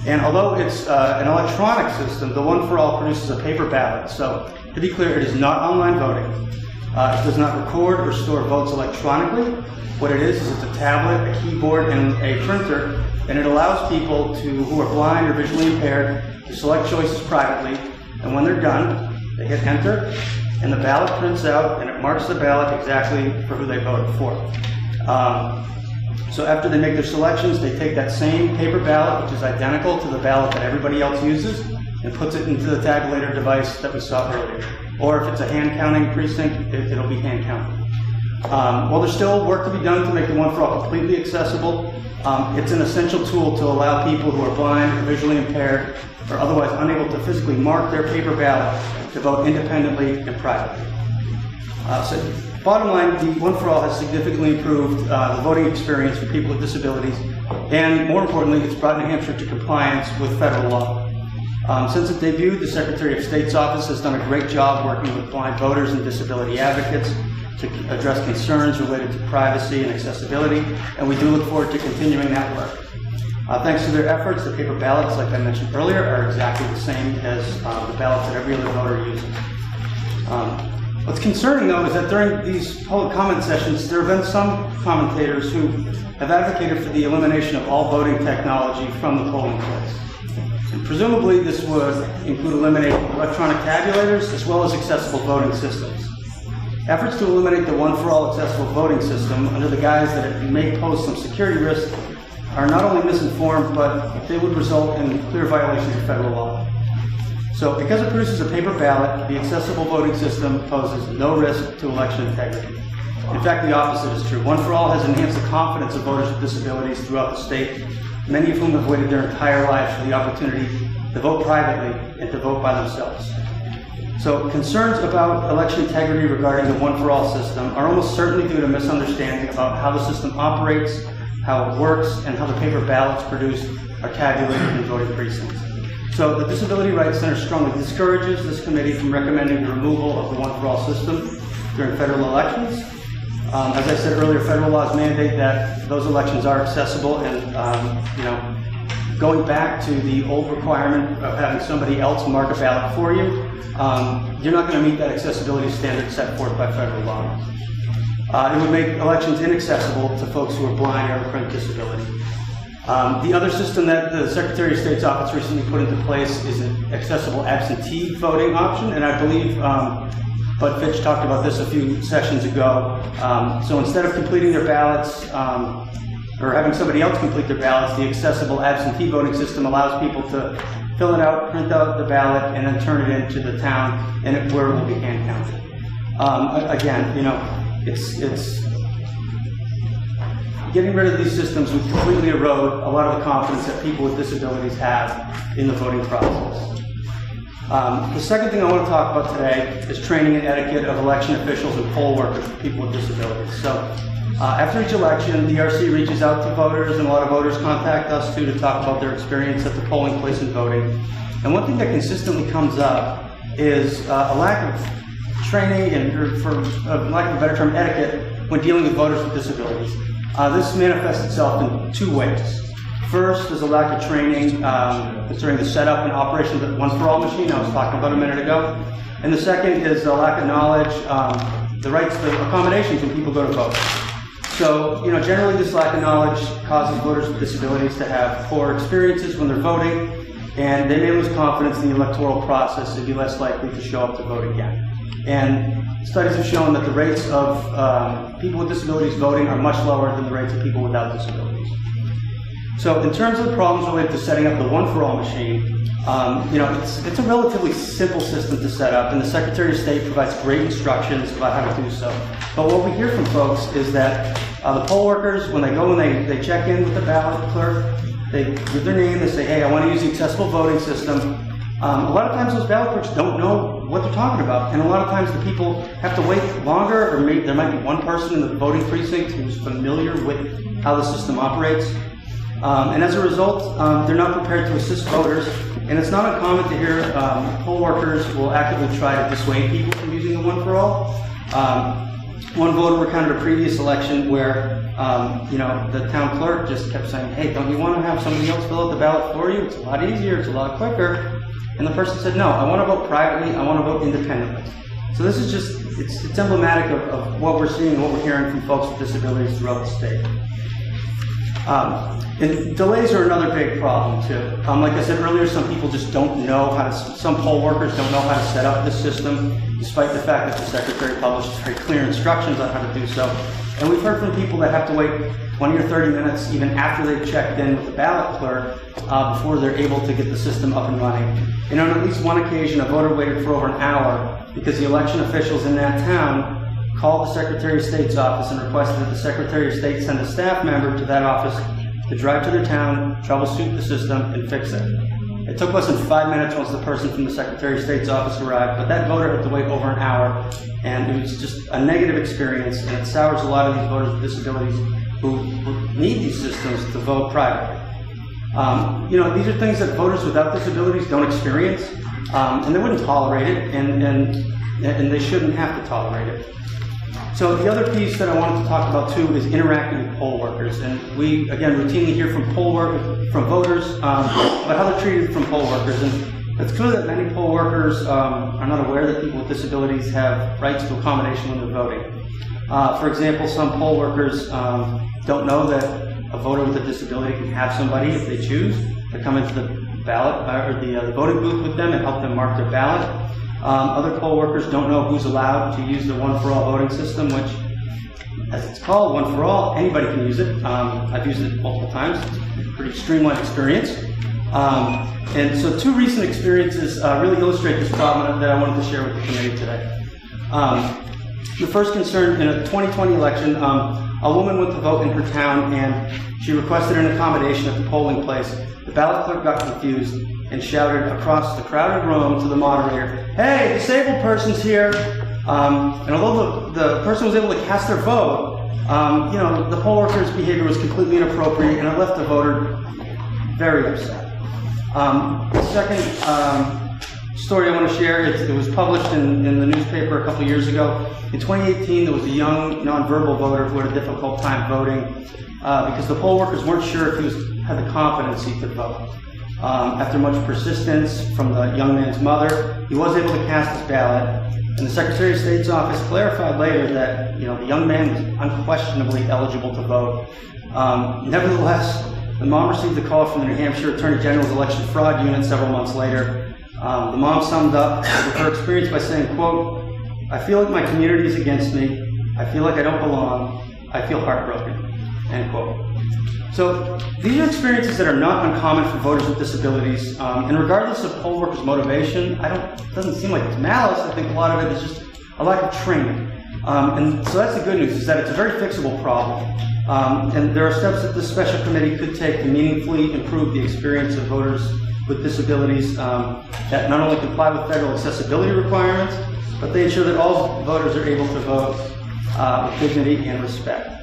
and although it's an electronic system, the One for All produces a paper ballot. So, to be clear, it is not online voting. It does not record or store votes electronically. What it is it's a tablet, a keyboard, and a printer, and it allows people who are blind or visually impaired to select choices privately, and when they're done, they hit enter, and the ballot prints out, and it marks the ballot exactly for who they voted for. So after they make their selections, they take that same paper ballot, which is identical to the ballot that everybody else uses, and puts it into the tabulator device that we saw earlier. Or if it's a hand-counting precinct, it'll be hand-counted. While there's still work to be done to make the One for All completely accessible, it's an essential tool to allow people who are blind or visually impaired or otherwise unable to physically mark their paper ballot to vote independently and privately. So, bottom line, the One for All has significantly improved the voting experience for people with disabilities, and more importantly, it's brought New Hampshire to compliance with federal law. Since it debuted, the Secretary of State's office has done a great job working with blind voters and disability advocates to address concerns related to privacy and accessibility, and we do look forward to continuing that work. Thanks to their efforts, the paper ballots, like I mentioned earlier, are exactly the same as the ballots that every other voter uses. What's concerning, though, is that during these public comment sessions, there have been some commentators who have advocated for the elimination of all voting technology from the polling place. And presumably, this would include eliminating electronic tabulators as well as accessible voting systems. Efforts to eliminate the One for All accessible voting system under the guise that it may pose some security risks are not only misinformed, but they would result in clear violations of federal law. So, because it produces a paper ballot, the accessible voting system poses no risk to election integrity. In fact, the opposite is true. One for All has enhanced the confidence of voters with disabilities throughout the state, many of whom have waited their entire lives for the opportunity to vote privately and to vote by themselves. So, concerns about election integrity regarding the One for All system are almost certainly due to misunderstanding about how the system operates, how it works, and how the paper ballots produced are tabulated in voting precincts. So the Disability Rights Center strongly discourages this committee from recommending the removal of the One for All system during federal elections. As I said earlier, federal laws mandate that those elections are accessible, and going back to the old requirement of having somebody else mark a ballot for you, you're not going to meet that accessibility standard set forth by federal law. It would make elections inaccessible to folks who are blind or have a print disability. The other system that the Secretary of State's office recently put into place is an accessible absentee voting option, and I believe Bud Fitch talked about this a few sessions ago. So instead of completing their ballots, or having somebody else complete their ballots, the accessible absentee voting system allows people to fill it out, print out the ballot, and then turn it into the town, and where it will be hand counted. Again, it's getting rid of these systems would completely erode a lot of the confidence that people with disabilities have in the voting process. The second thing I want to talk about today is training and etiquette of election officials and poll workers for people with disabilities. So, after each election, the ERC reaches out to voters, and a lot of voters contact us too to talk about their experience at the polling place and voting. And one thing that consistently comes up is a lack of training and, for lack of a better term, etiquette when dealing with voters with disabilities. This manifests itself in two ways. First, there's a lack of training concerning the setup and operation of the one-for-all machine I was talking about a minute ago. And the second is a lack of knowledge, the rights, the accommodations when people go to vote. So, generally this lack of knowledge causes voters with disabilities to have poor experiences when they're voting, and they may lose confidence in the electoral process and be less likely to show up to vote again. And studies have shown that the rates of people with disabilities voting are much lower than the rates of people without disabilities. So in terms of the problems related to setting up the one-for-all machine, it's a relatively simple system to set up, and the Secretary of State provides great instructions about how to do so. But what we hear from folks is that the poll workers, when they go and they check in with the ballot clerk, they give their name, they say, hey, I want to use the accessible voting system. A lot of times those ballot clerks don't know what they're talking about, and a lot of times the people have to wait longer, or maybe there might be one person in the voting precinct who's familiar with how the system operates. And as a result, they're not prepared to assist voters, and it's not uncommon to hear poll workers will actively try to dissuade people from using the one-for-all. One voter recounted a previous election where, the town clerk just kept saying, hey, don't you want to have somebody else fill out the ballot for you? It's a lot easier, it's a lot quicker. And the person said, no, I want to vote privately, I want to vote independently. So this is just, it's emblematic of what we're seeing and what we're hearing from folks with disabilities throughout the state. And delays are another big problem too. Like I said earlier, some people just don't know how to, some poll workers don't know how to set up this system, despite the fact that the Secretary published very clear instructions on how to do so. And we've heard from people that have to wait 20 or 30 minutes even after they've checked in with the ballot clerk before they're able to get the system up and running. And on at least one occasion, a voter waited for over an hour because the election officials in that town called the Secretary of State's office and requested that the Secretary of State send a staff member to that office to drive to their town, troubleshoot the system, and fix it. It took less than 5 minutes once the person from the Secretary of State's office arrived, but that voter had to wait over an hour, and it was just a negative experience, and it sours a lot of these voters with disabilities who need these systems to vote privately. These are things that voters without disabilities don't experience, and they wouldn't tolerate it, and they shouldn't have to tolerate it. So the other piece that I wanted to talk about too is interacting with poll workers, and we again routinely hear from voters about how they're treated from poll workers, and it's clear that many poll workers are not aware that people with disabilities have rights to accommodation when they're voting. For example, some poll workers don't know that a voter with a disability can have somebody, if they choose, to come into the ballot or the voting booth with them and help them mark their ballot. Other poll workers don't know who's allowed to use the one-for-all voting system, which, as it's called, one-for-all, anybody can use it. I've used it multiple times. It's a pretty streamlined experience. And so two recent experiences really illustrate this problem that I wanted to share with the committee today. The first concerned in a 2020 election, a woman went to vote in her town and she requested an accommodation at the polling place. The ballot clerk got confused and shouted across the crowded room to the moderator, hey, disabled person's here. And although the person was able to cast their vote, the poll worker's behavior was completely inappropriate and it left the voter very upset. The second story I want to share, it was published in the newspaper a couple years ago. In 2018, there was a young nonverbal voter who had a difficult time voting because the poll workers weren't sure if he had the competency to vote. After much persistence from the young man's mother, he was able to cast his ballot, and the Secretary of State's office clarified later that the young man was unquestionably eligible to vote. Nevertheless, the mom received a call from the New Hampshire Attorney General's election fraud unit several months later. The mom summed up her experience by saying, quote, I feel like my community is against me. I feel like I don't belong. I feel heartbroken, end quote. So these are experiences that are not uncommon for voters with disabilities, and regardless of poll workers' motivation, it doesn't seem like it's malice. I think a lot of it is just a lack of training. And so that's the good news, is that it's a very fixable problem. And there are steps that this special committee could take to meaningfully improve the experience of voters with disabilities that not only comply with federal accessibility requirements, but they ensure that all voters are able to vote with dignity and respect.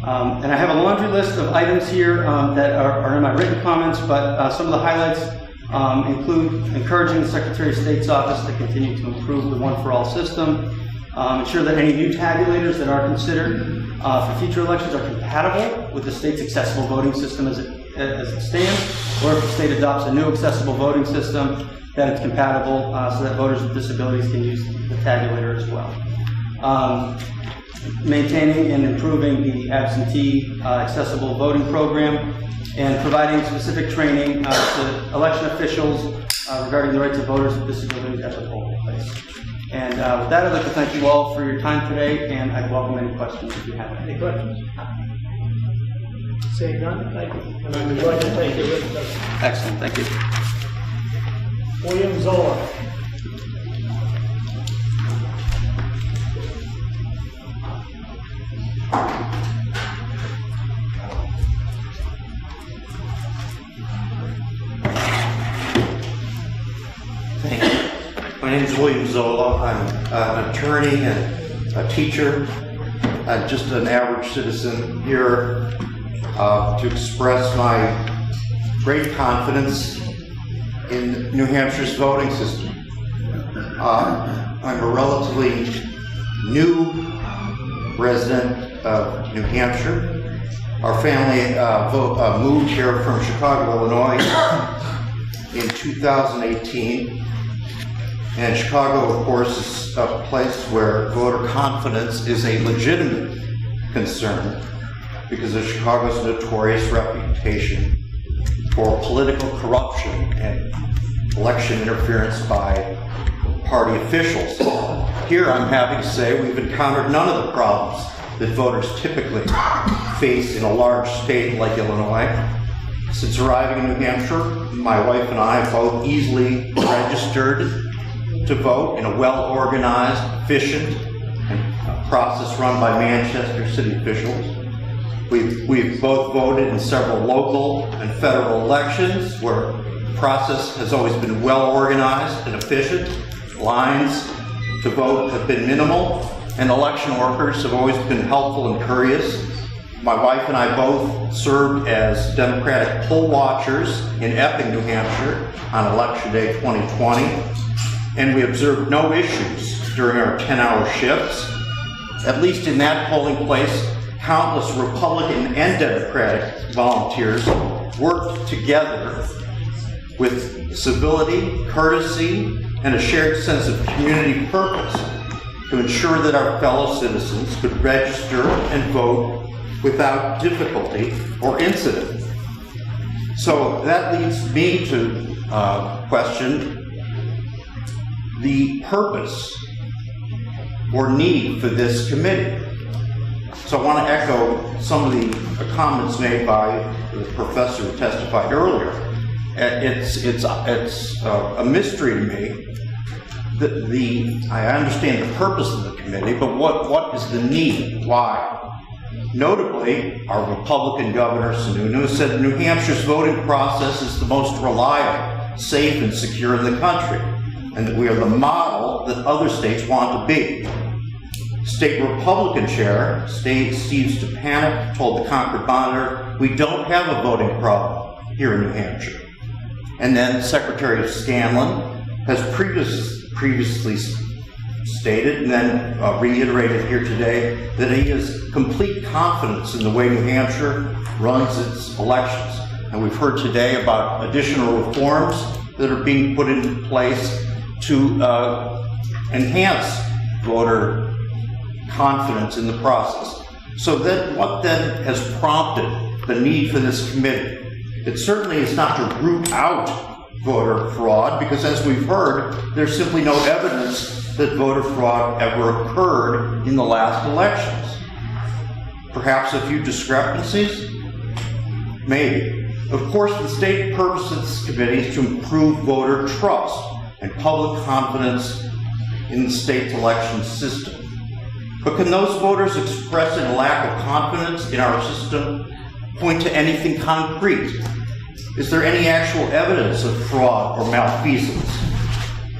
And I have a laundry list of items here that are in my written comments, but some of the highlights include encouraging the Secretary of State's office to continue to improve the one-for-all system, ensure that any new tabulators that are considered for future elections are compatible with the state's accessible voting system as it as it stands, or if the state adopts a new accessible voting system, that it's compatible so that voters with disabilities can use the tabulator as well. Maintaining and improving the absentee accessible voting program, and providing specific training to election officials regarding the rights of voters with disabilities at the polling place. And with that, I'd like to thank you all for your time today, and I'd welcome any questions if you have any.
Any questions? Seeing none, thank you. And I'm going to take your written testimony.
Excellent, thank you.
William Zoller.
Thank you. My name is William Zola. I'm an attorney and a teacher. I'm just an average citizen here to express my great confidence in New Hampshire's voting system. I'm a relatively new resident of New Hampshire. Our family moved here from Chicago, Illinois in 2018. And Chicago, of course, is a place where voter confidence is a legitimate concern because of Chicago's notorious reputation for political corruption and election interference by party officials. Here, I'm happy to say we've encountered none of the problems that voters typically face in a large state like Illinois. Since arriving in New Hampshire, my wife and I both easily registered to vote in a well-organized, efficient, and process run by Manchester city officials. We've both voted in several local and federal elections where the process has always been well-organized and efficient. Lines to vote have been minimal, and election workers have always been helpful and courteous. My wife and I both served as Democratic poll watchers in Epping, New Hampshire on Election Day 2020, and we observed no issues during our 10-hour shifts. At least in that polling place, countless Republican and Democratic volunteers worked together with civility, courtesy, and a shared sense of community purpose to ensure that our fellow citizens could register and vote without difficulty or incident. So that leads me to question the purpose or need for this committee. So I want to echo some of the comments made by the professor who testified earlier. It's a mystery to me that I understand the purpose of the committee, but what is the need? Why? Notably, our Republican Governor Sununu said New Hampshire's voting process is the most reliable, safe, and secure in the country, and that we are the model that other states want to be. State Republican Chair, Steve Stepanek, told the Concord Monitor, "We don't have a voting problem here in New Hampshire." And then Secretary Scanlon has previously stated and then reiterated here today that he has complete confidence in the way New Hampshire runs its elections. And we've heard today about additional reforms that are being put into place to enhance voter confidence in the process. So then, what then has prompted the need for this committee? It certainly is not to root out voter fraud, because as we've heard, there's simply no evidence that voter fraud ever occurred in the last elections. Perhaps a few discrepancies? Maybe. Of course, the stated purpose of this committee is to improve voter trust and public confidence in the state's election system. But can those voters expressing a lack of confidence in our system point to anything concrete? Is there any actual evidence of fraud or malfeasance?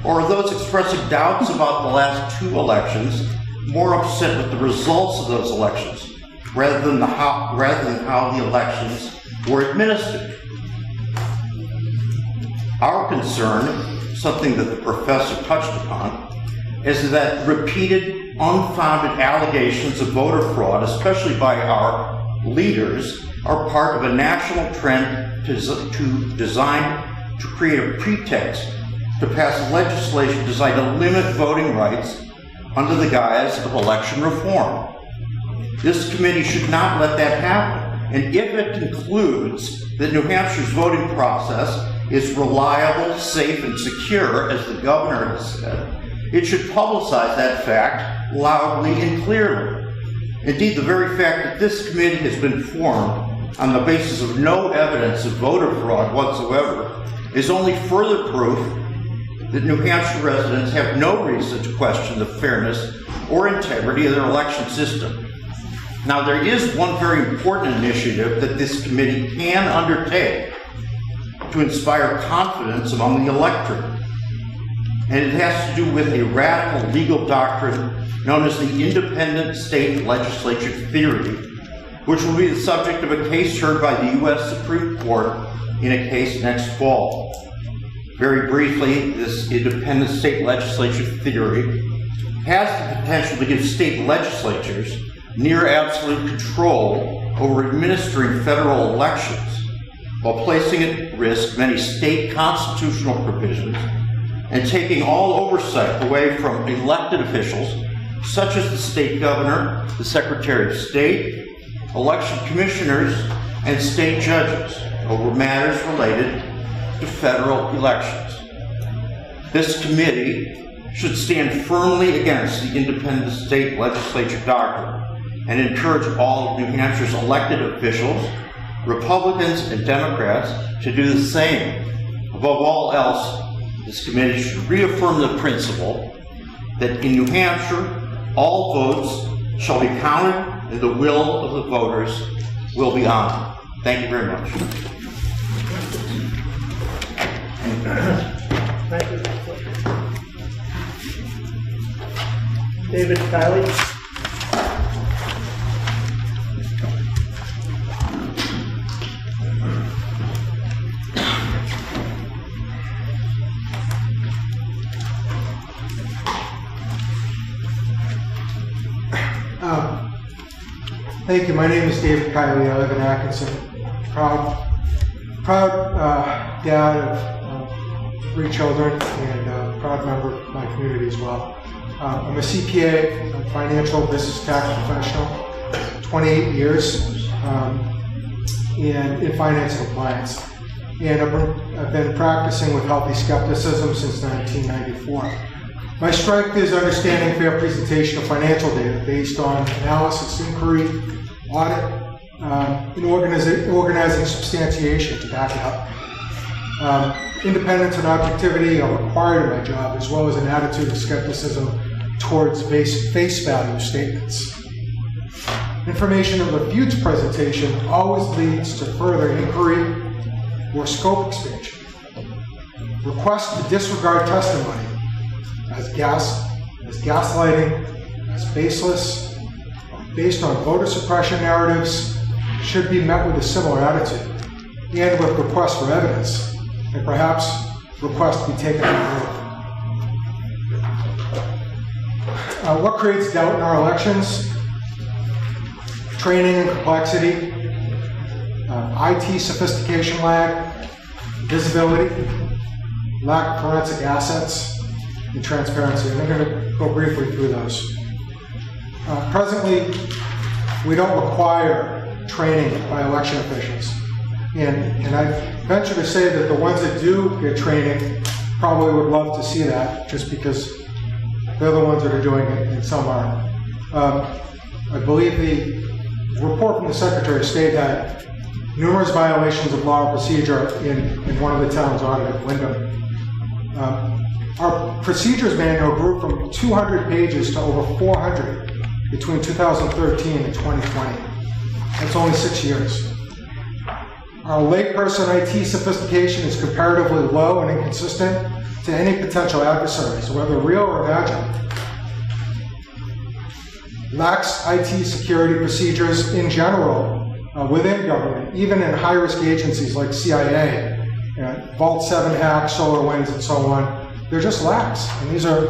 Or are those expressing doubts about the last two elections more upset with the results of those elections rather than how the elections were administered? Our concern, something that the professor touched upon, is that repeated unfounded allegations of voter fraud, especially by our leaders are part of a national trend to create a pretext to pass legislation designed to limit voting rights under the guise of election reform. This committee should not let that happen, and if it concludes that New Hampshire's voting process is reliable, safe, and secure, as the governor has said, it should publicize that fact loudly and clearly. Indeed, the very fact that this committee has been formed on the basis of no evidence of voter fraud whatsoever is only further proof that New Hampshire residents have no reason to question the fairness or integrity of their election system. Now, there is one very important initiative that this committee can undertake to inspire confidence among the electorate, and it has to do with a radical legal doctrine known as the independent state legislature theory, which will be the subject of a case heard by the U.S. Supreme Court in a case next fall. Very briefly, this independent state legislature theory has the potential to give state legislatures near absolute control over administering federal elections, while placing at risk many state constitutional provisions and taking all oversight away from elected officials such as the state governor, the secretary of state, election commissioners, and state judges over matters related to federal elections. This committee should stand firmly against the independent state legislature doctrine and encourage all of New Hampshire's elected officials, Republicans and Democrats, to do the same. Above all else, this committee should reaffirm the principle that in New Hampshire, all votes shall be counted and the will of the voters will be honored. Thank you very much.
Thank you. David Kiley.
Thank you. My name is David Kiley. I live in Atkinson. Proud dad of 3 children and proud member of my community as well. I'm a CPA, a financial business tax professional, 28 years in finance and compliance. And I've been practicing with healthy skepticism since 1994. My strength is understanding fair presentation of financial data based on analysis, inquiry, audit, and organizing substantiation to back it up. Independence and objectivity are required in my job, as well as an attitude of skepticism towards face value statements. Information of a huge presentation always leads to further inquiry or scope expansion. Requests to disregard testimony as gaslighting, as baseless, based on voter suppression narratives, should be met with a similar attitude, and with requests for evidence, and perhaps requests to be taken on board. What creates doubt in our elections? Training and complexity, IT sophistication lag, visibility, lack of forensic assets, and transparency. And I'm going to go briefly through those. Presently, we don't require training by election officials. And I venture to say that the ones that do get training probably would love to see that, just because they're the ones that are doing it and some aren't. I believe the report from the Secretary of State had numerous violations of law and procedure in one of the towns audited, Windham. Our procedures manual grew from 200 pages to over 400 between 2013 and 2020. That's only 6 years. Our layperson IT sophistication is comparatively low and inconsistent to any potential adversaries, whether real or imagined. Lax IT security procedures in general within government, even in high-risk agencies like CIA, Vault 7 hacks, SolarWinds, and so on. They're just lax, and these are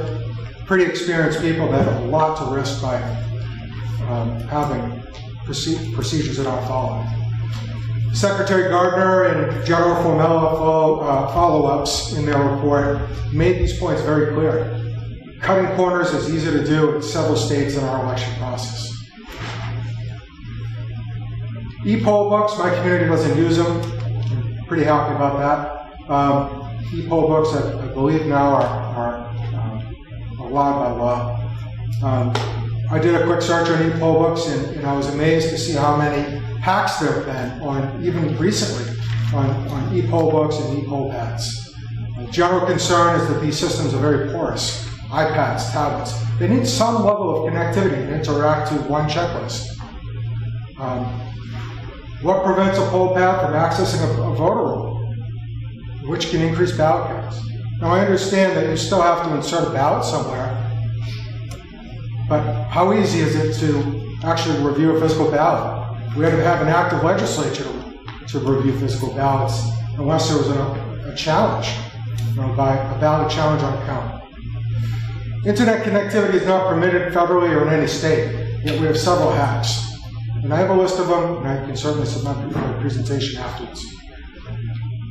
pretty experienced people that have a lot to risk by having procedures are not followed. Secretary Gardner and General Formella follow-ups in their report made these points very clear. Cutting corners is easy to do in several states in our election process. E-poll books, my community doesn't use them. I'm pretty happy about that. E-poll books, I believe now are allowed by law. I did a quick search on e-poll books, and I was amazed to see how many hacks there have been on, even recently, on e-poll books and e-poll pads. The general concern is that these systems are very porous. iPads, tablets, they need some level of connectivity to interact to one checklist. What prevents a poll pad from accessing a voter roll, which can increase ballot counts? Now, I understand that you still have to insert a ballot somewhere, but how easy is it to actually review a physical ballot? We had to have an active legislature to review physical ballots unless there was a challenge, by a ballot challenge on a count. Internet connectivity is not permitted federally or in any state, yet we have several hacks. And I have a list of them, and I can certainly submit a presentation afterwards.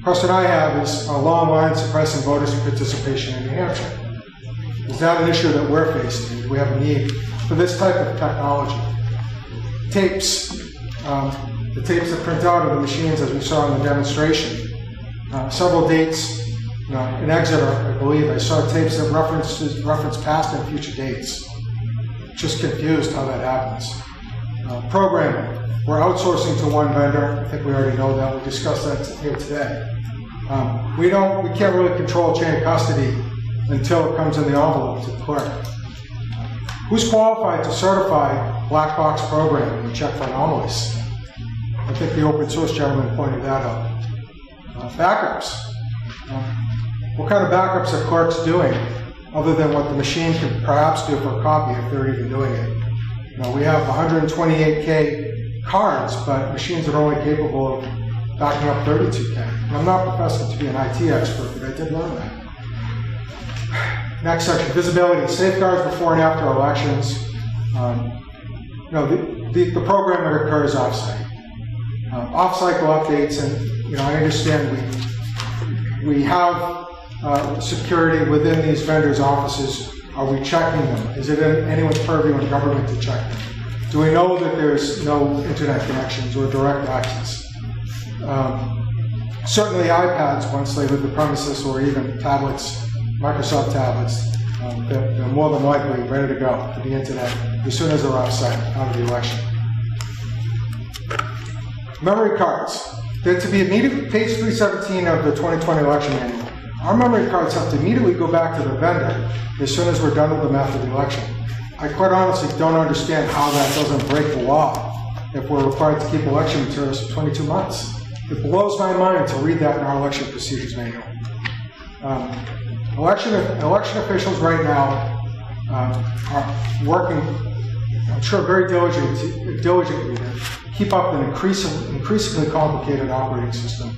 Question I have is a long line suppressing voters' participation in New Hampshire. Is that an issue that we're facing? Do we have a need for this type of technology? Tapes. The tapes that print out of the machines, as we saw in the demonstration. Several dates. In Exeter, I believe, I saw tapes that reference past and future dates. Just confused how that happens. Programming. We're outsourcing to one vendor. I think we already know that. We discussed that here today. We can't really control chain of custody until it comes in the envelope to the clerk. Who's qualified to certify black box programming and check for anomalies? I think the open source gentleman pointed that out. Backups. What kind of backups are clerks doing other than what the machine can perhaps do for a copy if they're even doing it? We have 128K cards, but machines are only capable of backing up 32K. And I'm not professing to be an IT expert, but I did learn that. Next section, visibility, safeguards before and after elections. The program that occurs off-site. Off-cycle updates, and I understand we have security within these vendors' offices. Are we checking them? Is it in anyone's purview in government to check them? Do we know that there's no internet connections or direct access? Certainly iPads, once they leave the premises, or even tablets, Microsoft tablets, they're more than likely ready to go to the internet as soon as they're off-site out of the election. Memory cards. They're to be immediately, page 317 of the 2020 election manual. Our memory cards have to immediately go back to the vendor as soon as we're done with them after the election. I quite honestly don't understand how that doesn't break the law if we're required to keep election materials for 22 months. It blows my mind to read that in our election procedures manual. Election officials right now are working, I'm sure, very diligently to keep up an increasingly complicated operating system.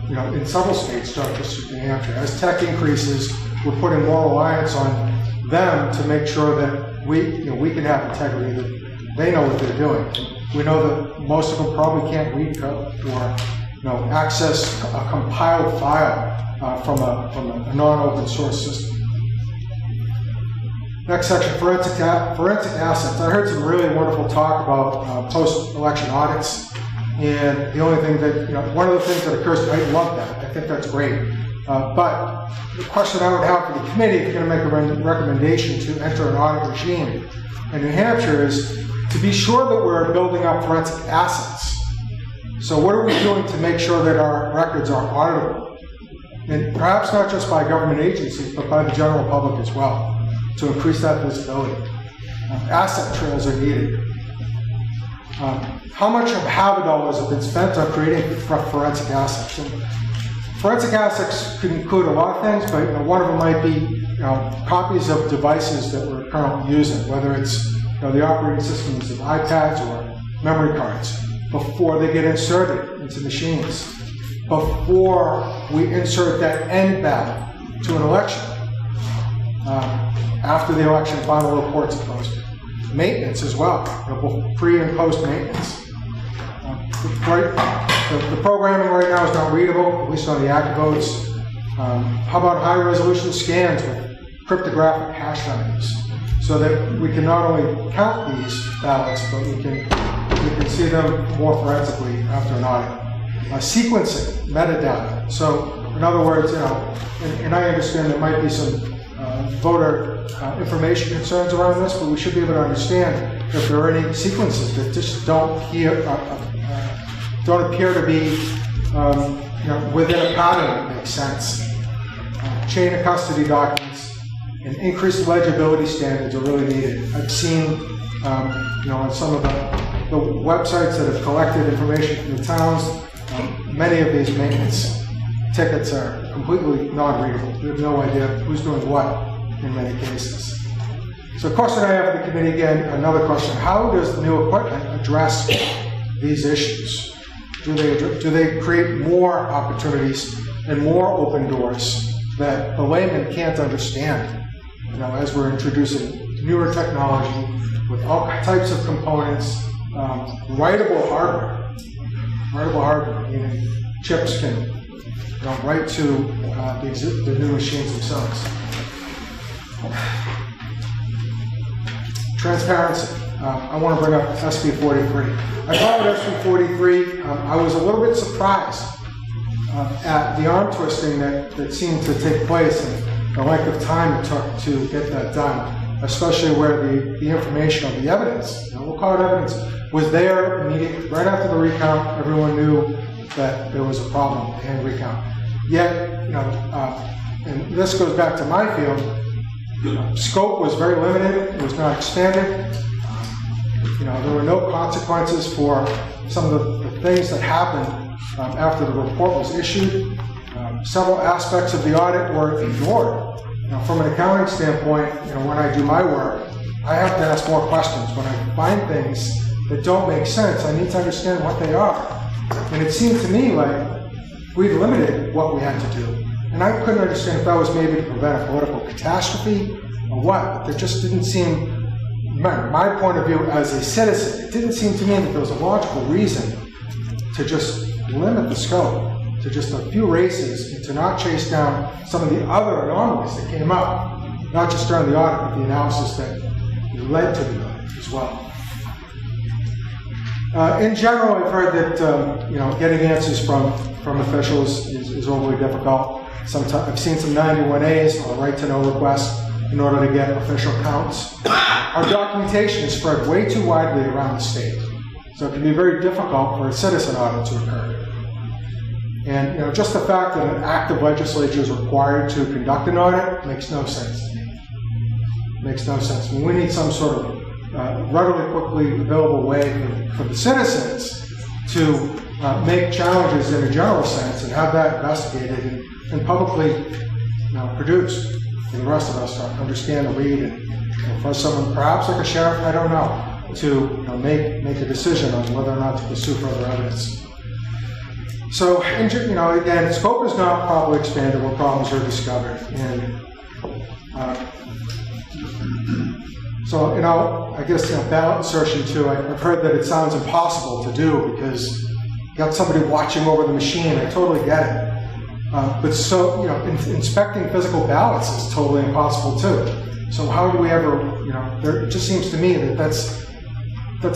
In several states, not just New Hampshire. As tech increases, we're putting more reliance on them to make sure that we can have integrity, that they know what they're doing. We know that most of them probably can't read code or access a compiled file from a non-open source system. Next section, forensic assets. I heard some really wonderful talk about post-election audits. And the only thing that, one of the things that occurs, I love that. I think that's great. But the question I would have for the committee, if you're going to make a recommendation to enter an audit regime in New Hampshire, is to be sure that we're building up forensic assets. So what are we doing to make sure that our records are auditable? And perhaps not just by government agencies, but by the general public as well, to increase that visibility. Asset trails are needed. How much of HAVA dollars have been spent on creating forensic assets? And forensic assets could include a lot of things, but one of them might be copies of devices that we're currently using, whether it's the operating systems of iPads or memory cards, before they get inserted into machines, before we insert that end ballot to an election, after the election final reports are posted.
maintenance as well, both pre and post maintenance. The programming right now is not readable, at least on the active votes. How about high resolution scans with cryptographic hash values, so that we can not only count these ballots, but we can see them more forensically after an audit. Sequencing, metadata. So, in other words, and I understand there might be some voter information concerns around this, but we should be able to understand if there are any sequences that just don't appear to be within a pattern that makes sense. Chain of custody documents and increased legibility standards are really needed. I've seen, on some of the websites that have collected information from the towns, many of these maintenance tickets are completely non-readable. We have no idea who's doing what in many cases. So, question I have for the committee again, another question: how does the new equipment address these issues? Do they create more opportunities and more open doors that the layman can't understand? As we're introducing newer technology with all types of components, writable hardware, meaning chips can write to the new machines themselves. Transparency. I want to bring up SB 43. I followed SB 43. I was a little bit surprised at the arm twisting that seemed to take place and the length of time it took to get that done, especially where the information of the evidence, we'll call it evidence, was there immediately. Right after the recount, everyone knew that there was a problem with the hand recount. Yet, and this goes back to my field, scope was very limited, it was not expanded. There were no consequences for some of the things that happened after the report was issued. Several aspects of the audit were ignored. From an accounting standpoint, when I do my work, I have to ask more questions. When I find things that don't make sense, I need to understand what they are. And it seemed to me like we limited what we had to do. And I couldn't understand if that was maybe to prevent a political catastrophe or what. But there just didn't seem, remember, my point of view as a citizen, it didn't seem to me that there was a logical reason to just limit the scope to just a few races and to not chase down some of the other anomalies that came up, not just during the audit, but the analysis that led to the audit as well. In general, I've heard that getting answers from officials is overly difficult. Sometimes I've seen some 91As or right-to-know requests in order to get official counts. Our documentation is spread way too widely around the state, so it can be very difficult for a citizen audit to occur. And just the fact that an active legislature is required to conduct an audit makes no sense to me. Makes no sense. We need some sort of readily, quickly available way for the citizens to make challenges in a general sense and have that investigated and publicly produced for the rest of us to understand and read, and for someone, perhaps like a sheriff, I don't know, to make a decision on whether or not to pursue further evidence. So, again, scope is not properly expanded where problems are discovered. And I guess ballot insertion too, I've heard that it sounds impossible to do because you got somebody watching over the machine. I totally get it. But inspecting physical ballots is totally impossible too. So how do we ever, it just seems to me that that's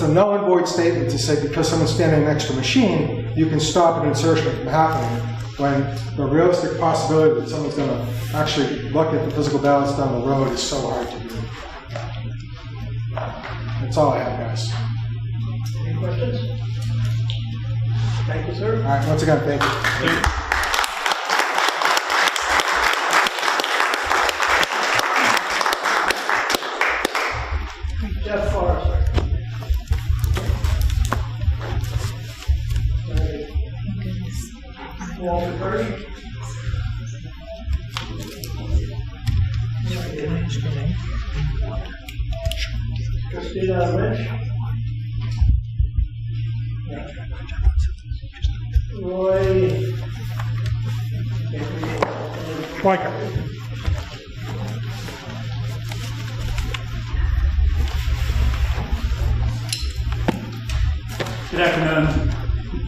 a null and void statement to say because someone's standing next to a machine, you can stop an insertion from happening, when the realistic possibility that someone's going to actually look at the physical ballots down the road is so hard to do. That's all I have, guys.
Any questions? Thank you, sir.
All right, once again, thank you.
Jeff Forrester. Walter Purdy. Christina Lynch. Roy.
Pike.
Good afternoon,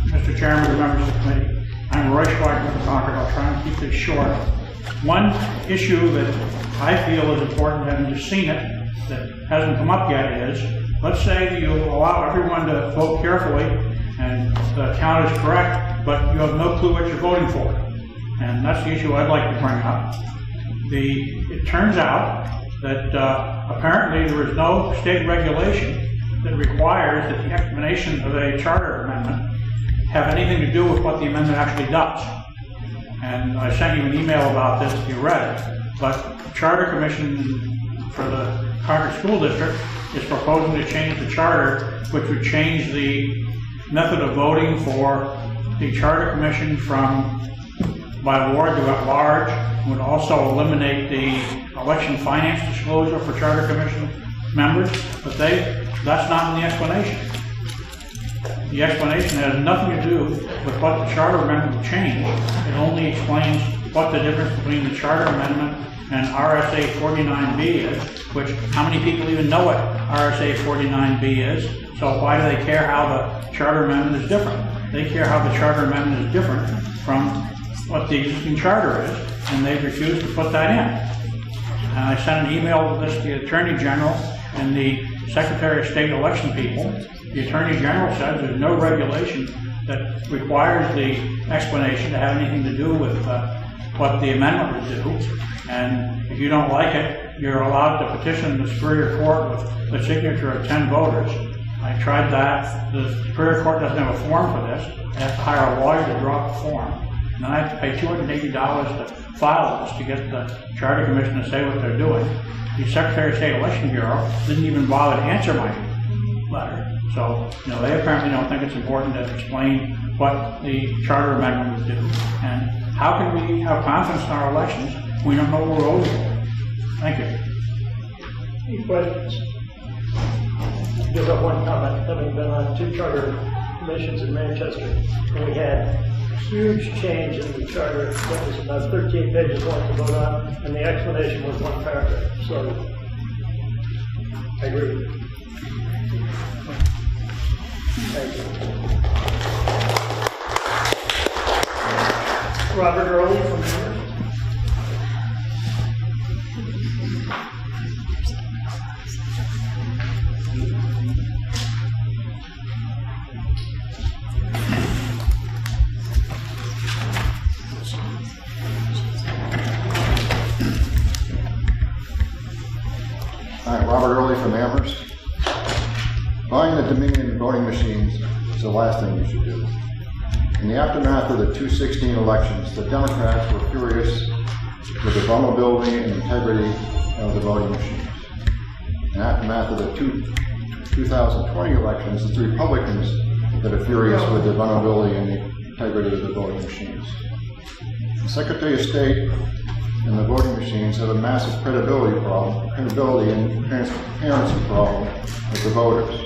Mr. Chairman and members of the committee. I'm Roy Schwartz from Concord. I'll try and keep this short. One issue that I feel is important, having just seen it, that hasn't come up yet is, let's say that you allow everyone to vote carefully and the count is correct, but you have no clue what you're voting for. And that's the issue I'd like to bring up. It turns out that apparently there is no state regulation that requires that the explanation of a charter amendment have anything to do with what the amendment actually does. And I sent you an email about this if you read it, but the Charter Commission for the Concord School District is proposing to change the charter, which would change the method of voting for the Charter Commission from by ward to at large, would also eliminate the election finance disclosure for Charter Commission members, but that's not in the explanation. The explanation has nothing to do with what the charter amendment will change. It only explains what the difference between the charter amendment and RSA 49B is, which how many people even know what RSA 49B is, so why do they care how the charter amendment is different? They care how the charter amendment is different from what the existing charter is, and they refuse to put that in. And I sent an email with this to the Attorney General and the Secretary of State election people. The Attorney General said there's no regulation that requires the explanation to have anything to do with what the amendment would do. And if you don't like it, you're allowed to petition the Superior Court with the signature of 10 voters. I tried that. The Superior Court doesn't have a form for this. I have to hire a lawyer to draw up the form. And I have to pay $280 to file this to get the Charter Commission to say what they're doing. The Secretary of State Election Bureau didn't even bother to answer my letter. So, they apparently don't think it's important to explain what the charter amendment would do. And how can we have confidence in our elections when we don't know what we're voting for? Thank you.
Any questions? Just have one comment. Having been on 2 charter commissions in Manchester, and we had huge change in the charter that was about 13 pages long to vote on, and the explanation was 1 paragraph. So, I agree. Thank you. Robert Early from Durham.
Hi, Robert Early from Amherst. Buying the Dominion voting machines is the last thing you should do. In the aftermath of the 2016 elections, the Democrats were furious with the vulnerability and integrity of the voting machines. In the aftermath of the 2020 elections, it's the Republicans that are furious with the vulnerability and the integrity of the voting machines. The Secretary of State and the voting machines have a massive credibility and transparency problem with the voters.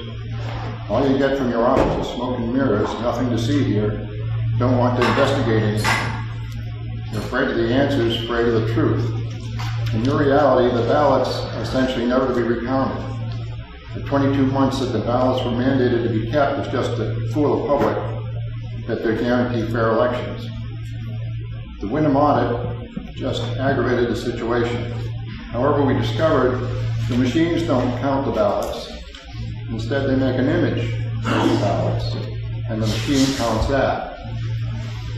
All you get from your office is smoke and mirrors, nothing to see here, don't want to investigate anything. You're afraid of the answers, afraid of the truth. In your reality, the ballots are essentially never to be recounted. The 22 months that the ballots were mandated to be kept is just to fool the public that they're guaranteed fair elections. The Windham audit just aggravated the situation. However, we discovered the machines don't count the ballots. Instead, they make an image of the ballots, and the machine counts that.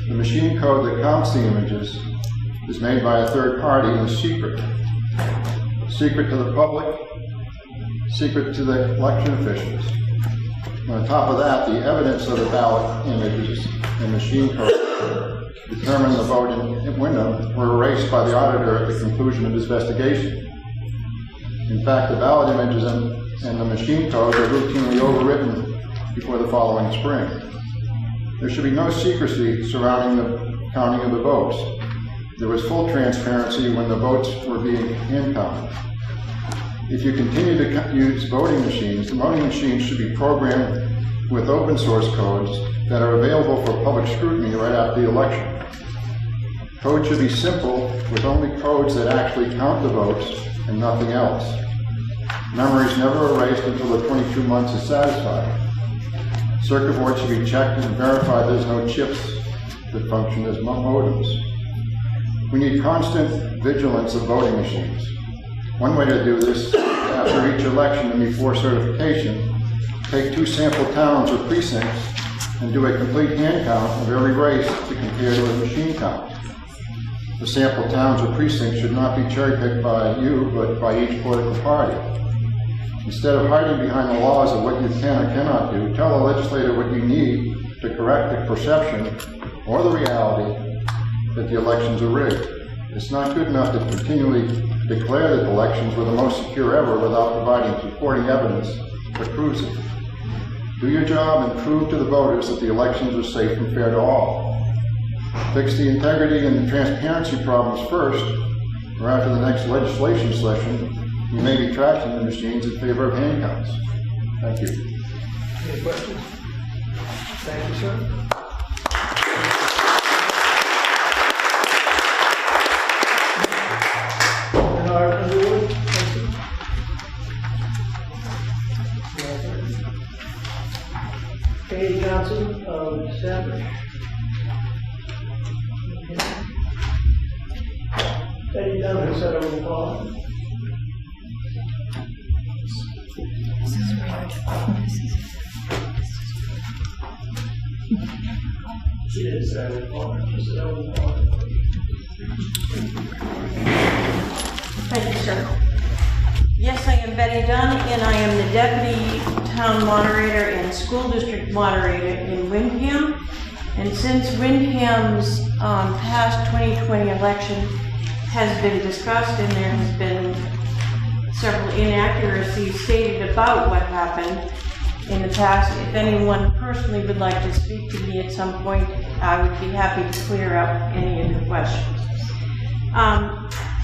The machine code that counts the images is made by a third party and is secret. Secret to the public, secret to the election officials. On top of that, the evidence of the ballot images and machine code determined the vote in Windham were erased by the auditor at the conclusion of his investigation. In fact, the ballot images and the machine code are routinely overwritten before the following spring. There should be no secrecy surrounding the counting of the votes. There was full transparency when the votes were being hand counted. If you continue to use voting machines, the voting machines should be programmed with open source codes that are available for public scrutiny right after the election. Code should be simple, with only codes that actually count the votes and nothing else. Memory is never erased until the 22 months is satisfied. Circuit boards should be checked and verified there's no chips that function as modems. We need constant vigilance of voting machines. One way to do this, after each election and before certification, take 2 sample towns or precincts and do a complete hand count of every race to compare to a machine count. The sample towns or precincts should not be cherry-picked by you, but by each political party. Instead of hiding behind the laws of what you can or cannot do, tell the legislator what you need to correct the perception or the reality that the elections are rigged. It's not good enough to continually declare that elections were the most secure ever without providing supporting evidence that proves it. Do your job and prove to the voters that the elections are safe and fair to all. Fix the integrity and the transparency problems first, or after the next legislation session, you may be trashing the machines in favor of hand counts. Thank you.
Any questions? Thank you, sir. Katie Johnson of Sandwich. Eddie Dunn has said over the phone. She did say over the phone. She said over the phone.
Thank you, sir. Yes, I am Betty Dunn, and I am the Deputy Town Moderator and School District Moderator in Windham. And since Windham's past 2020 election has been discussed and there has been several inaccuracies stated about what happened in the past, if anyone personally would like to speak to me at some point, I would be happy to clear up any of the questions.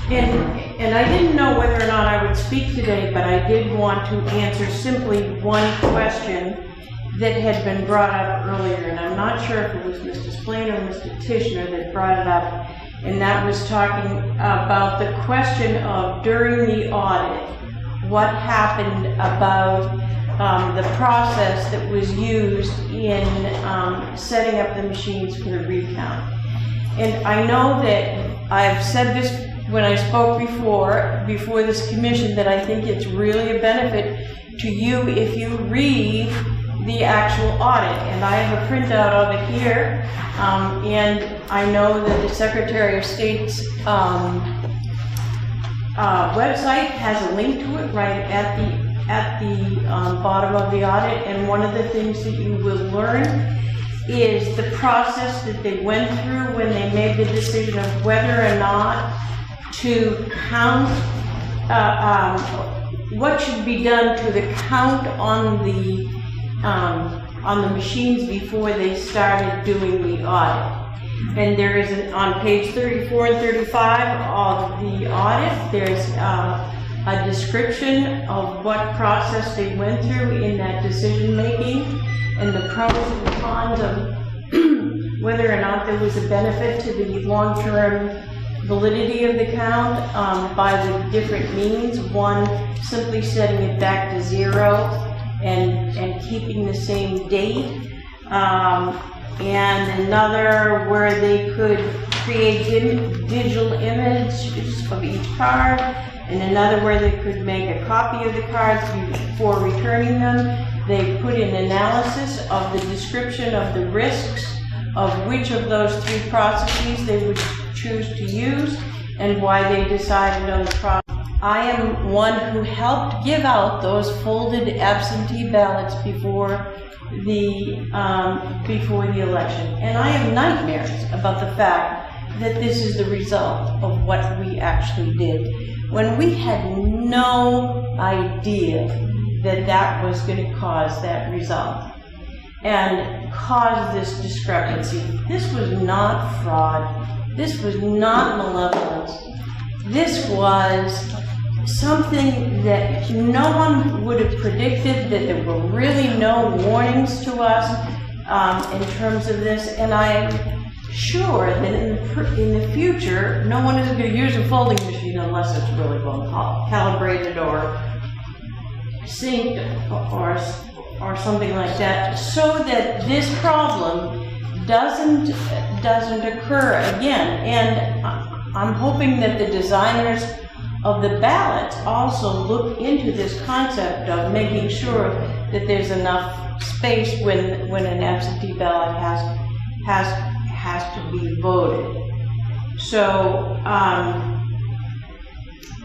And I didn't know whether or not I would speak today, but I did want to answer simply one question that had been brought up earlier, and I'm not sure if it was Mr. Splaine or Mr. Teschner that brought it up, and that was talking about the question of during the audit, what happened about the process that was used in setting up the machines for the recount. And I know that I've said this when I spoke before this commission, that I think it's really a benefit to you if you read the actual audit. And I have a printout of it here, and I know that the Secretary of State's website has a link to it right at the bottom of the audit. And one of the things that you will learn is the process that they went through when they made the decision of whether or not to count, what should be done to the count on the machines before they started doing the audit. And there is on page 34 and 35 of the audit, there's a description of what process they went through in that decision making and the pros and the cons of whether or not there was a benefit to the long-term validity of the count by the different means. One, simply setting it back to 0 and keeping the same date. And another where they could create digital images of each card, and another where they could make a copy of the cards before returning them. They put in analysis of the description of the risks of which of those 3 processes they would choose to use and why they decided on the process. I am one who helped give out those folded absentee ballots before the election, and I have nightmares about the fact that this is the result of what we actually did when we had no idea that that was going to cause that result and cause this discrepancy. This was not fraud. This was not malevolence. This was something that no one would have predicted, that there were really no warnings to us in terms of this. And I'm sure that in the future, no one is going to use a folding machine unless it's really well calibrated or synced or something like that, so that this problem doesn't occur again. And I'm hoping that the designers of the ballots also look into this concept of making sure that there's enough space when an absentee ballot has to be voted. So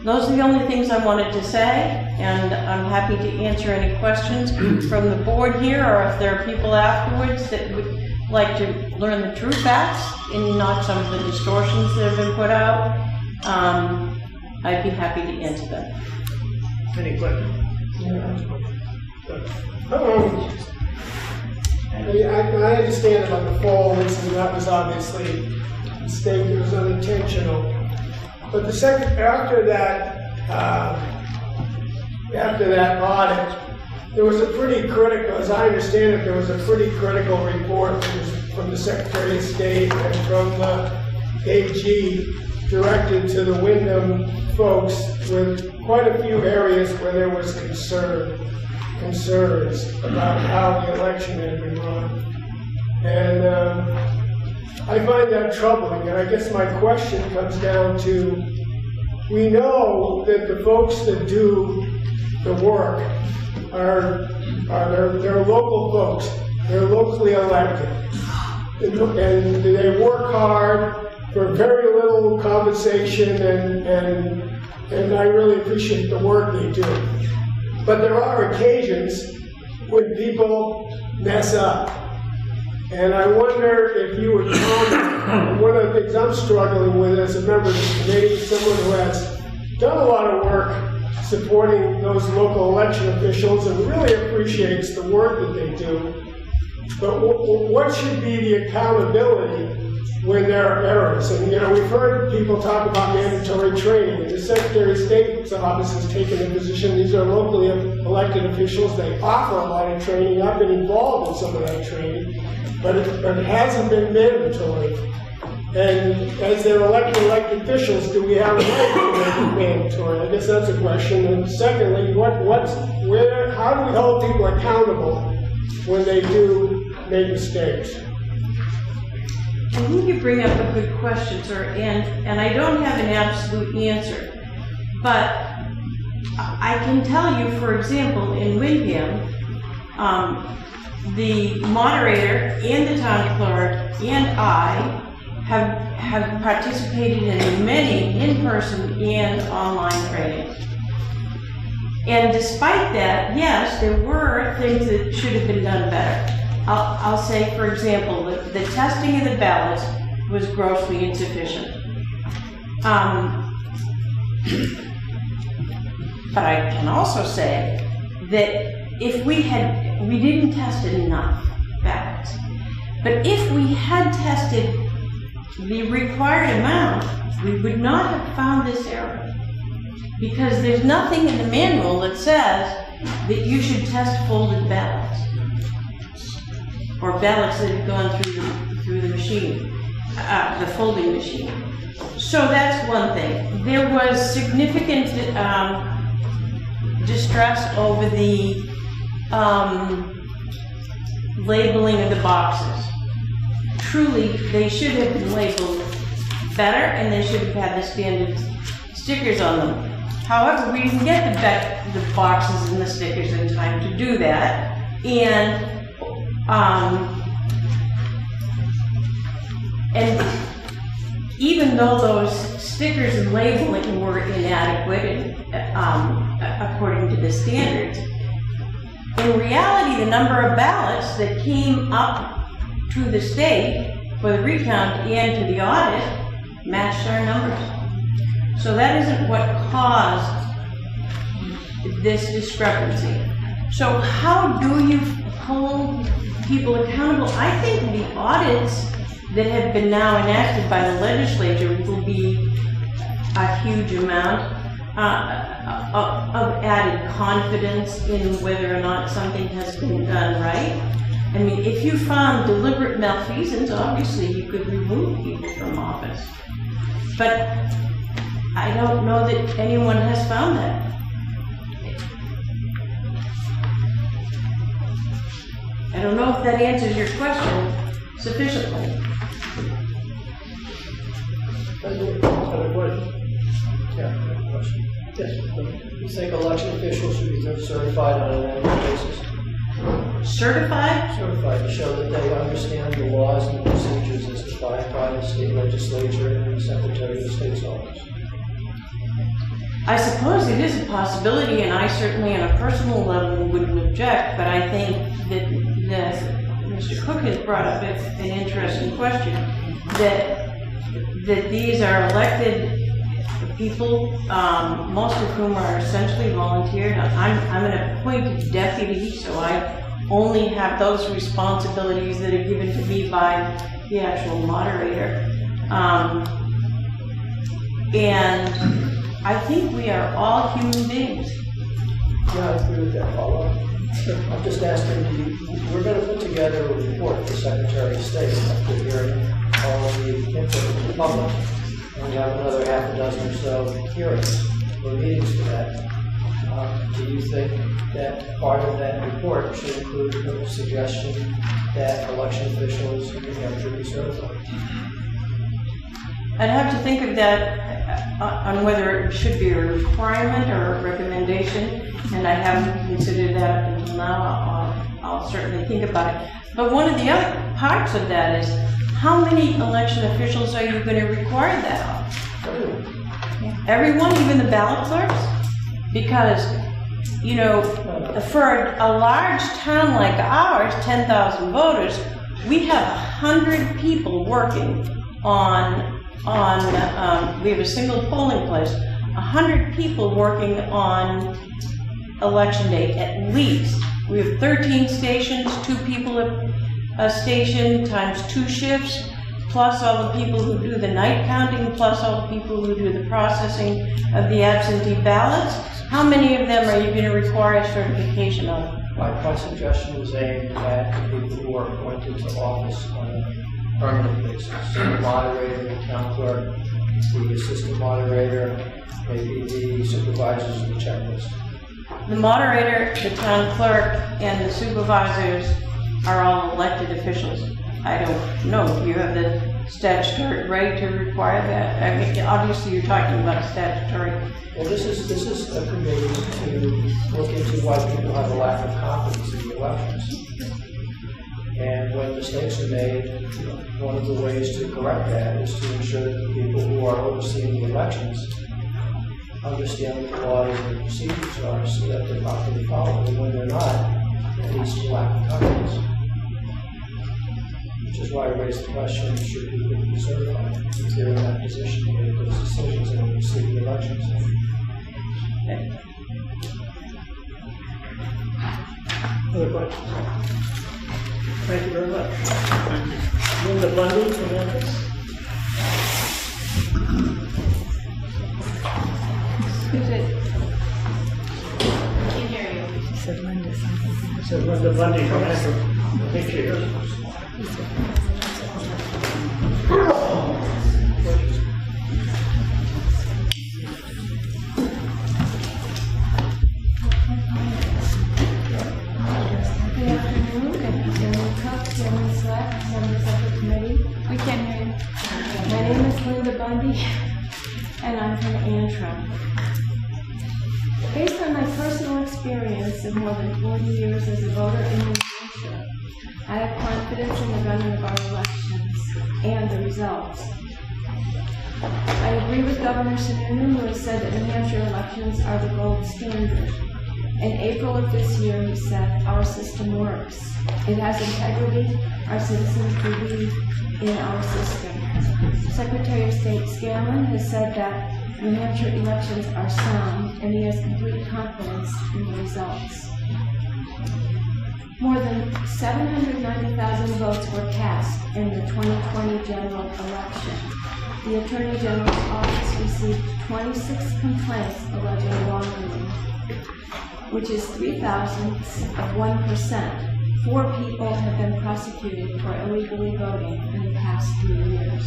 those are the only things I wanted to say, and I'm happy to answer any questions from the board here, or if there are people afterwards that would like to learn the true facts and not some of the distortions that have been put out. I'd be happy to answer them.
Any questions?
I understand about the folds, and that was obviously a mistake, it was unintentional. But the second, after that audit, there was a pretty critical, as I understand it, there was a pretty critical report from the Secretary of State and from the AG directed to the Windham folks with quite a few areas where there was concerns about how the election had been run. And I find that troubling, and I guess my question comes down to, we know that the folks that do the work they're local folks, they're locally elected, and they work hard for very little compensation, and I really appreciate the work they do. But there are occasions when people mess up. And I wonder if you would comment, one of the things I'm struggling with as a member of the committee, someone who has done a lot of work supporting those local election officials and really appreciates the work that they do. But what should be the accountability when there are errors? And we've heard people talk about mandatory training. The Secretary of State's office has taken a position. These are locally elected officials. They offer a lot of training. I've been involved in some of that training, but it hasn't been mandatory. And as they're elected officials, do we have a right to make it mandatory? I guess that's a question. And secondly, how do we hold people accountable when they do make mistakes?
I think you bring up a good question, sir, and I don't have an absolute answer. But I can tell you, for example, in Windham, the moderator and the town clerk and I have participated in many in-person and online trainings. And despite that, yes, there were things that should have been done better. I'll say, for example, the testing of the ballots was grossly insufficient. But I can also say that if we didn't test enough ballots, but if we had tested the required amount, we would not have found this error. Because there's nothing in the manual that says that you should test folded ballots, or ballots that have gone through the machine, the folding machine. So that's one thing. There was significant distress over the labeling of the boxes. Truly, they should have been labeled better, and they should have had the standard stickers on them. However, we didn't get the boxes and the stickers in time to do that, and even though those stickers and labeling were inadequate according to the standards, in reality, the number of ballots that came up to the state for the recount and to the audit matched our numbers. So that isn't what caused this discrepancy. So how do you hold people accountable? I think the audits that have been now enacted by the legislature will be a huge amount of added confidence in whether or not something has been done right. I mean, if you found deliberate malfeasance, obviously you could remove people from office. But I don't know that anyone has found that. I don't know if that answers your question sufficiently.
Other question? Yeah, question. Yes. You think election officials should be certified on an annual basis?
Certified?
Certified to show that they understand the laws and the procedures as defined by the state legislature and the Secretary of State's office.
I suppose it is a possibility, and I certainly on a personal level wouldn't object, but I think that Mr. Cook has brought up an interesting question, that these are elected people, most of whom are essentially volunteered. I'm an appointed deputy, so I only have those responsibilities that are given to me by the actual moderator. And I think we are all human beings.
Yeah, I agree with that follow-up. I'm just asking, we're going to put together a report for the Secretary of State after hearing all of the input from the public. And we have another half a dozen or so hearings or meetings for that. Do you think that part of that report should include a suggestion that election officials in New Hampshire be certified?
I'd have to think of that on whether it should be a requirement or a recommendation, and I haven't considered that up until now. I'll certainly think about it. But one of the other parts of that is, how many election officials are you going to require that of? Everyone, even the ballot clerks? Because, you know, for a large town like ours, 10,000 voters, we have 100 people working we have a single polling place, 100 people working on election day at least. We have 13 stations, 2 people a station times 2 shifts, plus all the people who do the night counting, plus all the people who do the processing of the absentee ballots. How many of them are you going to require certification of?
My suggestion was aimed at the people who are appointed to office on a permanent basis. So the moderator, the town clerk, the assistant moderator, maybe the supervisors of the checklist.
The moderator, the town clerk, and the supervisors are all elected officials. I don't know. Do you have the statutory right to require that? I mean, obviously you're talking about a statutory.
Well, this is a committee to look into why people have a lack of confidence in the elections. And when mistakes are made, one of the ways to correct that is to ensure that the people who are overseeing the elections understand what the laws and the procedures are so that they're properly followed. And when they're not, at least a lack of confidence. Which is why I raised the question, should people be certified if they're in that position to make those decisions and oversee the elections? Okay. Other questions? Thank you very much.
Thank you.
Linda Bundy from Memphis.
Can't hear you. She said Linda something.
It said Linda Bundy from Memphis. I think she hears us.
Good afternoon, Chairman Cook, Chairman Swett, members of the committee. We can't hear you. My name is Linda Bundy, and I'm from Antrim. Based on my personal experience of more than 40 years as a voter in New Hampshire, I have confidence in the running of our elections and the results. I agree with Governor Sununu, who has said that New Hampshire elections are the gold standard. In April of this year, he said, our system works. It has integrity. Our citizens believe in our system. Secretary of State Scanlon has said that New Hampshire elections are sound, and he has complete confidence in the results. More than 790,000 votes were cast in the 2020 general election. The Attorney General's office received 26 complaints alleging wrongdoing, which is 0.03%. 4 people have been prosecuted for illegally voting in the past 3 years.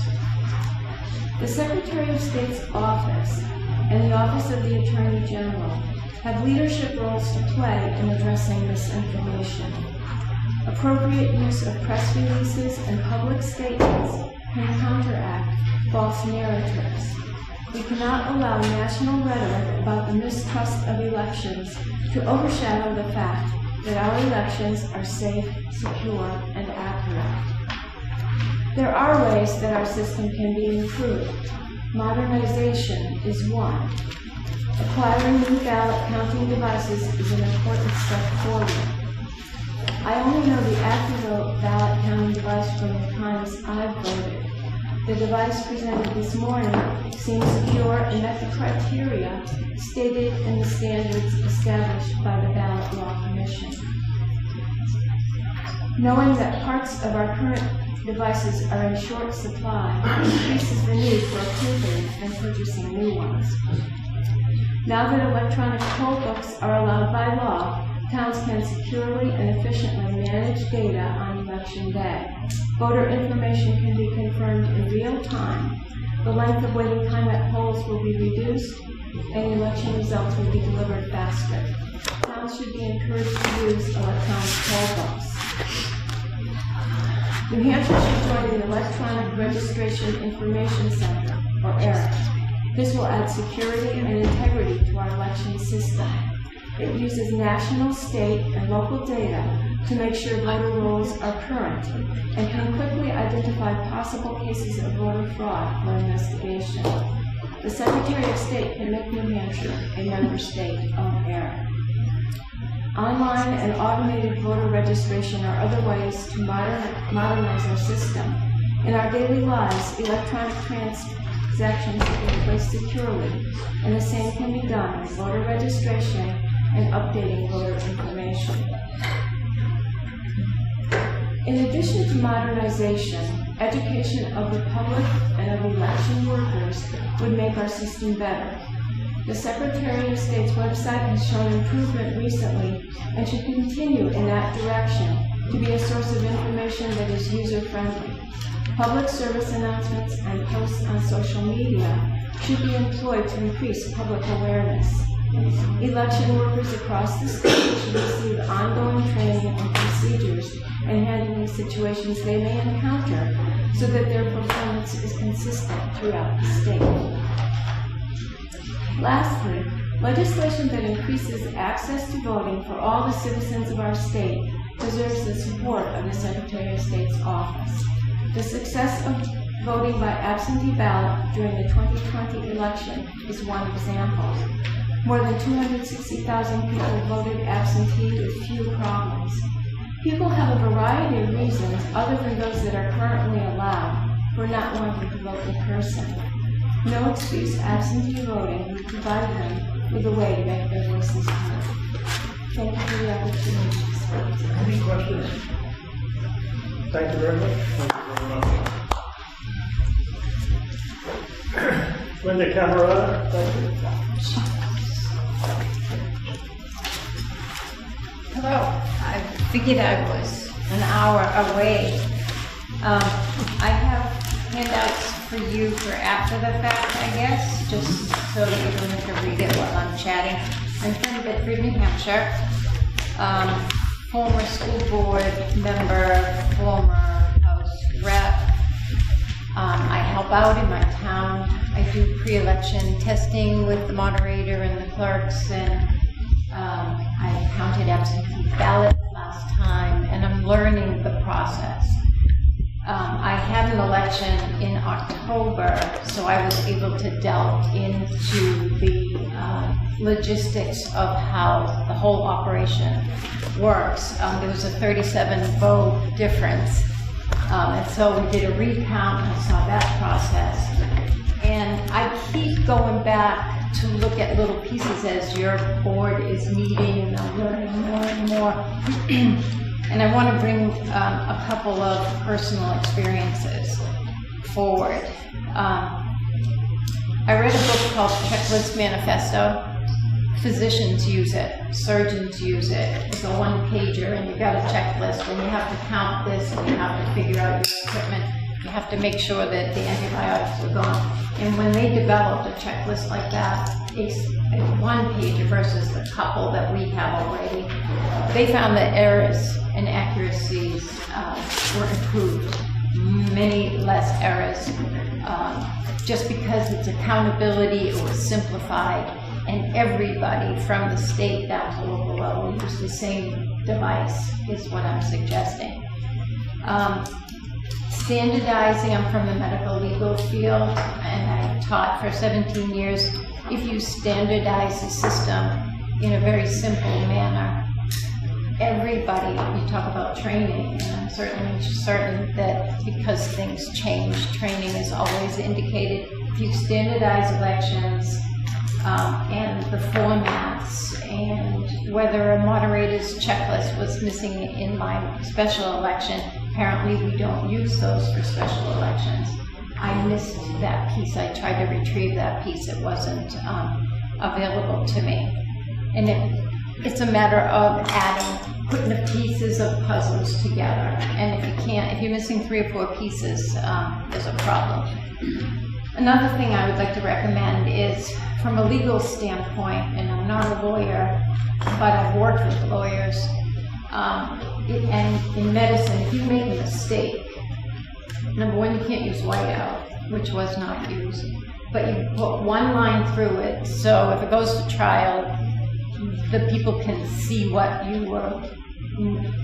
The Secretary of State's office and the Office of the Attorney General have leadership roles to play in addressing misinformation. Appropriate use of press releases and public statements can counteract false narratives. We cannot allow national rhetoric about the mistrust of elections to overshadow the fact that our elections are safe, secure, and accurate. There are ways that our system can be improved. Modernization is one. Acquiring new ballot counting devices is an important step forward. I only know the AccuVote ballot counting device from the times I've voted. The device presented this morning seems secure and met the criteria stated in the standards established by the Ballot Law Commission. Knowing that parts of our current devices are in short supply increases the need for approving and purchasing new ones. Now that electronic poll books are allowed by law, towns can securely and efficiently manage data on election day. Voter information can be confirmed in real time. The length of waiting time at polls will be reduced, and election results will be delivered faster. Towns should be encouraged to use electronic poll books. New Hampshire should join the Electronic Registration Information Center, or ERIC. This will add security and integrity to our election system. It uses national, state, and local data to make sure voter rolls are current and can quickly identify possible cases of voter fraud for investigation. The Secretary of State can make New Hampshire a member state of ERIC. Online and automated voter registration are other ways to modernize our system. In our daily lives, electronic transactions take place securely, and the same can be done with voter registration and updating voter information. In addition to modernization, education of the public and of election workers would make our system better. The Secretary of State's website has shown improvement recently and should continue in that direction to be a source of information that is user-friendly. Public service announcements and posts on social media should be employed to increase public awareness. Election workers across the state should receive ongoing training and procedures in handling situations they may encounter so that their performance is consistent throughout the state. Lastly, legislation that increases access to voting for all the citizens of our state deserves the support of the Secretary of State's office. The success of voting by absentee ballot during the 2020 election is one example. More than 260,000 people voted absentee with few problems. People have a variety of reasons other than those that are currently allowed for not wanting to vote in person. No excuse absentee voting would provide them with a way to make their voices heard. Thank you for the opportunity to speak.
Any questions? Thank you very much. Linda Camerata, thank you.
Hello. I figured I was an hour away. I have handouts for you for after the fact, I guess, just so that you don't have to read it while I'm chatting. I'm from Bedford, New Hampshire. Former school board member, former House rep. I help out in my town. I do pre-election testing with the moderator and the clerks, and I counted absentee ballots last time, and I'm learning the process. I had an election in October, so I was able to delve into the logistics of how the whole operation works. There was a 37 vote difference, and so we did a recount, and I saw that process. And I keep going back to look at little pieces as your board is meeting, and I'm learning more and more. And I want to bring a couple of personal experiences forward. I read a book called Checklist Manifesto. Physicians use it, surgeons use it. It's a one-pager, and you've got a checklist, and you have to count this, and you have to figure out your equipment. You have to make sure that the antibiotics are gone. And when they developed a checklist like that, it's one page versus the couple that we have already, they found that errors and accuracies were improved. Many less errors, just because it's accountability, it was simplified, and everybody from the state down to local level use the same device, is what I'm suggesting. Standardizing, I'm from the medical legal field, and I taught for 17 years. If you standardize the system in a very simple manner, everybody, you talk about training, and I'm certainly certain that because things change, training is always indicated. If you standardize elections and the formats, and whether a moderator's checklist was missing in my special election, apparently we don't use those for special elections. I missed that piece. I tried to retrieve that piece. It wasn't available to me. And it's a matter of putting the pieces of puzzles together. And if you're missing 3 or 4 pieces, there's a problem. Another thing I would like to recommend is, from a legal standpoint, and I'm not a lawyer, but I've worked with lawyers, and in medicine, if you make a mistake, number one, you can't use whiteout, which was not used, but you put one line through it, so if it goes to trial, the people can see what you were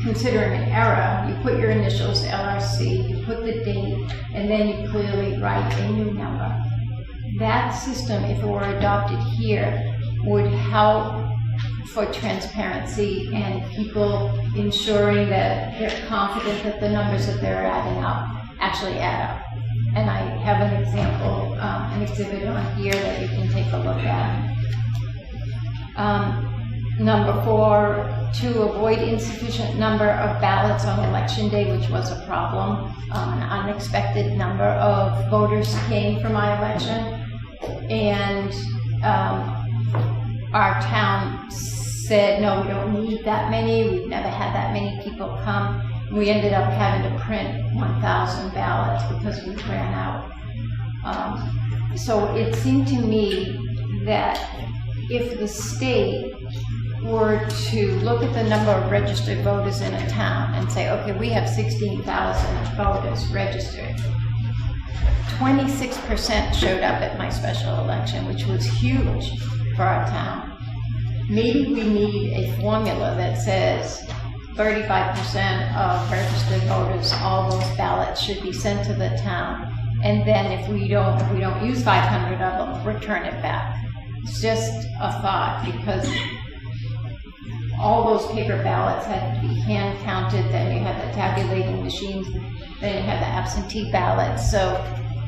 considering an error. You put your initials, LRC, you put the date, and then you clearly write a new number. That system, if it were adopted here, would help for transparency and people ensuring that they're confident that the numbers that they're adding up actually add up. And I have an example, an exhibit on here that you can take a look at. Number 4, to avoid insufficient number of ballots on election day, which was a problem. An unexpected number of voters came for my election, and our town said, no, we don't need that many. We've never had that many people come. We ended up having to print 1,000 ballots because we ran out. So it seemed to me that if the state were to look at the number of registered voters in a town and say, okay, we have 16,000 voters registered. 26% showed up at my special election, which was huge for our town. Maybe we need a formula that says 35% of registered voters, all those ballots should be sent to the town. And then if we don't use 500 of them, return it back. It's just a thought, because all those paper ballots had to be hand counted, then you had the tabulating machines, then you had the absentee ballots, so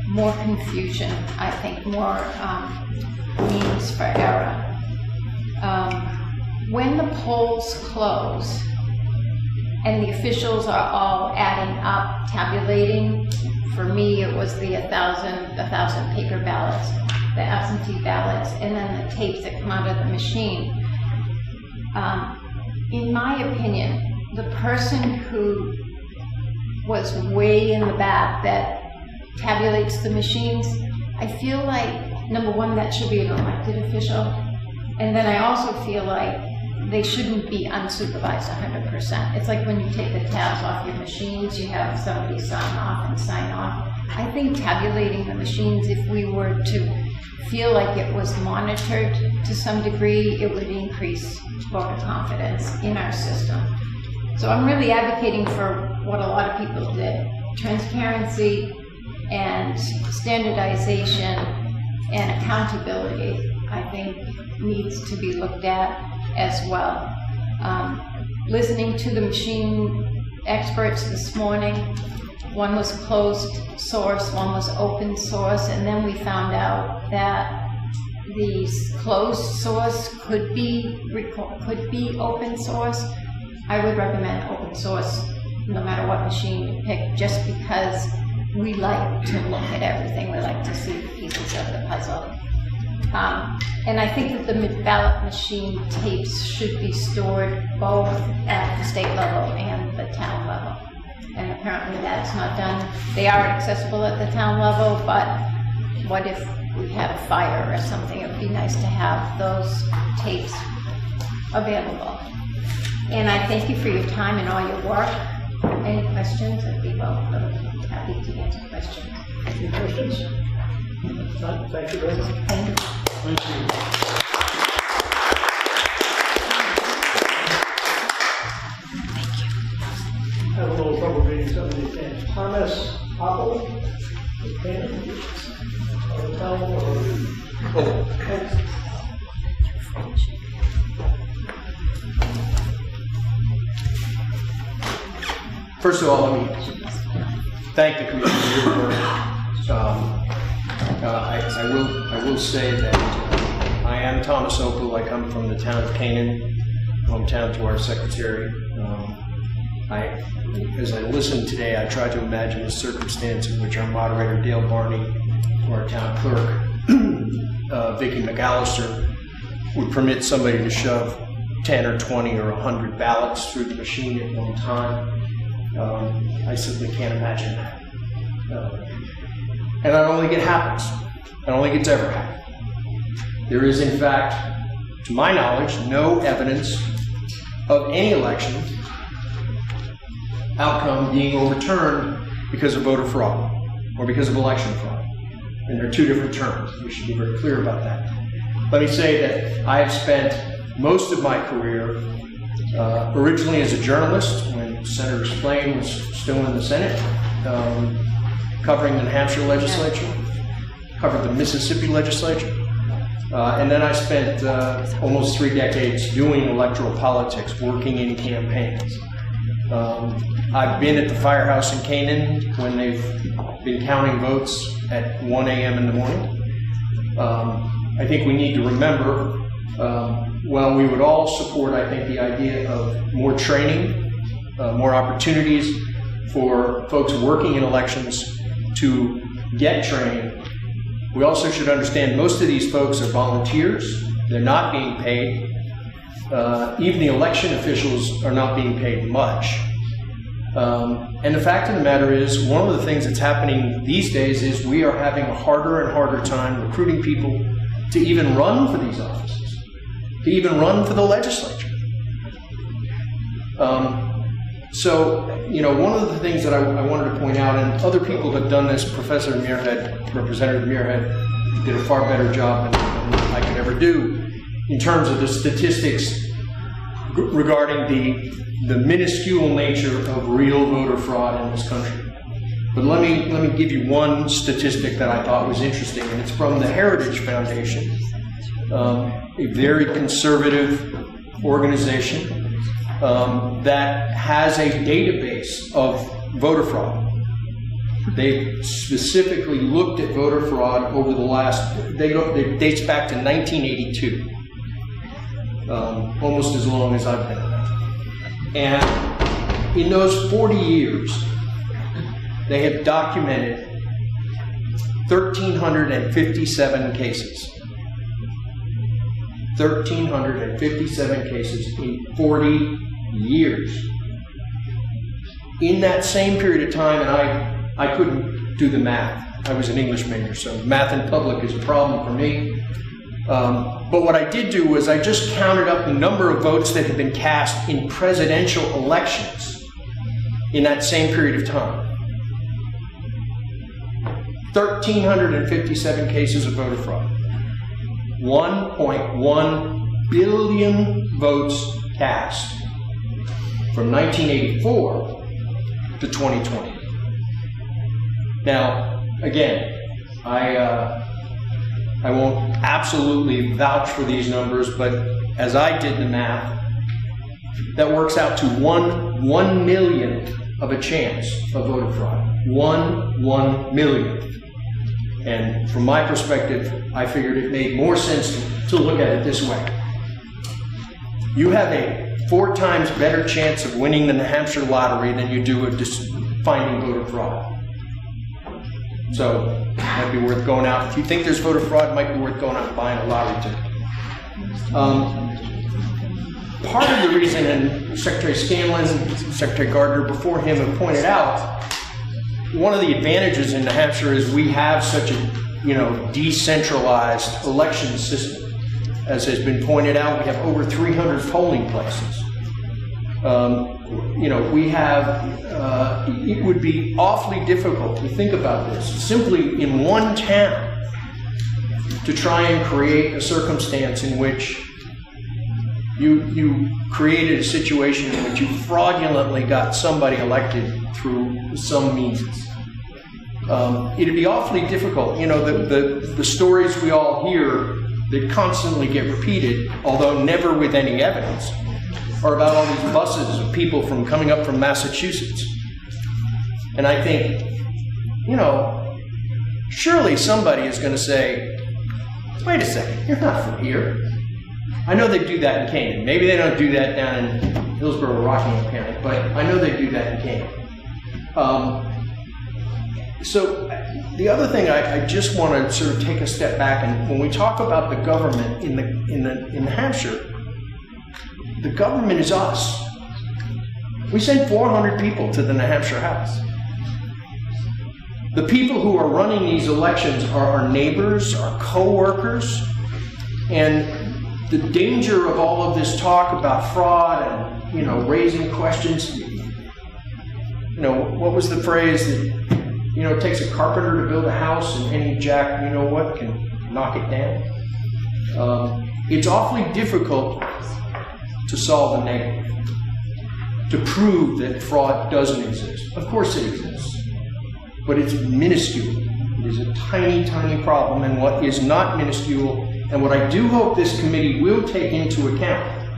more confusion, I think, more means for error. When the polls close and the officials are all adding up, tabulating, for me it was the 1,000 paper ballots, the absentee ballots, and then the tapes that come out of the machine. In my opinion, the person who was way in the back that tabulates the machines, I feel like, number one, that should be an elected official. And then I also feel like they shouldn't be unsupervised 100%. It's like when you take the tabs off your machines, you have somebody sign off and sign off. I think tabulating the machines, if we were to feel like it was monitored to some degree, it would increase voter confidence in our system. So I'm really advocating for what a lot of people did. Transparency and standardization and accountability, I think, needs to be looked at as well. Listening to the machine experts this morning, one was closed source, one was open source, and then we found out that the closed source could be open source. I would recommend open source no matter what machine you pick, just because we like to look at everything. We like to see pieces of the puzzle. And I think that the ballot machine tapes should be stored both at the state level and the town level. And apparently that's not done. They are accessible at the town level, but what if we had a fire or something? It would be nice to have those tapes available. And I thank you for your time and all your work. Any questions? I'd be happy to answer questions.
Any questions? None? Thank you very much.
Thank you.
Thank you. I have a little trouble reading some of these names. Thomas Apple,
First of all, let me thank the committee for your work. I will say that I am Thomas Opal. I come from the town of Canaan, hometown to our secretary. As I listened today, I tried to imagine a circumstance in which our moderator, Dale Barney, or our town clerk, Vicki McAllister, would permit somebody to shove 10 or 20 or 100 ballots through the machine at one time. I simply can't imagine that. And I don't think it happens. I don't think it's ever happened. There is, in fact, to my knowledge, no evidence of any election outcome being overturned because of voter fraud or because of election fraud. And they're two different terms. We should be very clear about that. Let me say that I have spent most of my career originally as a journalist when Senator Splaine was still in the Senate, covering the New Hampshire legislature, covered the Mississippi legislature, and then I spent almost 3 decades doing electoral politics, working in campaigns. I've been at the firehouse in Canaan when they've been counting votes at 1 a.m. in the morning. I think we need to remember, while we would all support, I think, the idea of more training, more opportunities for folks working in elections to get training, we also should understand most of these folks are volunteers. They're not being paid. Even the election officials are not being paid much. And the fact of the matter is, one of the things that's happening these days is we are having a harder and harder time recruiting people to even run for these offices, to even run for the legislature. So, one of the things that I wanted to point out, and other people have done this, Professor Muirhead, Representative Muirhead, did a far better job than I could ever do in terms of the statistics regarding the minuscule nature of real voter fraud in this country. But let me give you one statistic that I thought was interesting, and it's from the Heritage Foundation, a very conservative organization that has a database of voter fraud. They specifically looked at voter fraud over the last, it dates back to 1982, almost as long as I've been around. And in those 40 years, they have documented 1,357 cases. 1,357 cases in 40 years. In that same period of time, and I couldn't do the math. I was an English major, so math in public is a problem for me. But what I did do was I just counted up the number of votes that had been cast in presidential elections in that same period of time. 1,357 cases of voter fraud. 1.1 billion votes cast from 1984 to 2020. Now, again, I won't absolutely vouch for these numbers, but as I did the math, that works out to 1 millionth of a chance of voter fraud. 1 millionth. And from my perspective, I figured it made more sense to look at it this way. You have a 4 times better chance of winning the New Hampshire lottery than you do of finding voter fraud. So it might be worth going out. If you think there's voter fraud, it might be worth going out and buying a lottery ticket.
part of the reason, and Secretary Scanlon, Secretary Gardner before him have pointed out, one of the advantages in New Hampshire is we have such a, decentralized election system. As has been pointed out, we have over 300 polling places. We have, it would be awfully difficult to think about this simply in one town to try and create a circumstance in which you created a situation in which you fraudulently got somebody elected through some means. It'd be awfully difficult. The stories we all hear that constantly get repeated, although never with any evidence, are about all these buses of people coming up from Massachusetts. And I think, surely somebody is going to say, wait a second, you're not from here. I know they do that in Canaan. Maybe they don't do that down in Hillsborough, Rockingham County, but I know they do that in Canaan. So the other thing I just want to sort of take a step back, and when we talk about the government in New Hampshire, the government is us. We send 400 people to the New Hampshire House. The people who are running these elections are our neighbors, our co-workers, and the danger of all of this talk about fraud and, raising questions, what was the phrase that, it takes a carpenter to build a house and any jack, can knock it down. It's awfully difficult to solve a negative, to prove that fraud doesn't exist. Of course it exists, but it's minuscule. It is a tiny, tiny problem, and what is not minuscule, and what I do hope this committee will take into account,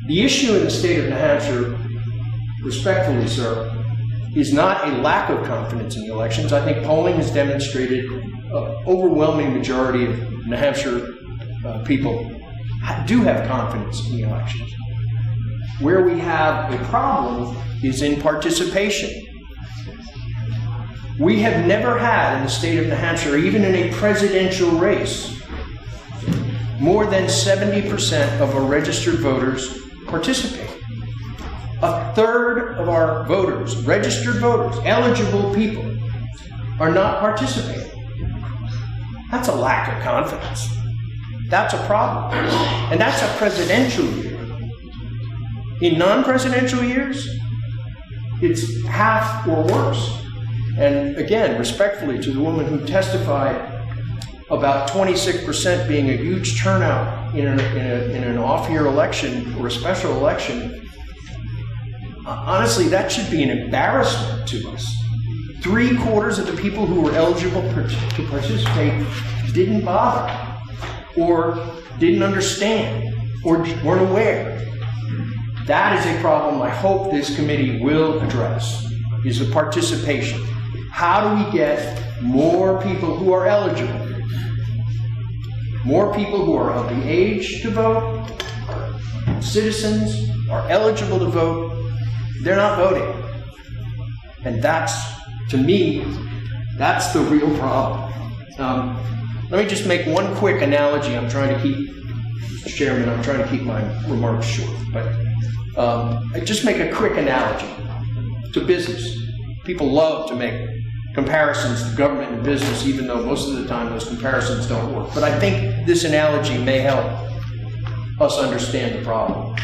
the issue in the state of New Hampshire, respectfully, sir, is not a lack of confidence in the elections. I think polling has demonstrated an overwhelming majority of New Hampshire people do have confidence in the elections. Where we have a problem is in participation. We have never had in the state of New Hampshire, even in a presidential race, more than 70% of our registered voters participate. A third of our voters, registered voters, eligible people, are not participating. That's a lack of confidence. That's a problem. And that's a presidential year. In non-presidential years, it's half or worse. And again, respectfully to the woman who testified about 26% being a huge turnout in an off-year election or a special election, honestly, that should be an embarrassment to us. 3/4 of the people who were eligible to participate didn't bother, or didn't understand, or weren't aware. That is a problem I hope this committee will address, is the participation. How do we get more people who are eligible? More people who are of the age to vote, citizens are eligible to vote, they're not voting. And that's, to me, that's the real problem. Let me just make one quick analogy. I'm trying to keep, Mr. Chairman, I'm trying to keep my remarks short, but just make a quick analogy to business. People love to make comparisons to government and business, even though most of the time those comparisons don't work. But I think this analogy may help us understand the problem.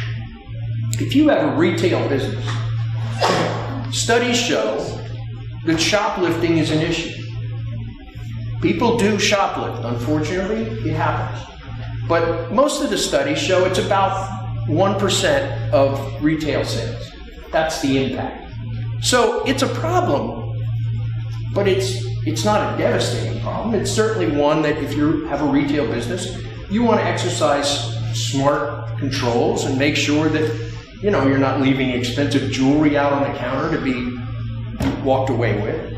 If you have a retail business, studies show that shoplifting is an issue. People do shoplift, unfortunately, it happens. But most of the studies show it's about 1% of retail sales. That's the impact. So it's a problem, but it's not a devastating problem. It's certainly one that if you have a retail business, you want to exercise smart controls and make sure that you're not leaving expensive jewelry out on the counter to be walked away with.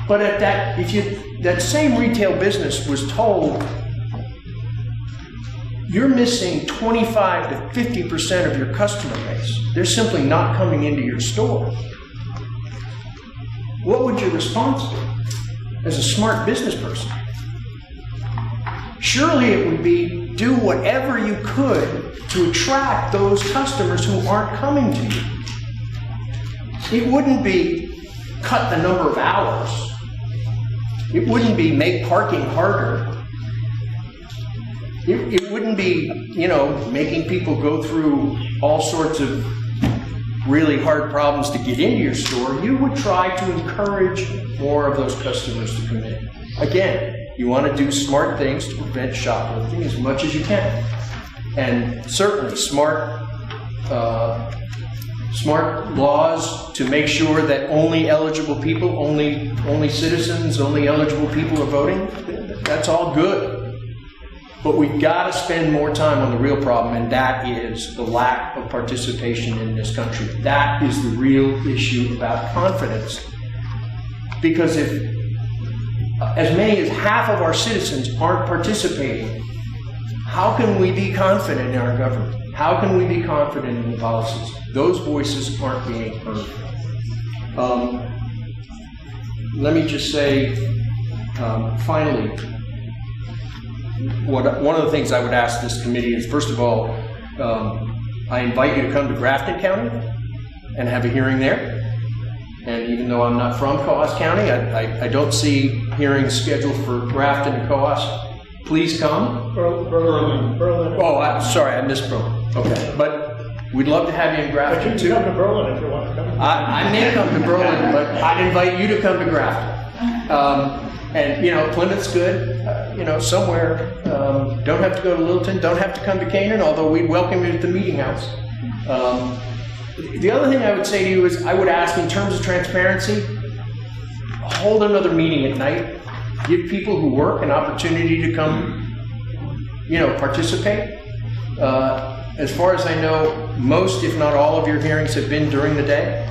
But if that same retail business was told you're missing 25 to 50% of your customer base, they're simply not coming into your store, what would your response be as a smart business person? Surely it would be, do whatever you could to attract those customers who aren't coming to you. It wouldn't be cut the number of hours. It wouldn't be make parking harder. It wouldn't be, making people go through all sorts of really hard problems to get into your store. You would try to encourage more of those customers to come in. Again, you want to do smart things to prevent shoplifting as much as you can. And certainly smart laws to make sure that only eligible people, only citizens, only eligible people are voting. That's all good. But we've got to spend more time on the real problem, and that is the lack of participation in this country. That is the real issue about confidence. Because if as many as half of our citizens aren't participating, how can we be confident in our government? How can we be confident in the policies? Those voices aren't being heard. Let me just say, finally, one of the things I would ask this committee is, first of all, I invite you to come to Grafton County and have a hearing there. And even though I'm not from Coos County, I don't see hearings scheduled for Grafton and Coos. Please come.
Berlin.
Oh, sorry, I missed Berlin. Okay, but we'd love to have you in Grafton
But
too.
you can come to Berlin if you want to come.
I may come to Berlin, but I'd invite you to come to Grafton. And Plymouth's good. Somewhere. Don't have to go to Littleton. Don't have to come to Canaan, although we'd welcome you at the meeting house. The other thing I would say to you is, I would ask, in terms of transparency, hold another meeting at night. Give people who work an opportunity to come, participate. As far as I know, most, if not all, of your hearings have been during the day.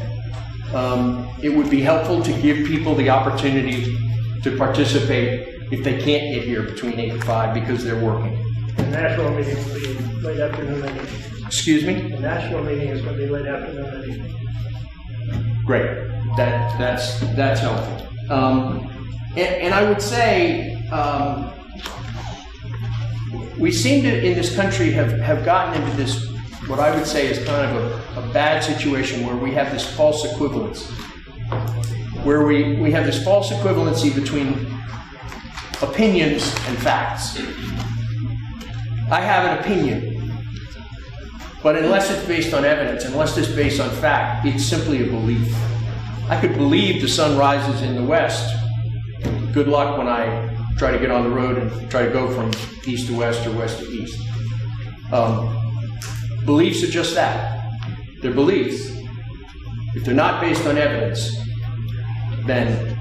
It would be helpful to give people the opportunity to participate if they can't get here between 8 and 5 because they're working.
The Nashville meeting will be late afternoon meeting.
Excuse me?
The Nashville meeting is going to be late afternoon meeting.
Great. That's helpful. And I would say we seem to, in this country, have gotten into this, what I would say is kind of a bad situation where we have this false equivalence. Where we have this false equivalency between opinions and facts. I have an opinion, but unless it's based on evidence, unless it's based on fact, it's simply a belief. I could believe the sun rises in the west. Good luck when I try to get on the road and try to go from east to west or west to east. Beliefs are just that. They're beliefs. If they're not based on evidence, then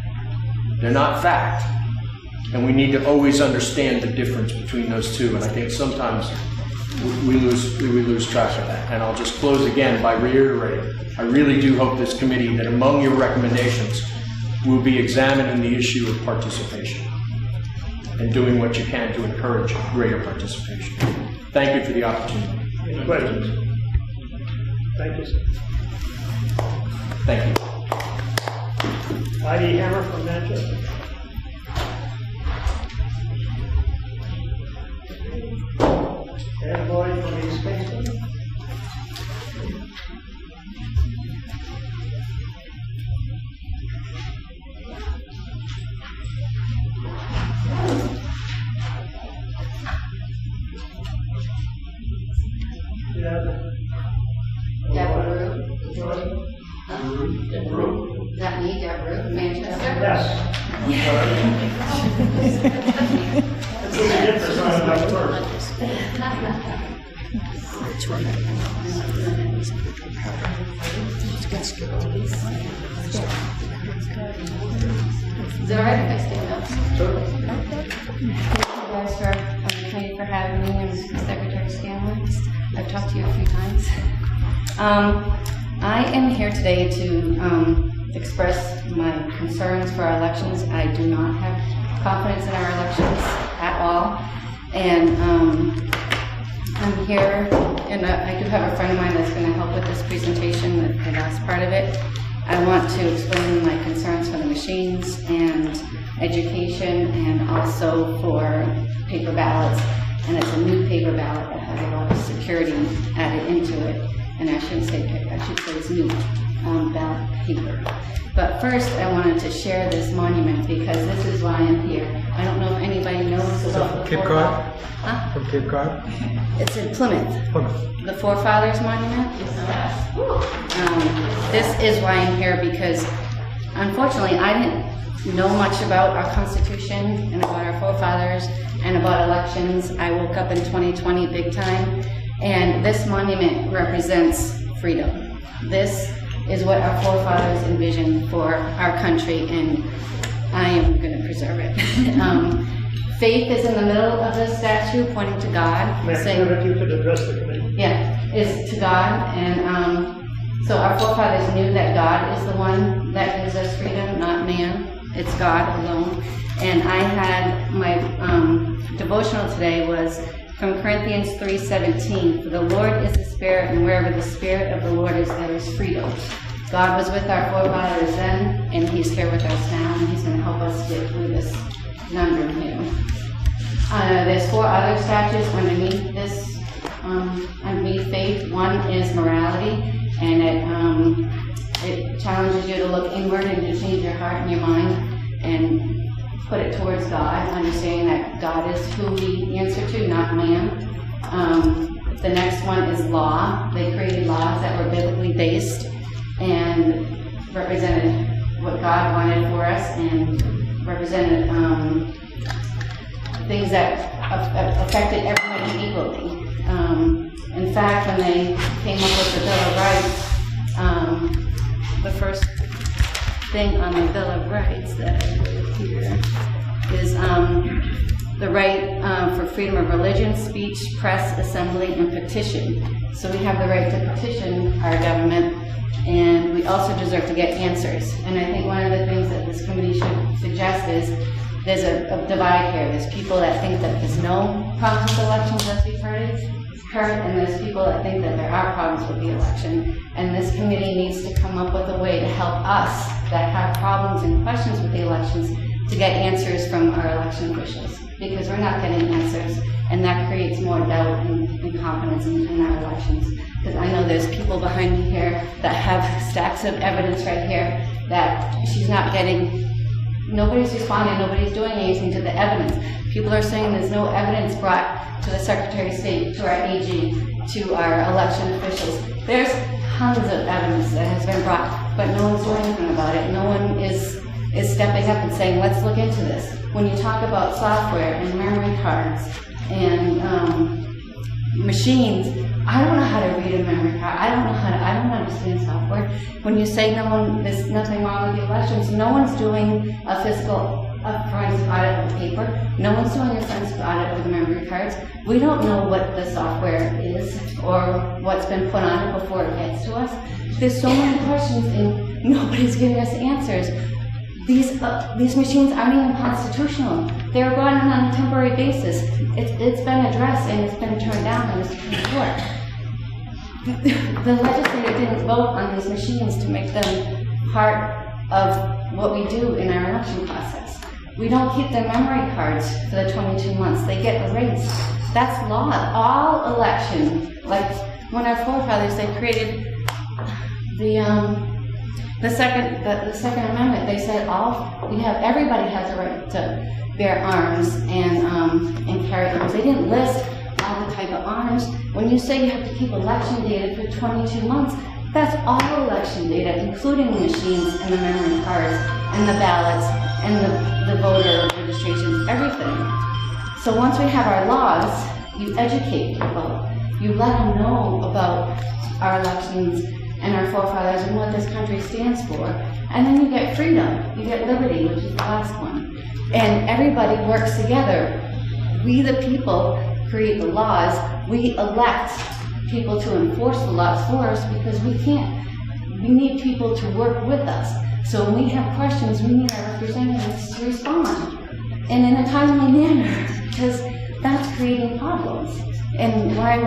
they're not fact. And we need to always understand the difference between those two. And I think sometimes we lose track of that. And I'll just close again by reiterating, I really do hope this committee, that among your recommendations, will be examining the issue of participation and doing what you can to encourage greater participation. Thank you for the opportunity.
Any questions? Thank you, sir.
Thank you.
Heidi Hammer from Manchester. Ed Boyd from East Kingston.
Deborah, is that me, Deborah, Manchester?
Yes. That's what we get for signing up first.
Is it all right if I stand up? Thank you guys for having me, and Secretary Scanlon. I've talked to you a few times. I am here today to express my concerns for our elections. I do not have confidence in our elections at all. And I'm here, and I do have a friend of mine that's going to help with this presentation, the last part of it. I want to explain my concerns for the machines and education, and also for paper ballots. and it's a new paper ballot that has a lot of security added into it. And I should say it's new ballot paper. But first, I wanted to share this monument because this is why I'm here. I don't know if anybody knows about the
Cape Cod?
Huh?
From Cape Cod?
It's in Plymouth. The Forefathers Monument. This is why I'm here because, unfortunately, I didn't know much about our Constitution and about our forefathers and about elections. I woke up in 2020 big time, and this monument represents freedom. This is what our forefathers envisioned for our country, and I am going to preserve it. Faith is in the middle of the statue, pointing to God.
Ma'am, if you could address the committee.
Yeah, is to God, and so our forefathers knew that God is the one that gives us freedom, not man. It's God alone. And I had my devotional today was from Corinthians 3:17. For the Lord is the Spirit, and wherever the Spirit of the Lord is, there is freedom. God was with our forefathers then, and He's here with us now, and He's going to help us get through this conundrum here. There's 4 other statues underneath this, underneath faith. One is morality, and it challenges you to look inward and to change your heart and your mind and put it towards God, understanding that God is who we answer to, not man. The next one is law. They created laws that were biblically based and represented what God wanted for us and represented things that affected everybody equally. In fact, when they came up with the Bill of Rights, the first thing on the Bill of Rights that I wrote here is the right for freedom of religion, speech, press, assembly, and petition. So we have the right to petition our government, and we also deserve to get answers. And I think one of the things that this committee should suggest is there's a divide here. There's people that think that there's no problems with elections, as we've heard, and there's people that think that there are problems with the election. And this committee needs to come up with a way to help us that have problems and questions with the elections to get answers from our election officials, because we're not getting answers, and that creates more doubt and confidence in our elections. Because I know there's people behind me here that have stacks of evidence right here that she's not getting. Nobody's responding, nobody's doing anything to the evidence. People are saying there's no evidence brought to the Secretary of State, to our AG, to our election officials. There's tons of evidence that has been brought, but no one's doing anything about it. No one is stepping up and saying, let's look into this. When you talk about software and memory cards and machines, I don't know how to read a memory card. I don't understand software. When you say there's nothing wrong with the elections, no one's doing a forensic audit of the paper. No one's doing a forensic audit of the memory cards. We don't know what the software is or what's been put on it before it gets to us. There's so many questions and nobody's giving us answers. These machines aren't even constitutional. They were brought in on a temporary basis. It's been addressed and it's been turned down in the Supreme Court. The legislature didn't vote on these machines to make them part of what we do in our election process. We don't keep their memory cards for the 22 months. They get erased. That's law. All election, like when our forefathers, they created the Second Amendment. They said everybody has a right to bear arms and carry arms. They didn't list all the type of arms. When you say you have to keep election data for 22 months, that's all election data, including the machines and the memory cards and the ballots and the voter registrations, everything. So once we have our laws, you educate people. You let them know about our elections and our forefathers and what this country stands for. And then you get freedom, you get liberty, which is the last one. And everybody works together. We, the people, create the laws. We elect people to enforce the laws for us because we can't. We need people to work with us. So when we have questions, we need our representatives to respond. And in a timely manner, because that's creating problems and why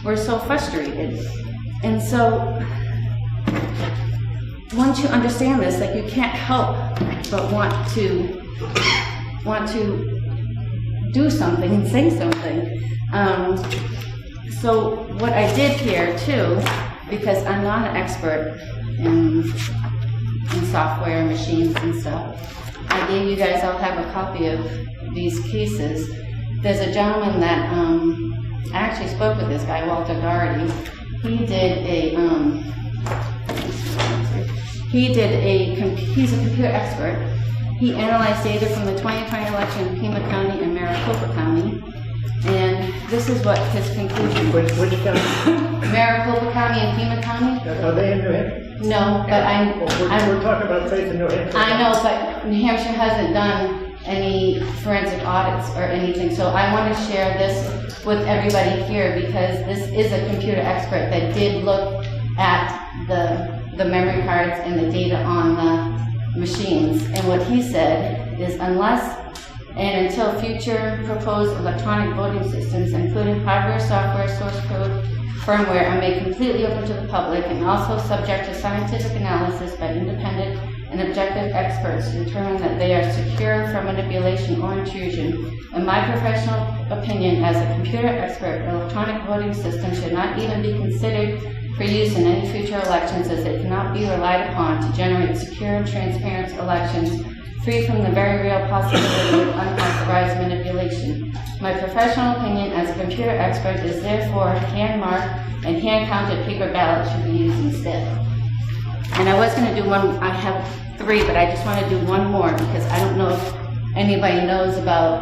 we're so frustrated. And so, once you understand this, that you can't help but want to do something and say something. So what I did here too, because I'm not an expert in software, machines and stuff, I gave you guys, I'll have a copy of these cases. There's a gentleman that, I actually spoke with this guy, Walter Garrity. He's a computer expert. He analyzed data from the 2020 election in Pima County and Maricopa County. And this is what his conclusion was.
Which county?
Maricopa County and Pima County.
Are they in New Hampshire?
No, but
We're talking about faith in New Hampshire.
I know, but New Hampshire hasn't done any forensic audits or anything. So I want to share this with everybody here because this is a computer expert that did look at the memory cards and the data on the machines. And what he said is unless and until future proposed electronic voting systems, including hardware, software, source code, firmware, are made completely open to the public and also subject to scientific analysis by independent and objective experts to determine that they are secure from manipulation or intrusion. In my professional opinion, as a computer expert, electronic voting systems should not even be considered for use in any future elections, as they cannot be relied upon to generate secure and transparent elections free from the very real possibility of unauthorized manipulation. My professional opinion as a computer expert is therefore hand-marked and hand-counted paper ballots should be used instead. And I was going to do one, I have 3, but I just want to do one more because I don't know if anybody knows about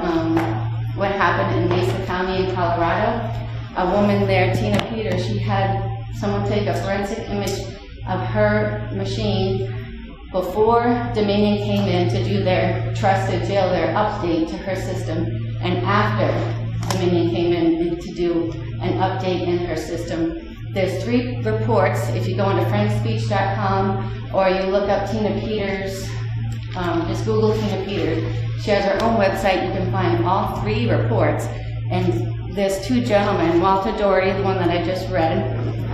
what happened in Mesa County in Colorado. A woman there, Tina Peters, she had someone take a forensic image of her machine before Dominion came in to do their trusted jail, their update to her system, and after Dominion came in to do an update in her system. There's 3 reports. If you go into friendspeech.com or you look up Tina Peters, just Google Tina Peters. She has her own website. You can find all 3 reports. And there's 2 gentlemen, Walter Doherty, the one that I just read,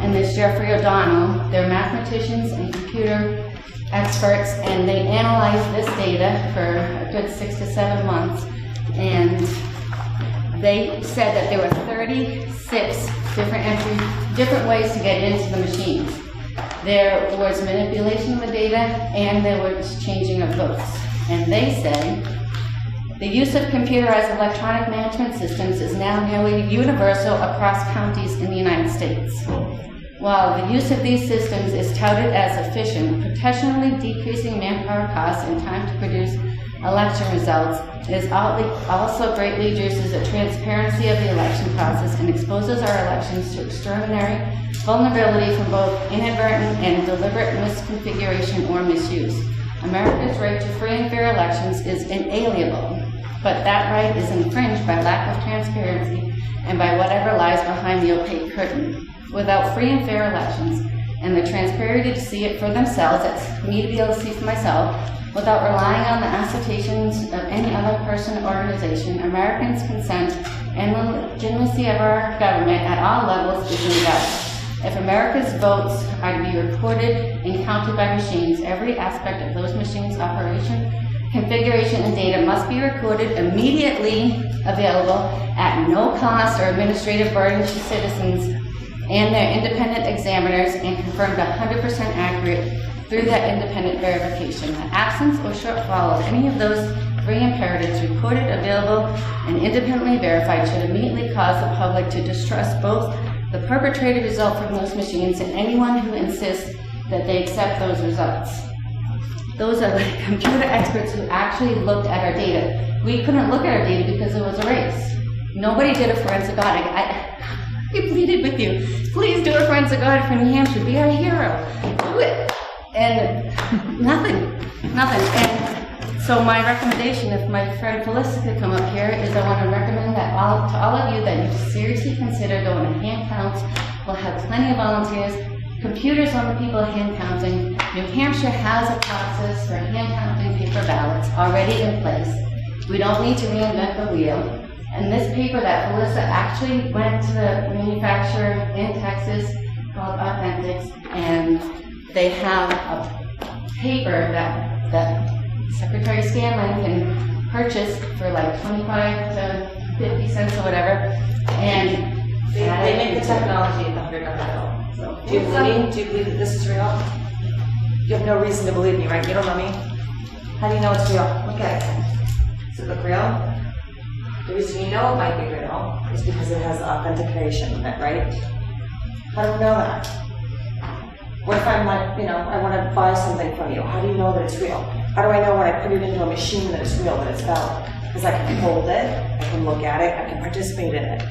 and there's Jeffrey O'Donnell. They're mathematicians and computer experts, and they analyzed this data for a good 6 to 7 months. And they said that there were 36 different entries, different ways to get into the machines. There was manipulation of the data, and there was changing of votes. And they say the use of computerized electronic management systems is now nearly universal across counties in the United States. While the use of these systems is touted as efficient, potentially decreasing manpower costs and time to produce election results, it is also greatly reduces the transparency of the election process and exposes our elections to extraordinary vulnerability from both inadvertent and deliberate misconfiguration or misuse. America's right to free and fair elections is inalienable, but that right is infringed by lack of transparency and by whatever lies behind the opaque curtain. Without free and fair elections and the transparency to see it for themselves, that's me to be able to see for myself, without relying on the assertions of any other person or organization, Americans' consent and the legitimacy of our government at all levels is in doubt. If America's votes are to be recorded and counted by machines, every aspect of those machines' operation, configuration, and data must be recorded, immediately available, at no cost or administrative burden to citizens and their independent examiners, and confirmed 100% accurate through that independent verification. The absence or shortfall of any of those 3 imperatives, recorded, available, and independently verified, should immediately cause the public to distrust both the perpetrated result from those machines and anyone who insists that they accept those results. Those are the computer experts who actually looked at our data. We couldn't look at our data because it was erased. Nobody did a forensic audit. I pleaded with you, please do a forensic audit for New Hampshire, be our hero, do it. And nothing. And so my recommendation, if my friend Felicity could come up here, is I want to recommend that to all of you that you seriously consider going to hand counts. We'll have plenty of volunteers, computers on the people hand counting. New Hampshire has a process for hand counting paper ballots already in place. We don't need to reinvent the wheel. And this paper that Melissa actually went to the manufacturer in Texas called Authentics, and they have a paper that Secretary Scanlon can purchase for like $25 to 50 cents or whatever, and
They make the technology at the $100 bill. So, do you believe me? Do you believe that this is real? You have no reason to believe me, right? You don't know me. How do you know it's real? Look at it. Does it look real? The reason you know it might be real is because it has authentication in it, right? How do we know that? What if I'm like, I want to buy something from you? How do you know that it's real? How do I know when I put it into a machine that it's real, that it's valid? Because I can hold it, I can look at it, I can participate in it.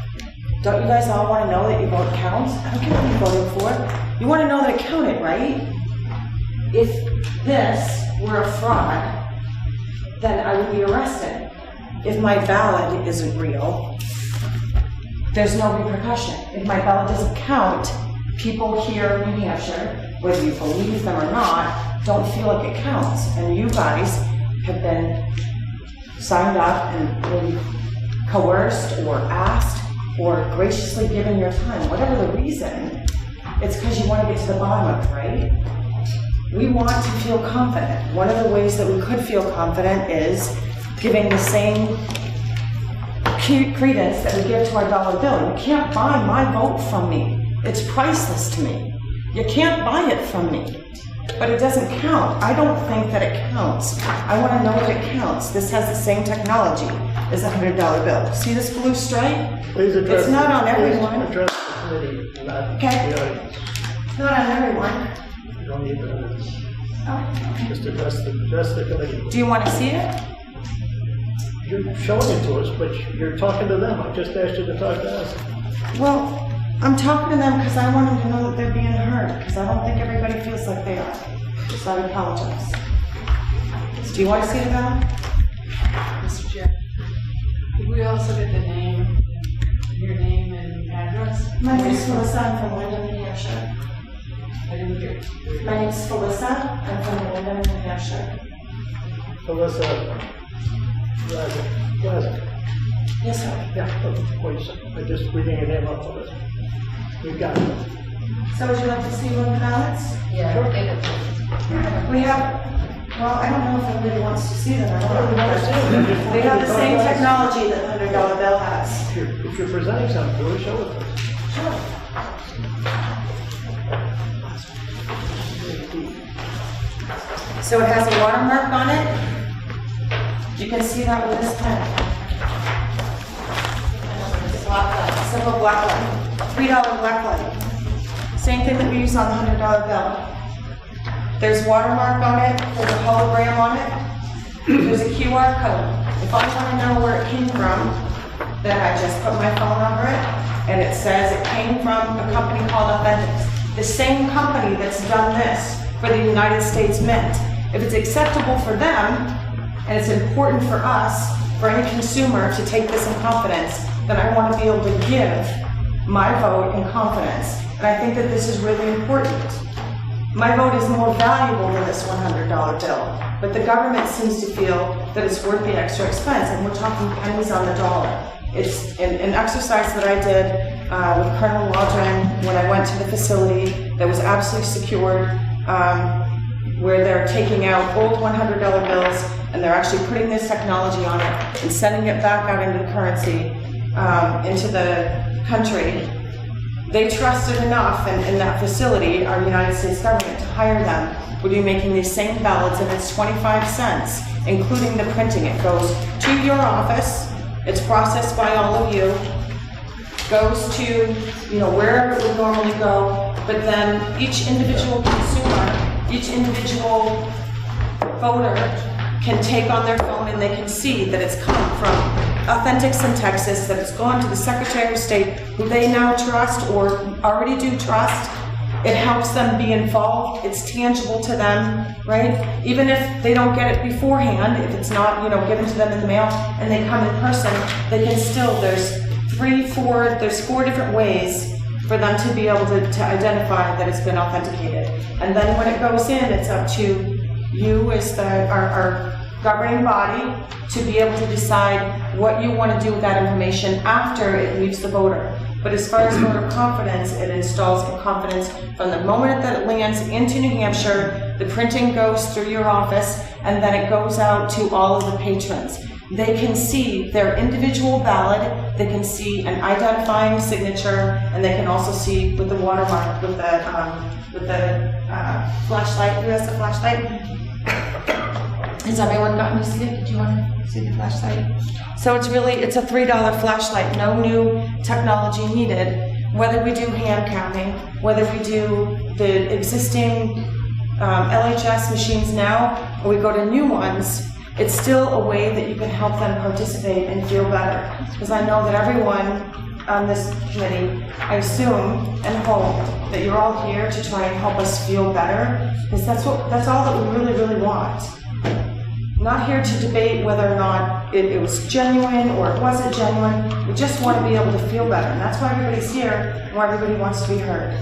Don't you guys all want to know that your vote counts? I don't care what you voted for. You want to know that it counted, right? If this were a fraud, then I would be arrested. If my ballot isn't real, there's no repercussion. If my ballot doesn't count, people here in New Hampshire, whether you believe them or not, don't feel like it counts. And you guys have been signed up and maybe coerced or asked or graciously given your time, whatever the reason, it's because you want to get to the bottom of it, right? We want to feel confident. One of the ways that we could feel confident is giving the same credence that we give to our dollar bill. You can't buy my vote from me. It's priceless to me. You can't buy it from me. But it doesn't count. I don't think that it counts. I want to know if it counts. This has the same technology as a $100 bill. See this blue stripe?
Please address.
It's not on everyone.
Please address the committee, not
Okay.
the audience.
It's not on everyone.
You don't need to.
Oh.
Just address the committee.
Do you want to see it?
You're showing it to us, but you're talking to them. I just asked you to talk to us.
Well, I'm talking to them because I want them to know that they're being heard, because I don't think everybody feels like they are. So I apologize. So do you want to see the ballot?
Mr. Chair, could we also get the name, your name and address?
My name is Melissa. I'm from Windham, New Hampshire.
I didn't hear.
My name is Melissa. I'm from Windham, New Hampshire.
Melissa, Raza.
Yes, sir.
Yeah, okay, wait a second. I'm just reading your name up for this. You got it.
So would you like to see one of the ballots?
Yeah,
Sure.
take it.
We have, well, I don't know if anybody wants to see them. I don't know. They have the same technology that the $100 bill has.
If you're presenting something, we'll show it to us.
Sure. So it has a watermark on it. You can see that with this pen. Simple black line. $3 black line. Same thing that we use on the $100 bill. There's watermark on it, there's a hologram on it, there's a QR code. If I want to know where it came from, then I just put my phone number in, and it says it came from a company called Authentics. The same company that's done this for the United States Mint. If it's acceptable for them, and it's important for us, for any consumer to take this in confidence, then I want to be able to give my vote in confidence. And I think that this is really important. My vote is more valuable than this $100 bill, but the government seems to feel that it's worth the extra expense, and we're talking pennies on the dollar. It's an exercise that I did with Colonel Waldron when I went to the facility that was absolutely secured, where they're taking out old $100 bills and they're actually putting this technology on it and sending it back out into the currency, into the country. They trusted enough in that facility, our United States government, to hire them. We'll be making these same ballots, and it's 25 cents, including the printing. It goes to your office, it's processed by all of you, goes to, wherever it would normally go, but then each individual consumer, each individual voter can take on their phone and they can see that it's come from Authentics in Texas, that it's gone to the Secretary of State, who they now trust or already do trust. It helps them be involved. It's tangible to them, right? Even if they don't get it beforehand, if it's not, given to them in the mail and they come in person, they can still, there's 4 different ways for them to be able to identify that it's been authenticated. And then when it goes in, it's up to you as our governing body to be able to decide what you want to do with that information after it leaves the voter. But as far as voter confidence, it installs confidence from the moment that it lands into New Hampshire, the printing goes through your office, and then it goes out to all of the patrons. they can see their individual ballot, they can see an identifying signature, and they can also see with the watermark, with the flashlight. Who has the flashlight? Has everyone gotten to see it? Did you want to see the flashlight? So it's a $3 flashlight, no new technology needed. Whether we do hand counting, whether we do the existing LHS machines now, or we go to new ones, it's still a way that you can help them participate and feel better. Because I know that everyone on this committee, I assume and hope that you're all here to try and help us feel better, because that's all that we really, really want. Not here to debate whether or not it was genuine or it wasn't genuine. We just want to be able to feel better. And that's why everybody's here and why everybody wants to be heard.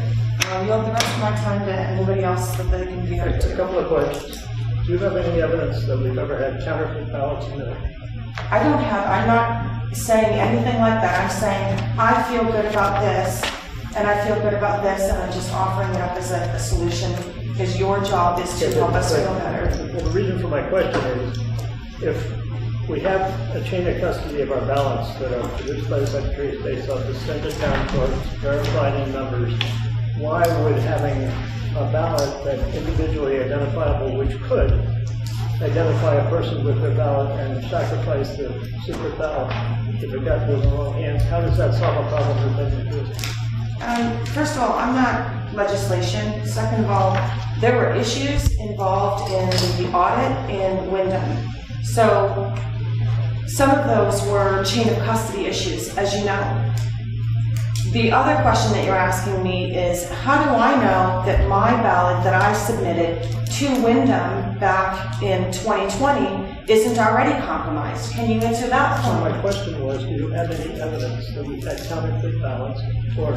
I'll yield the rest of my time to anybody else that they can be heard to.
A couple of questions. Do you have any evidence that we've ever had counterfeit ballots in there?
I'm not saying anything like that. I'm saying I feel good about this and I feel good about this, and I'm just offering it up as a solution, because your job is to help us feel better.
Well, the reason for my question is, if we have a chain of custody of our ballots that are produced by the Secretary of State's office, sent it down to us, verified in numbers, why would having a ballot that's individually identifiable, which could identify a person with their ballot and sacrifice the secret ballot if it got in the wrong hands, how does that solve a problem that doesn't exist?
First of all, I'm not legislation. Second of all, there were issues involved in the audit in Windham. So some of those were chain of custody issues, as you know. The other question that you're asking me is, how do I know that my ballot that I submitted to Windham back in 2020 isn't already compromised? Can you answer that for me?
My question was, do you have any evidence that we've had counterfeit ballots?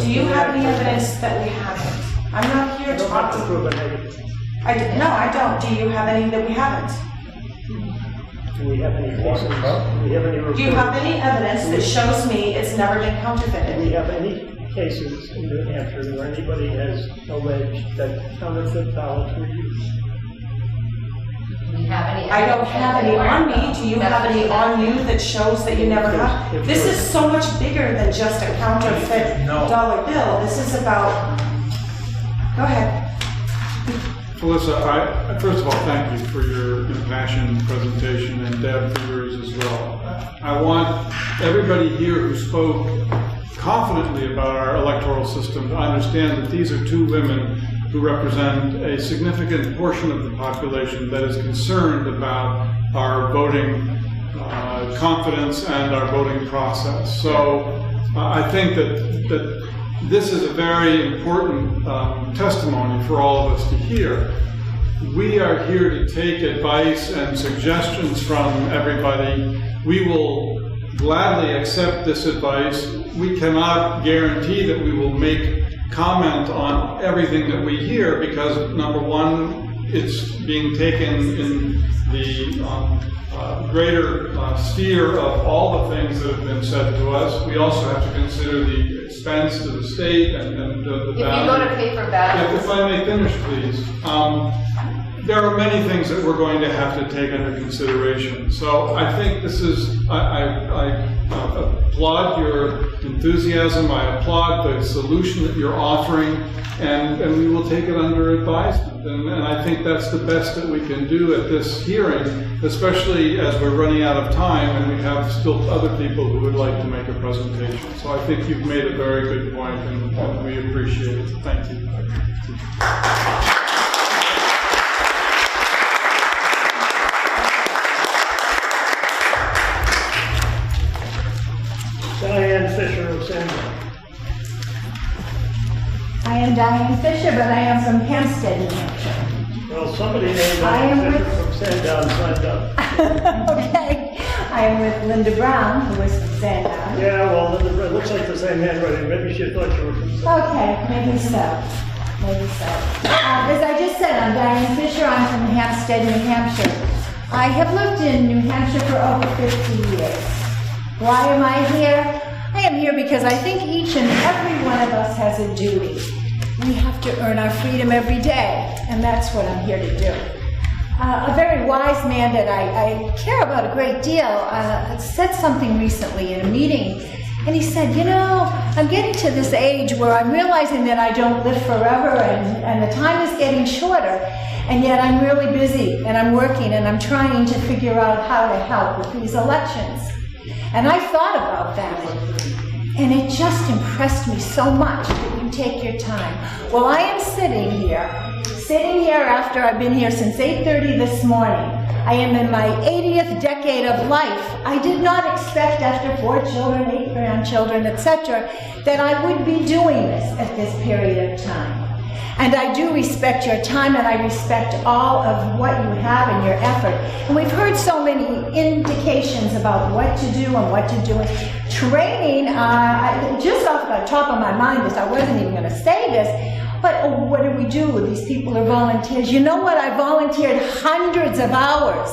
Do you have any evidence that we haven't? I'm not here to talk to you.
Prove a negative.
No, I don't. Do you have any that we haven't?
Do we have any cases? Do we have any reports?
Do you have any evidence that shows me it's never been counterfeited?
Do we have any cases in New Hampshire where anybody has alleged that counterfeit ballots were used?
I don't have any on me. Do you have any on you that shows that you never have? This is so much bigger than just a counterfeit dollar bill. This is about... Go ahead.
Melissa, first of all, thank you for your impassioned presentation, and Deb for yours as well. I want everybody here who spoke confidently about our electoral system to understand that these are two women who represent a significant portion of the population that is concerned about our voting confidence and our voting process. So I think that this is a very important testimony for all of us to hear. We are here to take advice and suggestions from everybody. We will gladly accept this advice. We cannot guarantee that we will make comment on everything that we hear, because number one, it's being taken in the greater sphere of all the things that have been said to us. We also have to consider the expense to the state and the value.
If you go to paper ballots.
If I may finish, please. There are many things that we're going to have to take under consideration. So I think this is, I applaud your enthusiasm, I applaud the solution that you're offering, and we will take it under advisement. And I think that's the best that we can do at this hearing, especially as we're running out of time and we have still other people who would like to make a presentation. So I think you've made a very good point, and we appreciate it. Thank you.
Diane Fisher of Sandown.
I am Diane Fisher, but I am from Hampstead, New Hampshire.
Well, somebody named Diane Fisher from Sandown signed up.
Okay. I am with Linda Brown, who was from Sandown.
Yeah, well, Linda, it looks like the same handwriting. Maybe she thought you were from Sandown.
Okay, maybe so. Maybe so. As I just said, I'm Diane Fisher. I'm from Hampstead, New Hampshire. I have lived in New Hampshire for over 50 years. Why am I here? I am here because I think each and every one of us has a duty. We have to earn our freedom every day, and that's what I'm here to do. a very wise man that I care about a great deal, said something recently in a meeting. And he said, you know, I'm getting to this age where I'm realizing that I don't live forever and the time is getting shorter. And yet I'm really busy and I'm working and I'm trying to figure out how to help with these elections. And I thought about that. And it just impressed me so much that you take your time. Well, I am sitting here after I've been here since 8:30 this morning. I am in my 80th decade of life. I did not expect after 4 children, 8 grandchildren, etc., that I would be doing this at this period of time. And I do respect your time, and I respect all of what you have and your effort. And we've heard so many indications about what to do and what to do. Training, just off the top of my mind, because I wasn't even going to say this, but what do we do? These people are volunteers. You know what? I volunteered hundreds of hours.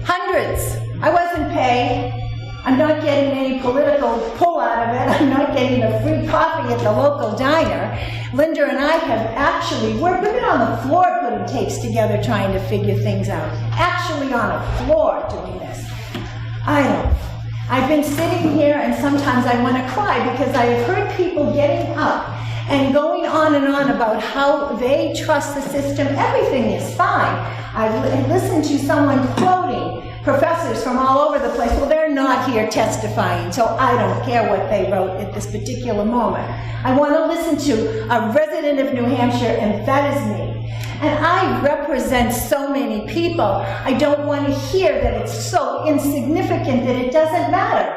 Hundreds. I wasn't paid. I'm not getting any political pull out of it. I'm not getting a free coffee at the local diner. Linda and I have actually, we've been on the floor putting tapes together trying to figure things out. Actually on a floor doing this. I don't know. I've been sitting here and sometimes I want to cry because I have heard people getting up and going on and on about how they trust the system. Everything is fine. I've listened to someone quoting professors from all over the place. Well, they're not here testifying, so I don't care what they wrote at this particular moment. I want to listen to a resident of New Hampshire, and that is me. And I represent so many people. I don't want to hear that it's so insignificant that it doesn't matter.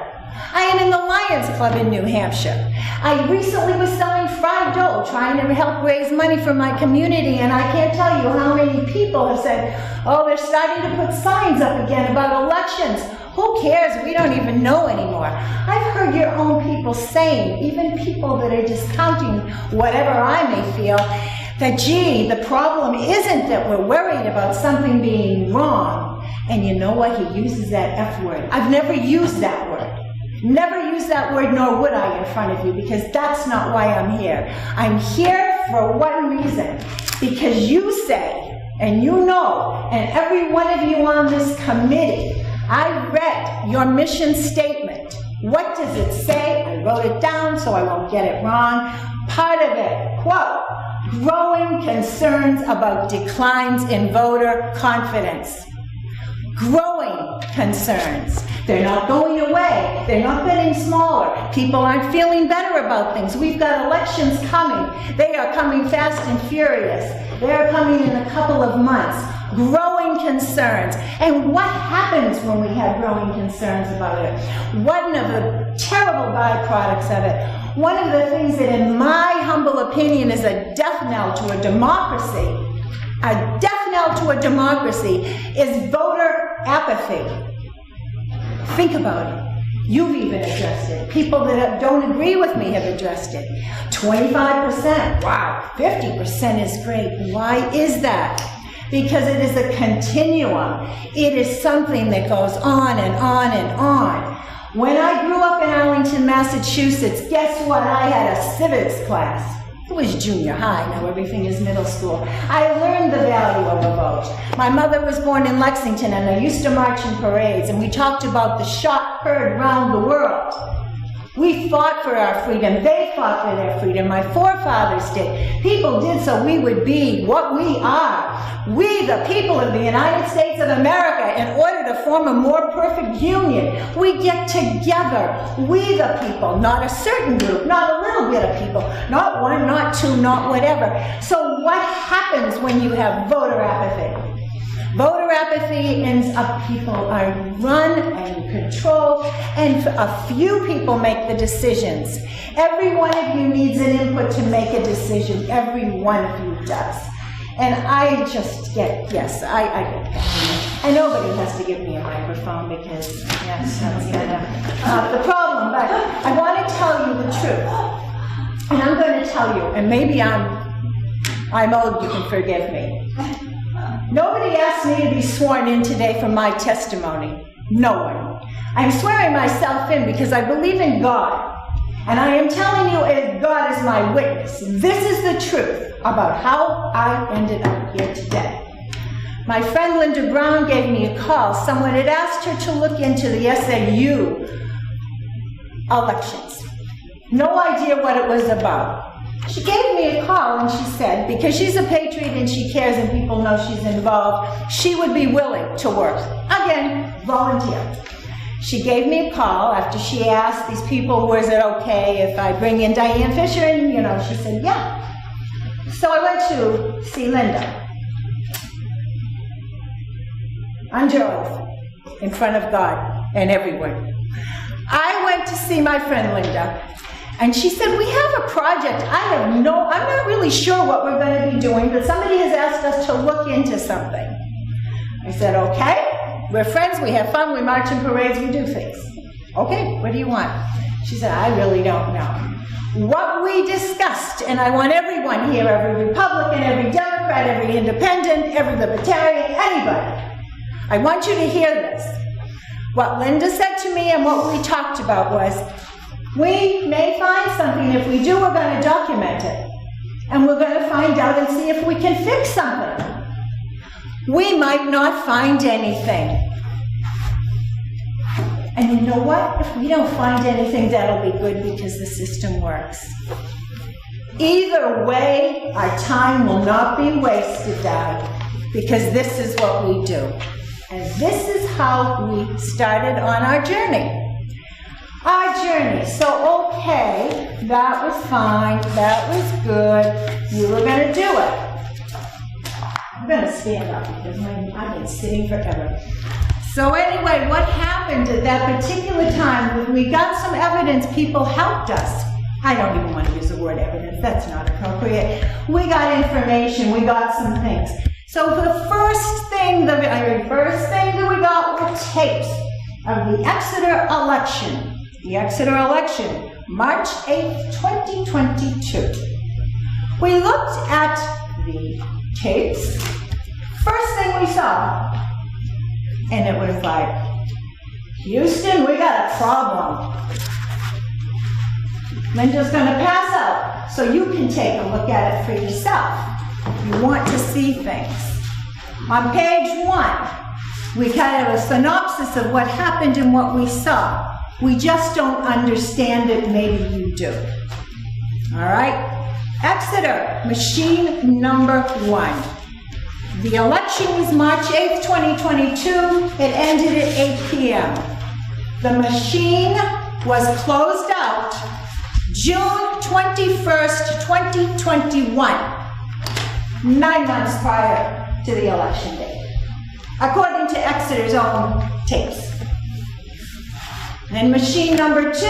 I am in the Lions Club in New Hampshire. I recently was selling fried dough, trying to help raise money for my community, and I can't tell you how many people have said, oh, they're starting to put signs up again about elections. Who cares? We don't even know anymore. I've heard your own people saying, even people that are discounting whatever I may feel, that, gee, the problem isn't that we're worried about something being wrong. And you know what? He uses that F word. I've never used that word. Never use that word, nor would I in front of you, because that's not why I'm here. I'm here for one reason, because you say, and you know, and every one of you on this committee, I read your mission statement. What does it say? I wrote it down so I won't get it wrong. Part of it, quote, growing concerns about declines in voter confidence. Growing concerns. They're not going away. They're not getting smaller. People aren't feeling better about things. We've got elections coming. They are coming fast and furious. They are coming in a couple of months. Growing concerns. And what happens when we have growing concerns about it? One of the terrible byproducts of it, one of the things that in my humble opinion is a death knell to a democracy, a death knell to a democracy, is voter apathy. Think about it. You've even addressed it. People that don't agree with me have addressed it. 25%, wow, 50% is great. Why is that? Because it is a continuum. It is something that goes on and on and on. When I grew up in Arlington, Massachusetts, guess what? I had a civics class. It was junior high, now everything is middle school. I learned the value of a vote. My mother was born in Lexington, and I used to march in parades, and we talked about the shot heard round the world. We fought for our freedom. They fought for their freedom. My forefathers did. People did so we would be what we are. We, the people of the United States of America, in order to form a more perfect union, we get together. We, the people, not a certain group, not a little bit of people, not one, not two, not whatever. So what happens when you have voter apathy? Voter apathy ends up, people are run and controlled, and a few people make the decisions. Every one of you needs an input to make a decision. Every one of you does. And I just get, yes, I get that. And nobody has to give me a microphone because, yes, that's kind of the problem. But I want to tell you the truth. And I'm going to tell you, and maybe I'm old, you can forgive me. Nobody asked me to be sworn in today for my testimony. No one. I'm swearing myself in because I believe in God. And I am telling you, as God is my witness, this is the truth about how I ended up here today. My friend Linda Brown gave me a call. Someone had asked her to look into the SAU elections. No idea what it was about. She gave me a call and she said, because she's a patriot and she cares and people know she's involved, she would be willing to work. Again, volunteer. She gave me a call after she asked these people, was it okay if I bring in Diane Fisher? And, she said, yeah. So I went to see Linda. Under oath, in front of God and everyone. I went to see my friend Linda, and she said, we have a project. I'm not really sure what we're going to be doing, but somebody has asked us to look into something. I said, okay, we're friends, we have fun, we march in parades, we do things. Okay, what do you want? She said, I really don't know. What we discussed, and I want everyone here, every Republican, every Democrat, every Independent, every Libertarian, anybody, I want you to hear this. What Linda said to me and what we talked about was, we may find something. If we do, we're going to document it. And we're going to find out and see if we can fix something. We might not find anything. And you know what? If we don't find anything, that'll be good because the system works. Either way, our time will not be wasted, Dad, because this is what we do. And this is how we started on our journey. Our journey. So, okay, that was fine, that was good, we were going to do it. I'm going to stand up because I've been sitting forever. So anyway, what happened at that particular time, when we got some evidence, people helped us. I don't even want to use the word evidence, that's not appropriate. We got information, we got some things. So the first thing that we got were tapes of the Exeter election. The Exeter election, March 8th, 2022. We looked at the tapes. First thing we saw, and it was like, Houston, we got a problem. Linda's going to pass out, so you can take a look at it for yourself. You want to see things. On page 1, we kind of a synopsis of what happened and what we saw. We just don't understand it, maybe you do. All right? Exeter, machine number 1. The election was March 8th, 2022. It ended at 8 p.m. The machine was closed out June 21st, 2021, 9 months prior to the election date, according to Exeter's own tapes. And machine number 2,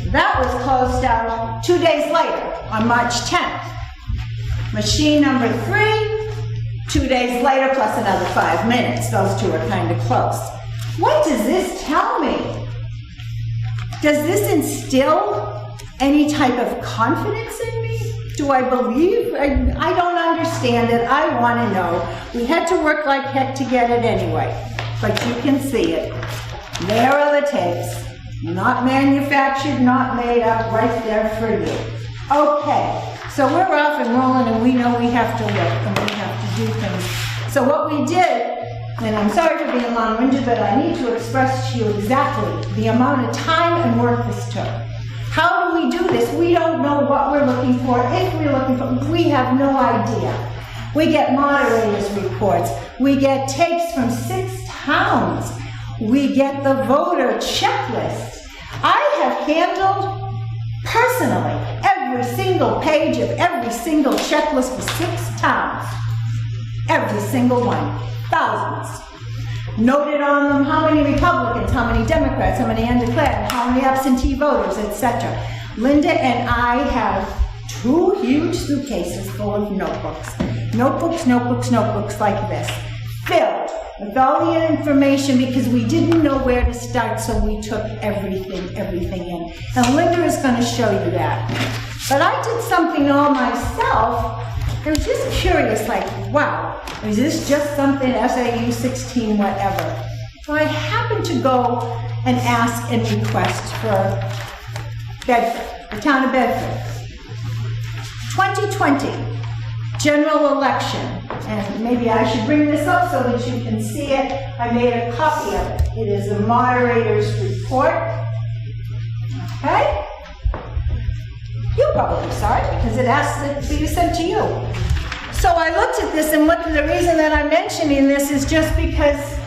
that was closed out 2 days later, on March 10th. Machine number 3, 2 days later, plus another 5 minutes. Those two are kind of close. What does this tell me? Does this instill any type of confidence in me? Do I believe? I don't understand it. I want to know. We had to work like heck to get it anyway, but you can see it. There are the tapes. Not manufactured, not made up, right there for you. Okay, so we're off and rolling and we know we have to work and we have to do things. So what we did, and I'm sorry for being long-winded, but I need to express to you exactly the amount of time and work this took. How do we do this? We don't know what we're looking for, if we're looking for, we have no idea. We get moderators' reports. We get tapes from 6 towns. We get the voter checklist. I have handled personally every single page of every single checklist for 6 towns. Every single one. Thousands. Noted on them how many Republicans, how many Democrats, how many undeclared, how many absentee voters, etc. Linda and I have 2 huge suitcases full of notebooks. Notebooks like this. Filled with all the information because we didn't know where to start, so we took everything in. And Linda is going to show you that. But I did something all myself. I was just curious, like, wow, is this just something SAU 16, whatever? So I happened to go and ask and request for Bedford, the town of Bedford. 2020, general election. and maybe I should bring this up so that you can see it. I made a copy of it. It is the moderator's report. Okay? You probably saw it because it asked it to be sent to you. So I looked at this, and the reason that I'm mentioning this is just because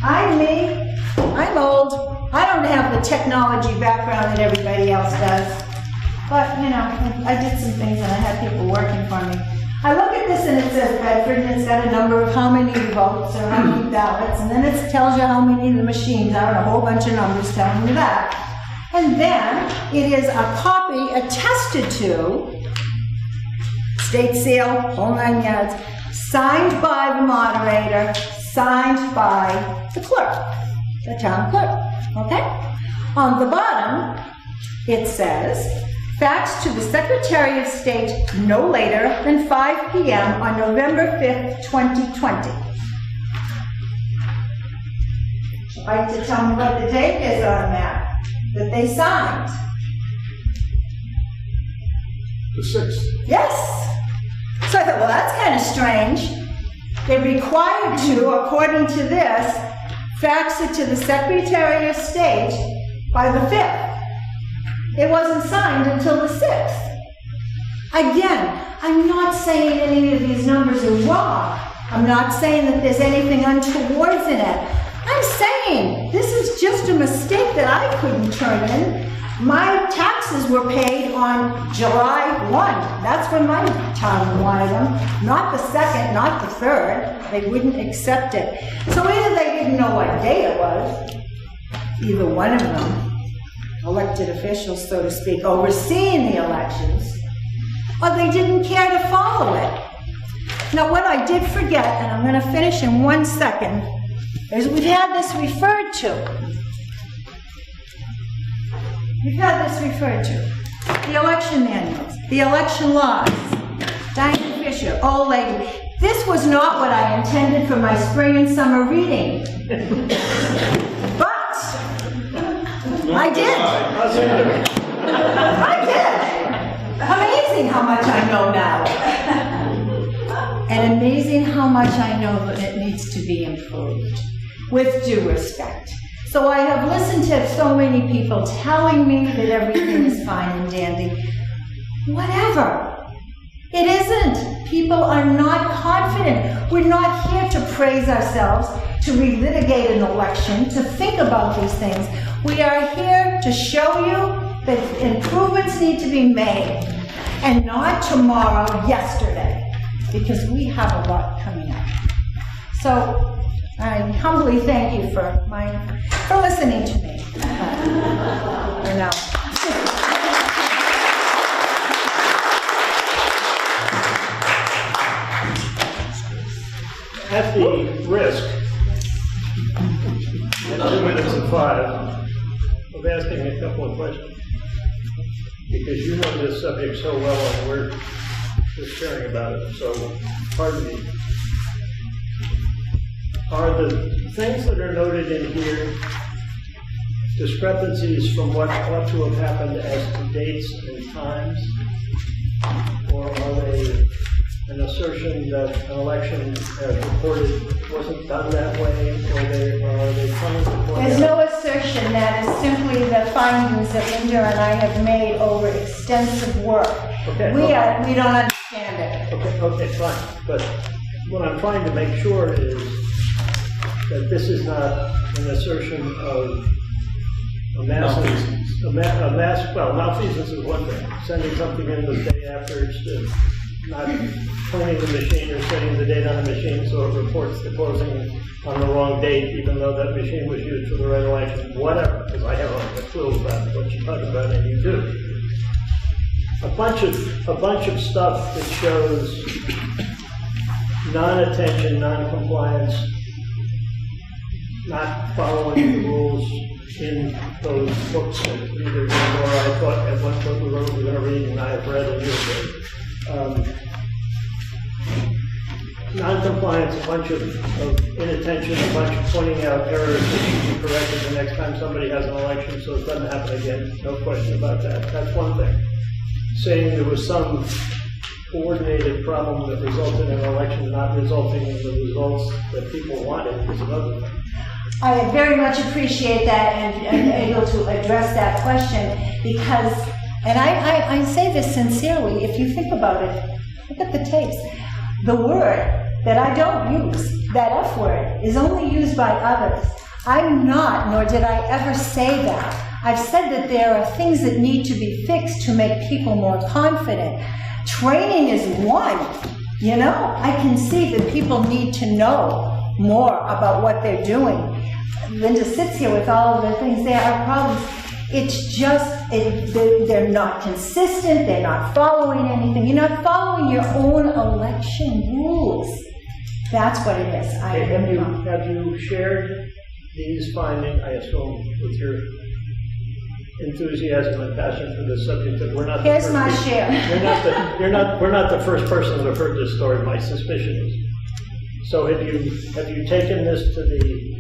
I'm old. I don't have the technology background that everybody else does. But, you know, I did some things and I had people working for me. I look at this and it says Bradford, and it's got a number of how many votes or how many ballots, and then it tells you how many of the machines are, and a whole bunch of numbers telling you that. And then it is a copy attested to, state seal, whole 9 yards, signed by the moderator, signed by the clerk, the town clerk, okay? On the bottom, it says, fax to the Secretary of State no later than 5 p.m. on November 5th, 2020. Would you like to tell me what the date is on that they signed?
The 6th.
Yes. So I thought, well, that's kind of strange. They're required to, according to this, fax it to the Secretary of State by the 5th. It wasn't signed until the 6th. Again, I'm not saying any of these numbers are wrong. I'm not saying that there's anything untoward in it. I'm saying this is just a mistake that I couldn't turn in. My taxes were paid on July 1. That's when my town wanted them. Not the 2nd, not the 3rd. They wouldn't accept it. So either they didn't know what day it was, either one of them, elected officials, so to speak, overseeing the elections, or they didn't care to follow it. Now, what I did forget, and I'm going to finish in 1 second, is we've had this referred to. We've had this referred to. The election manuals, the election laws. Diane Fisher, old lady. This was not what I intended for my spring and summer reading. But I did. I did. Amazing how much I know now. And amazing how much I know that it needs to be improved, with due respect. So I have listened to so many people telling me that everything is fine and dandy. Whatever. It isn't. People are not confident. We're not here to praise ourselves, to relitigate an election, to think about these things. We are here to show you that improvements need to be made, and not tomorrow, yesterday, because we have a lot coming up. So I humbly thank you for listening to me. For now.
At the risk, in 2 minutes and 5, of asking a couple of questions, because you know this subject so well and we're just sharing about it, so pardon me. Are the things that are noted in here discrepancies from what ought to have happened as to dates and times? Or are they an assertion that an election as reported wasn't done that way, or are they trying to point
There's
out?
no assertion. That is simply the findings that Linda and I have made over extensive work.
Okay,
we
okay.
don't understand it.
Okay, fine. But what I'm trying to make sure is that this is not an assertion of a malfeasance is one thing. Sending something in the day after, it's not cleaning the machine or setting the date on the machine so it reports the closing on the wrong date, even though that machine was used for the right election, whatever, because I have a clue about what you're talking about, and you do. A bunch of stuff that shows non-attention, non-compliance, not following the rules in those books that either you or I thought at one point we were going to read and I have read and you have read. Non-compliance, a bunch of inattention, a bunch of pointing out errors that should be corrected the next time somebody has an election so it doesn't happen again. No question about that. That's one thing. Saying there was some coordinated problem that resulted in an election not resulting in the results that people wanted is another thing.
I very much appreciate that and able to address that question because, and I say this sincerely, if you think about it, look at the tapes. The word that I don't use, that F word, is only used by others. I'm not, nor did I ever say that. I've said that there are things that need to be fixed to make people more confident. Training is one. You know, I can see that people need to know more about what they're doing. Linda sits here with all of the things. There are problems. It's just, they're not consistent. They're not following anything. You're not following your own election rules. That's what it is.
Have you shared these findings, I assume, with your enthusiasm and passion for this subject? That we're not.
Here's my share.
We're not the first person that have heard this story. My suspicion is. So have you taken this to the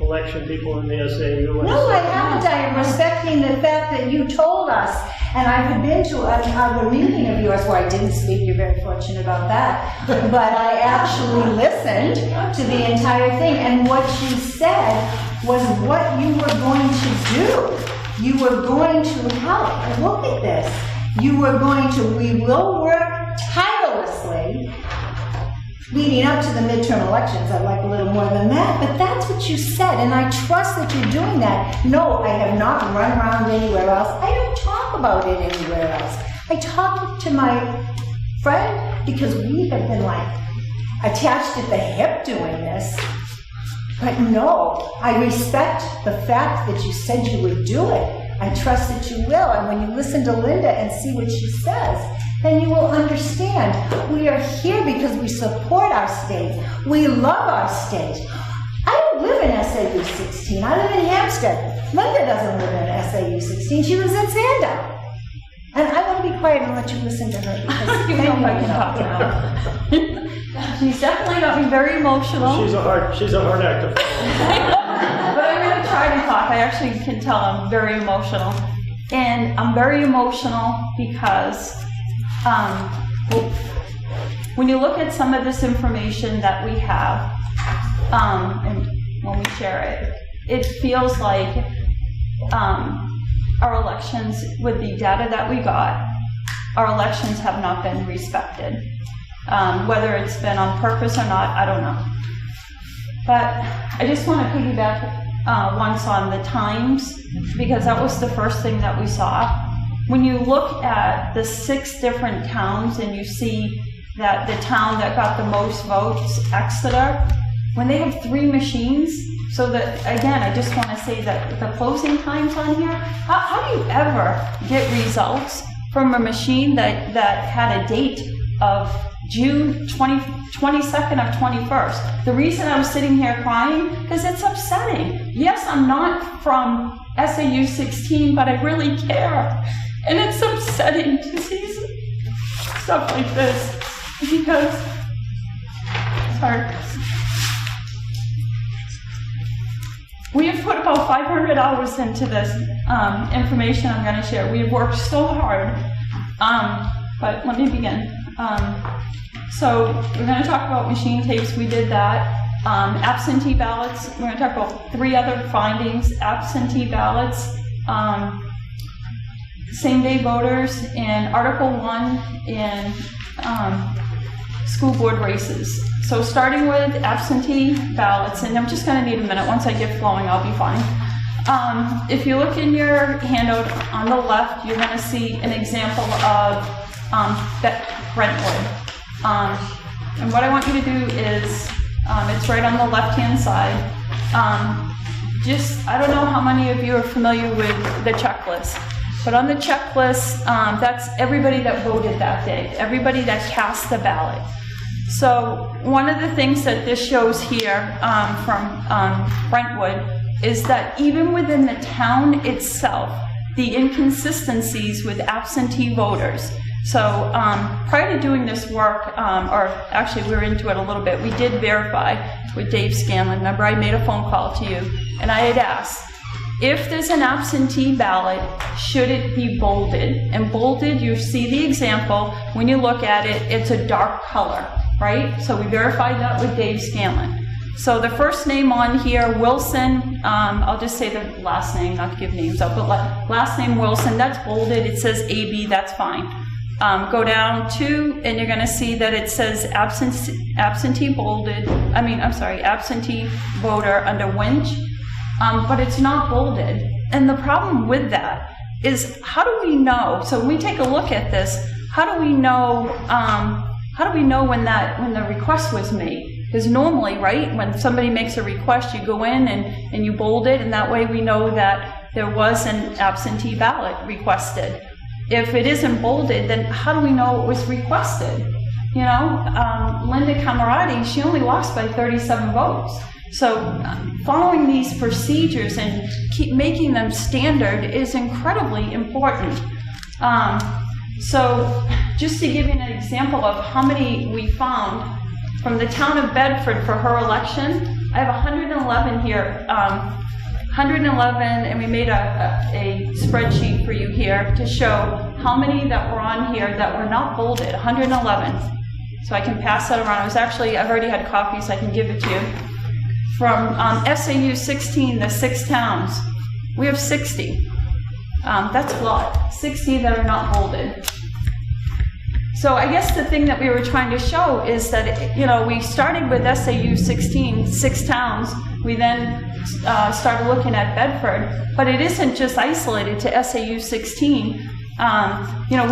election people in the SAU?
No, I haven't. I am respecting the fact that you told us, and I've been to a meeting of yours where I didn't speak. You're very fortunate about that. But I actually listened to the entire thing, and what you said was what you were going to do. You were going to help. Look at this. You were going to, we will work tirelessly leading up to the midterm elections. I'd like a little more than that, but that's what you said, and I trust that you're doing that. No, I have not run around anywhere else. I don't talk about it anywhere else. I talk to my friend because we have been like attached at the hip doing this. But no, I respect the fact that you said you would do it. I trust that you will, and when you listen to Linda and see what she says, then you will understand. We are here because we support our state. We love our state. I don't live in SAU 16. I live in Hampstead. Linda doesn't live in SAU 16. She lives in Sandown. And I want to be quiet and let you listen to her. Because
you know I can talk now. She's definitely got me very emotional.
She's a hard act to follow.
But I'm going to try to talk. I actually can tell I'm very emotional. And I'm very emotional because when you look at some of this information that we have, and when we share it, it feels like our elections, with the data that we got, our elections have not been respected. Whether it's been on purpose or not, I don't know. But I just want to piggyback once on the times, because that was the first thing that we saw. When you look at the 6 different towns and you see that the town that got the most votes, Exeter, when they have 3 machines, so that, again, I just want to say that the closing times on here, how do you ever get results from a machine that had a date of June 22nd of 21st? The reason I'm sitting here crying, because it's upsetting. Yes, I'm not from SAU 16, but I really care. And it's upsetting to see stuff like this, because, sorry. We have put about 500 hours into this information I'm going to share. We have worked so hard, but let me begin. So we're going to talk about machine tapes. We did that. Absentee ballots. We're going to talk about 3 other findings. Absentee ballots, same-day voters, and Article 1 in school board races. So starting with absentee ballots, and I'm just going to need a minute. Once I get flowing, I'll be fine. If you look in your handout on the left, you're going to see an example of Brentwood. And what I want you to do is, it's right on the left-hand side. I don't know how many of you are familiar with the checklist, but on the checklist, that's everybody that voted that day, everybody that cast the ballot. So one of the things that this shows here from Brentwood is that even within the town itself, the inconsistencies with absentee voters. So prior to doing this work, or actually we were into it a little bit, we did verify with Dave Scanlon. Remember, I made a phone call to you, and I had asked, If there's an absentee ballot, should it be bolded? And bolded, you see the example, when you look at it, it's a dark color, right? So we verified that with Dave Scanlon. So the first name on here, Wilson, I'll just say the last name, not to give names out, but last name Wilson, that's bolded, it says AB, that's fine. Go down to, and you're gonna see that it says absentee voter under Winch, but it's not bolded. And the problem with that is, how do we know? So when we take a look at this, how do we know when the request was made? Because normally, right, when somebody makes a request, you go in and you bold it, and that way we know that there was an absentee ballot requested. If it isn't bolded, then how do we know it was requested? You know, Linda Camerati, she only lost by 37 votes. So following these procedures and keep making them standard is incredibly important. So just to give you an example of how many we found, from the town of Bedford for her election, I have 111 here, 111, and we made a spreadsheet for you here to show how many that were on here that were not bolded, 111. So I can pass that around. I've already had copies, I can give it to you. From SAU 16, the 6 towns, we have 60. That's a lot, 60 that are not bolded. So I guess the thing that we were trying to show is that, you know, we started with SAU 16, 6 towns. We then started looking at Bedford, but it isn't just isolated to SAU 16. You know,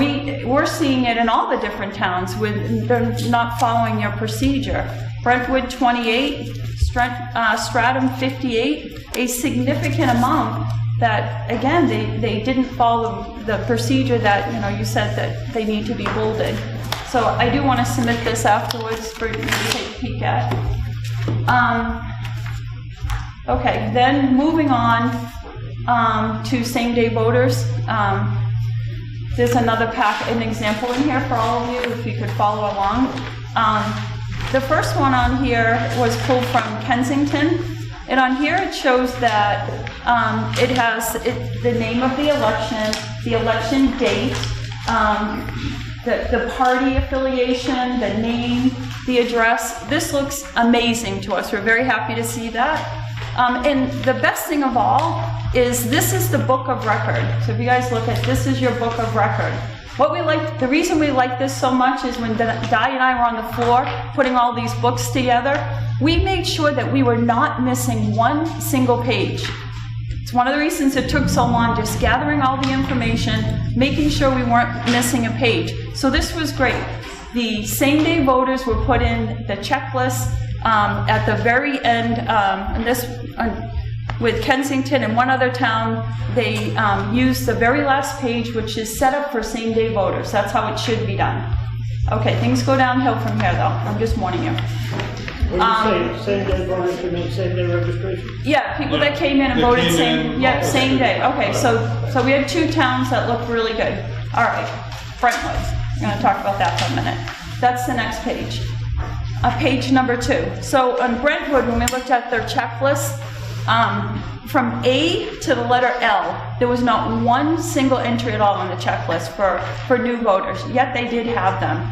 we're seeing it in all the different towns with they're not following your procedure. Brentwood 28, Stratham 58, a significant amount that, again, they didn't follow the procedure that, you know, you said that they need to be bolded. So I do want to submit this afterwards for you to take a peek at. Okay, then moving on to same-day voters. There's another an example in here for all of you, if you could follow along. The first one on here was pulled from Kensington. And on here it shows that it has the name of the election date, the party affiliation, the name, the address. This looks amazing to us. We're very happy to see that. And the best thing of all is this is the book of record. So if you guys look at this, is your book of record. The reason we like this so much is when Di and I were on the floor putting all these books together, we made sure that we were not missing one single page. It's one of the reasons it took so long, just gathering all the information, making sure we weren't missing a page. So this was great. The same-day voters were put in the checklist at the very end, with Kensington and one other town, they used the very last page, which is set up for same-day voters. That's how it should be done. Okay, things go downhill from here, though. I'm just warning you.
When you say same-day voters, you mean same-day registration?
Yeah, people that came in and voted same day. Okay, so we had 2 towns that looked really good. All right, Brentwood. I'm going to talk about that for a minute. That's the next page. Page number 2. So on Brentwood, when we looked at their checklist, from A to the letter L, there was not one single entry at all on the checklist for new voters, yet they did have them.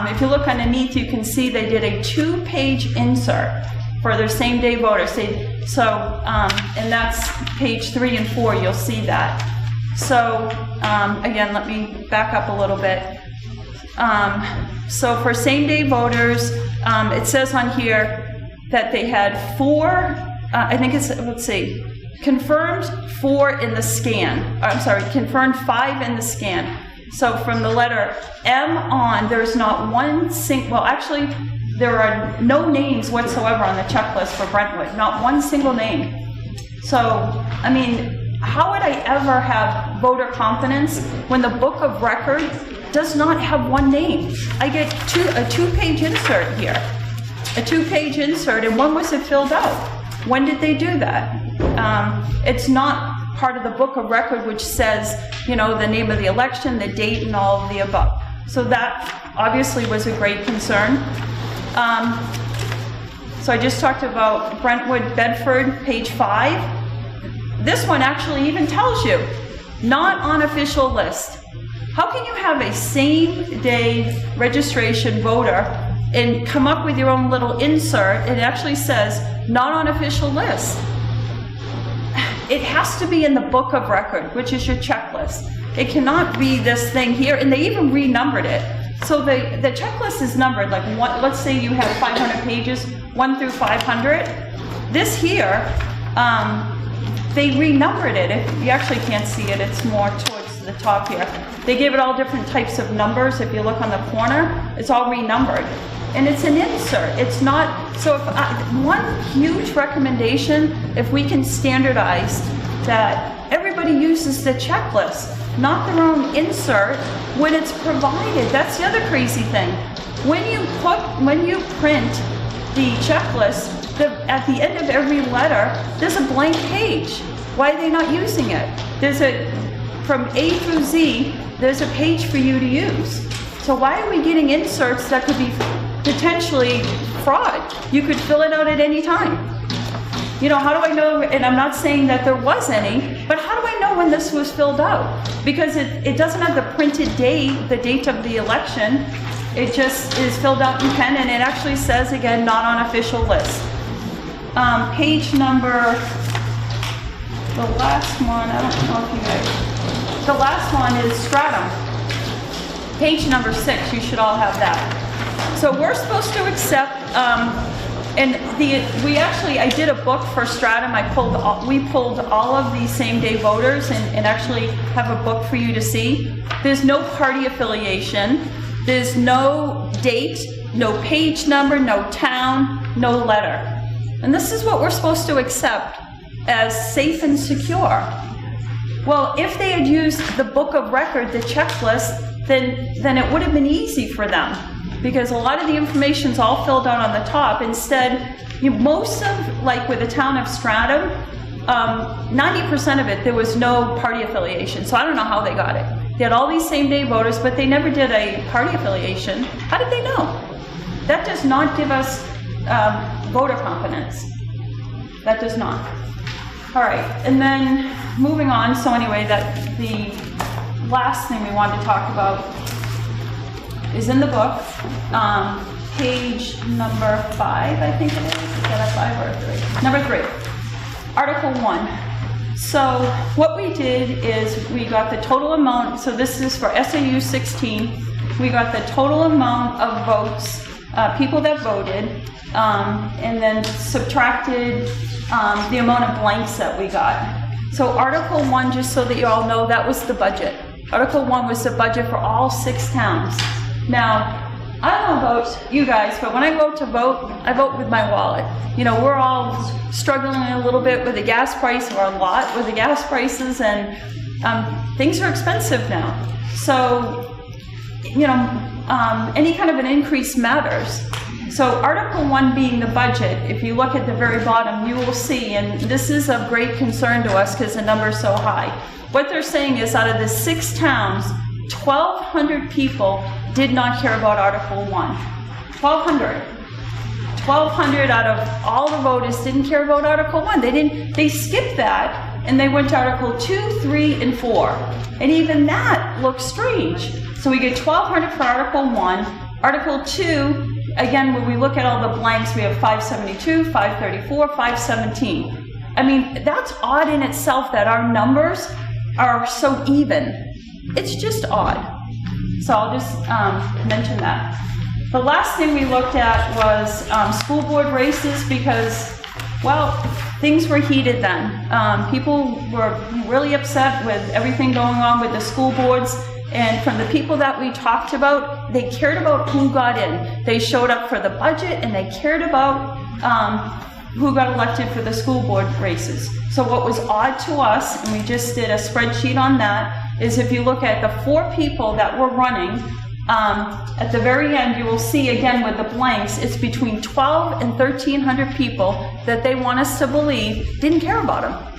If you look underneath, you can see they did a 2-page insert for their same-day voters. And that's page 3 and 4, you'll see that. So, again, let me back up a little bit. So for same-day voters, it says on here that they had 4, confirmed 4 in the scan. Confirmed 5 in the scan. So from the letter M on, there's not one actually, there are no names whatsoever on the checklist for Brentwood, not one single name. So, I mean, how would I ever have voter confidence when the book of record does not have one name? I get a 2-page insert here, a 2-page insert, and when was it filled out? When did they do that? It's not part of the book of record which says, you know, the name of the election, the date, and all of the above. So that obviously was a great concern. So I just talked about Brentwood, Bedford, page 5. this one actually even tells you, not on official list. How can you have a same-day registration voter and come up with your own little insert? It actually says, not on official list. It has to be in the book of record, which is your checklist. It cannot be this thing here, and they even renumbered it. So the checklist is numbered, like let's say you have 500 pages, 1 through 500. This here, they renumbered it. If you actually can't see it, it's more towards the top here. They gave it all different types of numbers. If you look on the corner, it's all renumbered. And it's an insert. It's not, so one huge recommendation, if we can standardize that everybody uses the checklist, not their own insert when it's provided. That's the other crazy thing. When you print the checklist, at the end of every letter, there's a blank page. Why are they not using it? From A through Z, there's a page for you to use. So why are we getting inserts that could be potentially fraud? You could fill it out at any time. You know, how do I know, and I'm not saying that there was any, but how do I know when this was filled out? Because it doesn't have the printed date, the date of the election. It just is filled out in pen, and it actually says, again, not on official list. Page number, the last one, I don't know if you guys, the last one is Stratum. Page number 6, you should all have that. So we're supposed to accept, I did a book for Stratum. We pulled all of the same-day voters and actually have a book for you to see. There's no party affiliation. There's no date, no page number, no town, no letter. And this is what we're supposed to accept as safe and secure. Well, if they had used the book of record, the checklist, then it would have been easy for them, because a lot of the information's all filled out on the top. Instead, most of, like with the town of Stratum, 90% of it, there was no party affiliation. So I don't know how they got it. They had all these same-day voters, but they never did a party affiliation. How did they know? That does not give us voter confidence. That does not. All right, and then moving on. So anyway, the last thing we wanted to talk about is in the book, page number 5, I think it is. Is that a 5 or a 3? Number 3, Article 1. So what we did is we got the total amount, so this is for SAU 16, we got the total amount of votes, people that voted, and then subtracted the amount of blanks that we got. So Article 1, just so that you all know, that was the budget. Article 1 was the budget for all 6 towns. Now, I don't know about you guys, but when I go to vote, I vote with my wallet. You know, we're all struggling a little bit with the gas price, or a lot with the gas prices, and things are expensive now. So, you know, any kind of an increase matters. So Article 1 being the budget, if you look at the very bottom, you will see, and this is of great concern to us because the number is so high. What they're saying is out of the 6 towns, 1,200 people did not care about Article 1. 1,200. 1,200 out of all the voters didn't care about Article 1. They skipped that and they went to Article 2, 3, and 4. And even that looks strange. So we get 1,200 for Article 1. Article 2, again, when we look at all the blanks, we have 572, 534, 517. I mean, that's odd in itself that our numbers are so even. It's just odd. So I'll just mention that. The last thing we looked at was school board races because, well, things were heated then. People were really upset with everything going on with the school boards. And from the people that we talked about, they cared about who got in. They showed up for the budget and they cared about who got elected for the school board races. So what was odd to us, and we just did a spreadsheet on that, is if you look at the 4 people that were running, at the very end you will see again with the blanks, it's between 12 and 1,300 people that they want us to believe didn't care about them.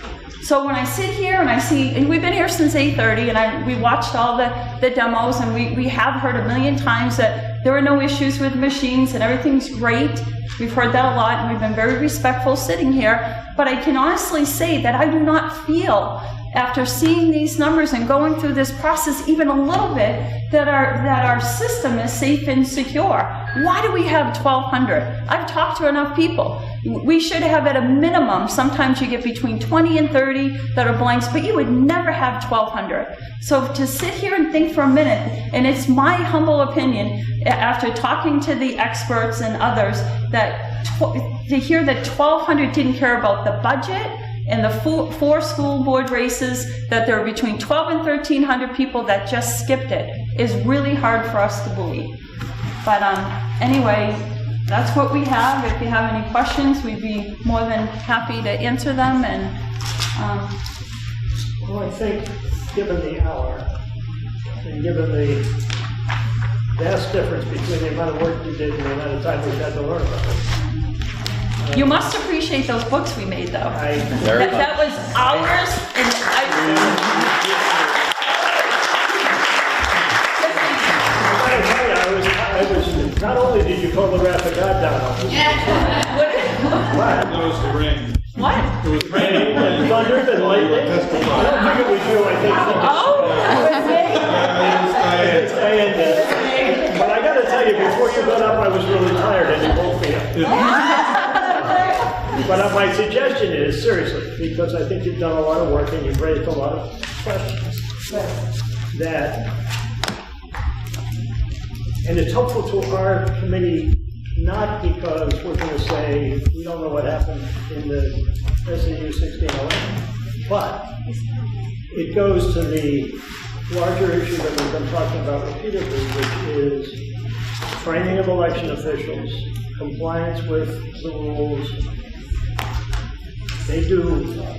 So when I sit here and I see, and we've been here since 8:30, and we watched all the demos, and we have heard a million times that there are no issues with machines and everything's great. We've heard that a lot, and we've been very respectful sitting here, but I can honestly say that I do not feel, after seeing these numbers and going through this process even a little bit, that our system is safe and secure. Why do we have 1,200? I've talked to enough people. We should have at a minimum, sometimes you get between 20 and 30 that are blanks, but you would never have 1,200. So to sit here and think for a minute, and it's my humble opinion, after talking to the experts and others, that to hear that 1,200 didn't care about the budget, and the four school board races, that there are between 12 and 1,300 people that just skipped it, is really hard for us to believe. But anyway, that's what we have. If you have any questions, we'd be more than happy to answer them. And
well, I think, given the hour, and given the vast difference between the amount of work you did and the amount of time we've had to learn about it,
you must appreciate those books we made, though.
Very
that was hours, and
I was, not only did you pull the wrath of God down on us. What?
It was the rain.
What?
It was raining.
And thunder and lightning. I don't think it was you, I think. But I gotta tell you, before you got up, I was really tired and you woke me up. But my suggestion is, seriously, because I think you've done a lot of work and you've raised a lot of questions, that, and it's helpful to our committee, not because we're going to say we don't know what happened in the SAU 1611, but it goes to the larger issue that we've been talking about repeatedly, which is training of election officials, compliance with the rules. They do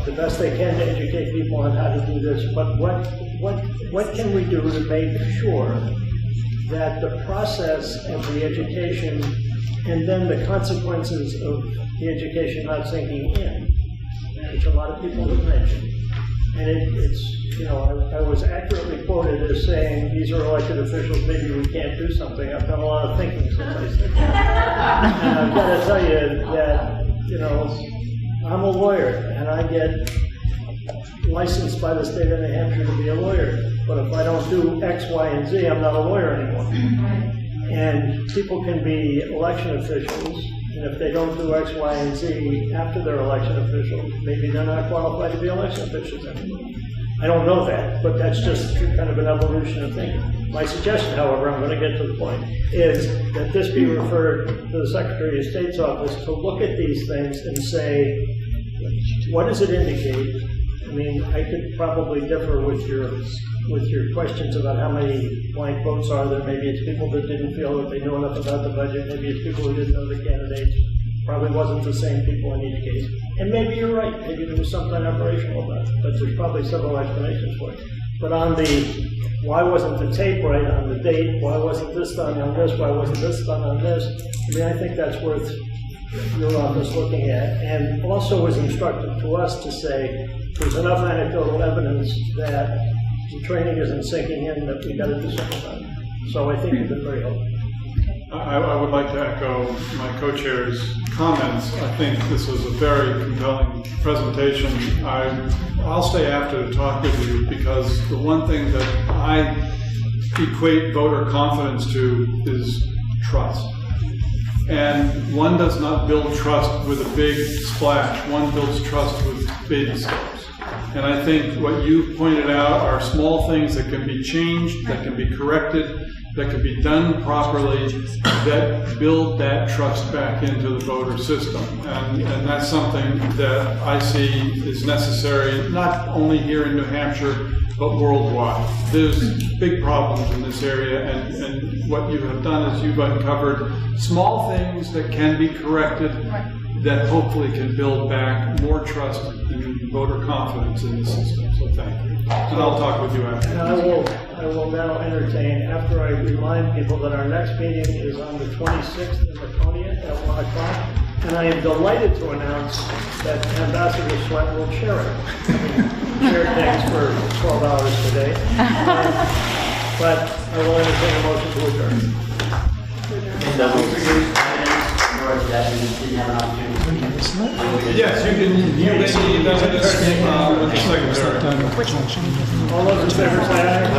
the best they can to educate people on how to do this, but what can we do to make sure that the process of the education and then the consequences of the education not sinking in, which a lot of people have mentioned. And it's, you know, I was accurately quoted as saying, these are elected officials, maybe we can't do something. I've done a lot of thinking since I said that. And I've got to tell you that, you know, I'm a lawyer and I get licensed by the state of New Hampshire to be a lawyer. But if I don't do X, Y, and Z, I'm not a lawyer anymore. And people can be election officials, and if they don't do X, Y, and Z after they're election officials, maybe they're not qualified to be election officials anymore. I don't know that, but that's just kind of an evolution of thinking. My suggestion, however, I'm going to get to the point, is that this be referred to the Secretary of State's office to look at these things and say, what does it indicate? I mean, I could probably differ with your questions about how many blank votes are there. Maybe it's people that didn't feel that they knew enough about the budget. Maybe it's people who didn't know the candidates. Probably wasn't the same people in each case. And maybe you're right. Maybe there was something operational about it. But there's probably several explanations for it. But on the, why wasn't the tape right on the date? Why wasn't this done on this? Why wasn't this done on this? I mean, I think that's worth your office looking at. And also was instructive to us to say, there's enough anecdotal evidence that the training isn't sinking in, that we got to do something about it. So I think it's been very helpful.
I would like to echo my co-chair's comments. I think this was a very compelling presentation. I'll stay after to talk with you because the one thing that I equate voter confidence to is trust. And one does not build trust with a big splash. One builds trust with baby steps. And I think what you pointed out are small things that can be changed, that can be corrected, that can be done properly, that build that trust back into the voter system. And that's something that I see is necessary, not only here in New Hampshire, but worldwide. There's big problems in this area, and what you have done is you've uncovered small things that can be corrected, that hopefully can build back more trust and voter confidence in the system. So thank you. And I'll talk with you after.
And I will now entertain, after I remind people that our next meeting is on the 26th in Laconia at 1 o'clock. And I am delighted to announce that Ambassador Swett will chair it. Chair things for 12 hours today. But I will entertain a motion to adjourn.
George that we didn't have an opportunity to speak.
Yes, you can, you may see that with the secretary.
All those in favor say aye.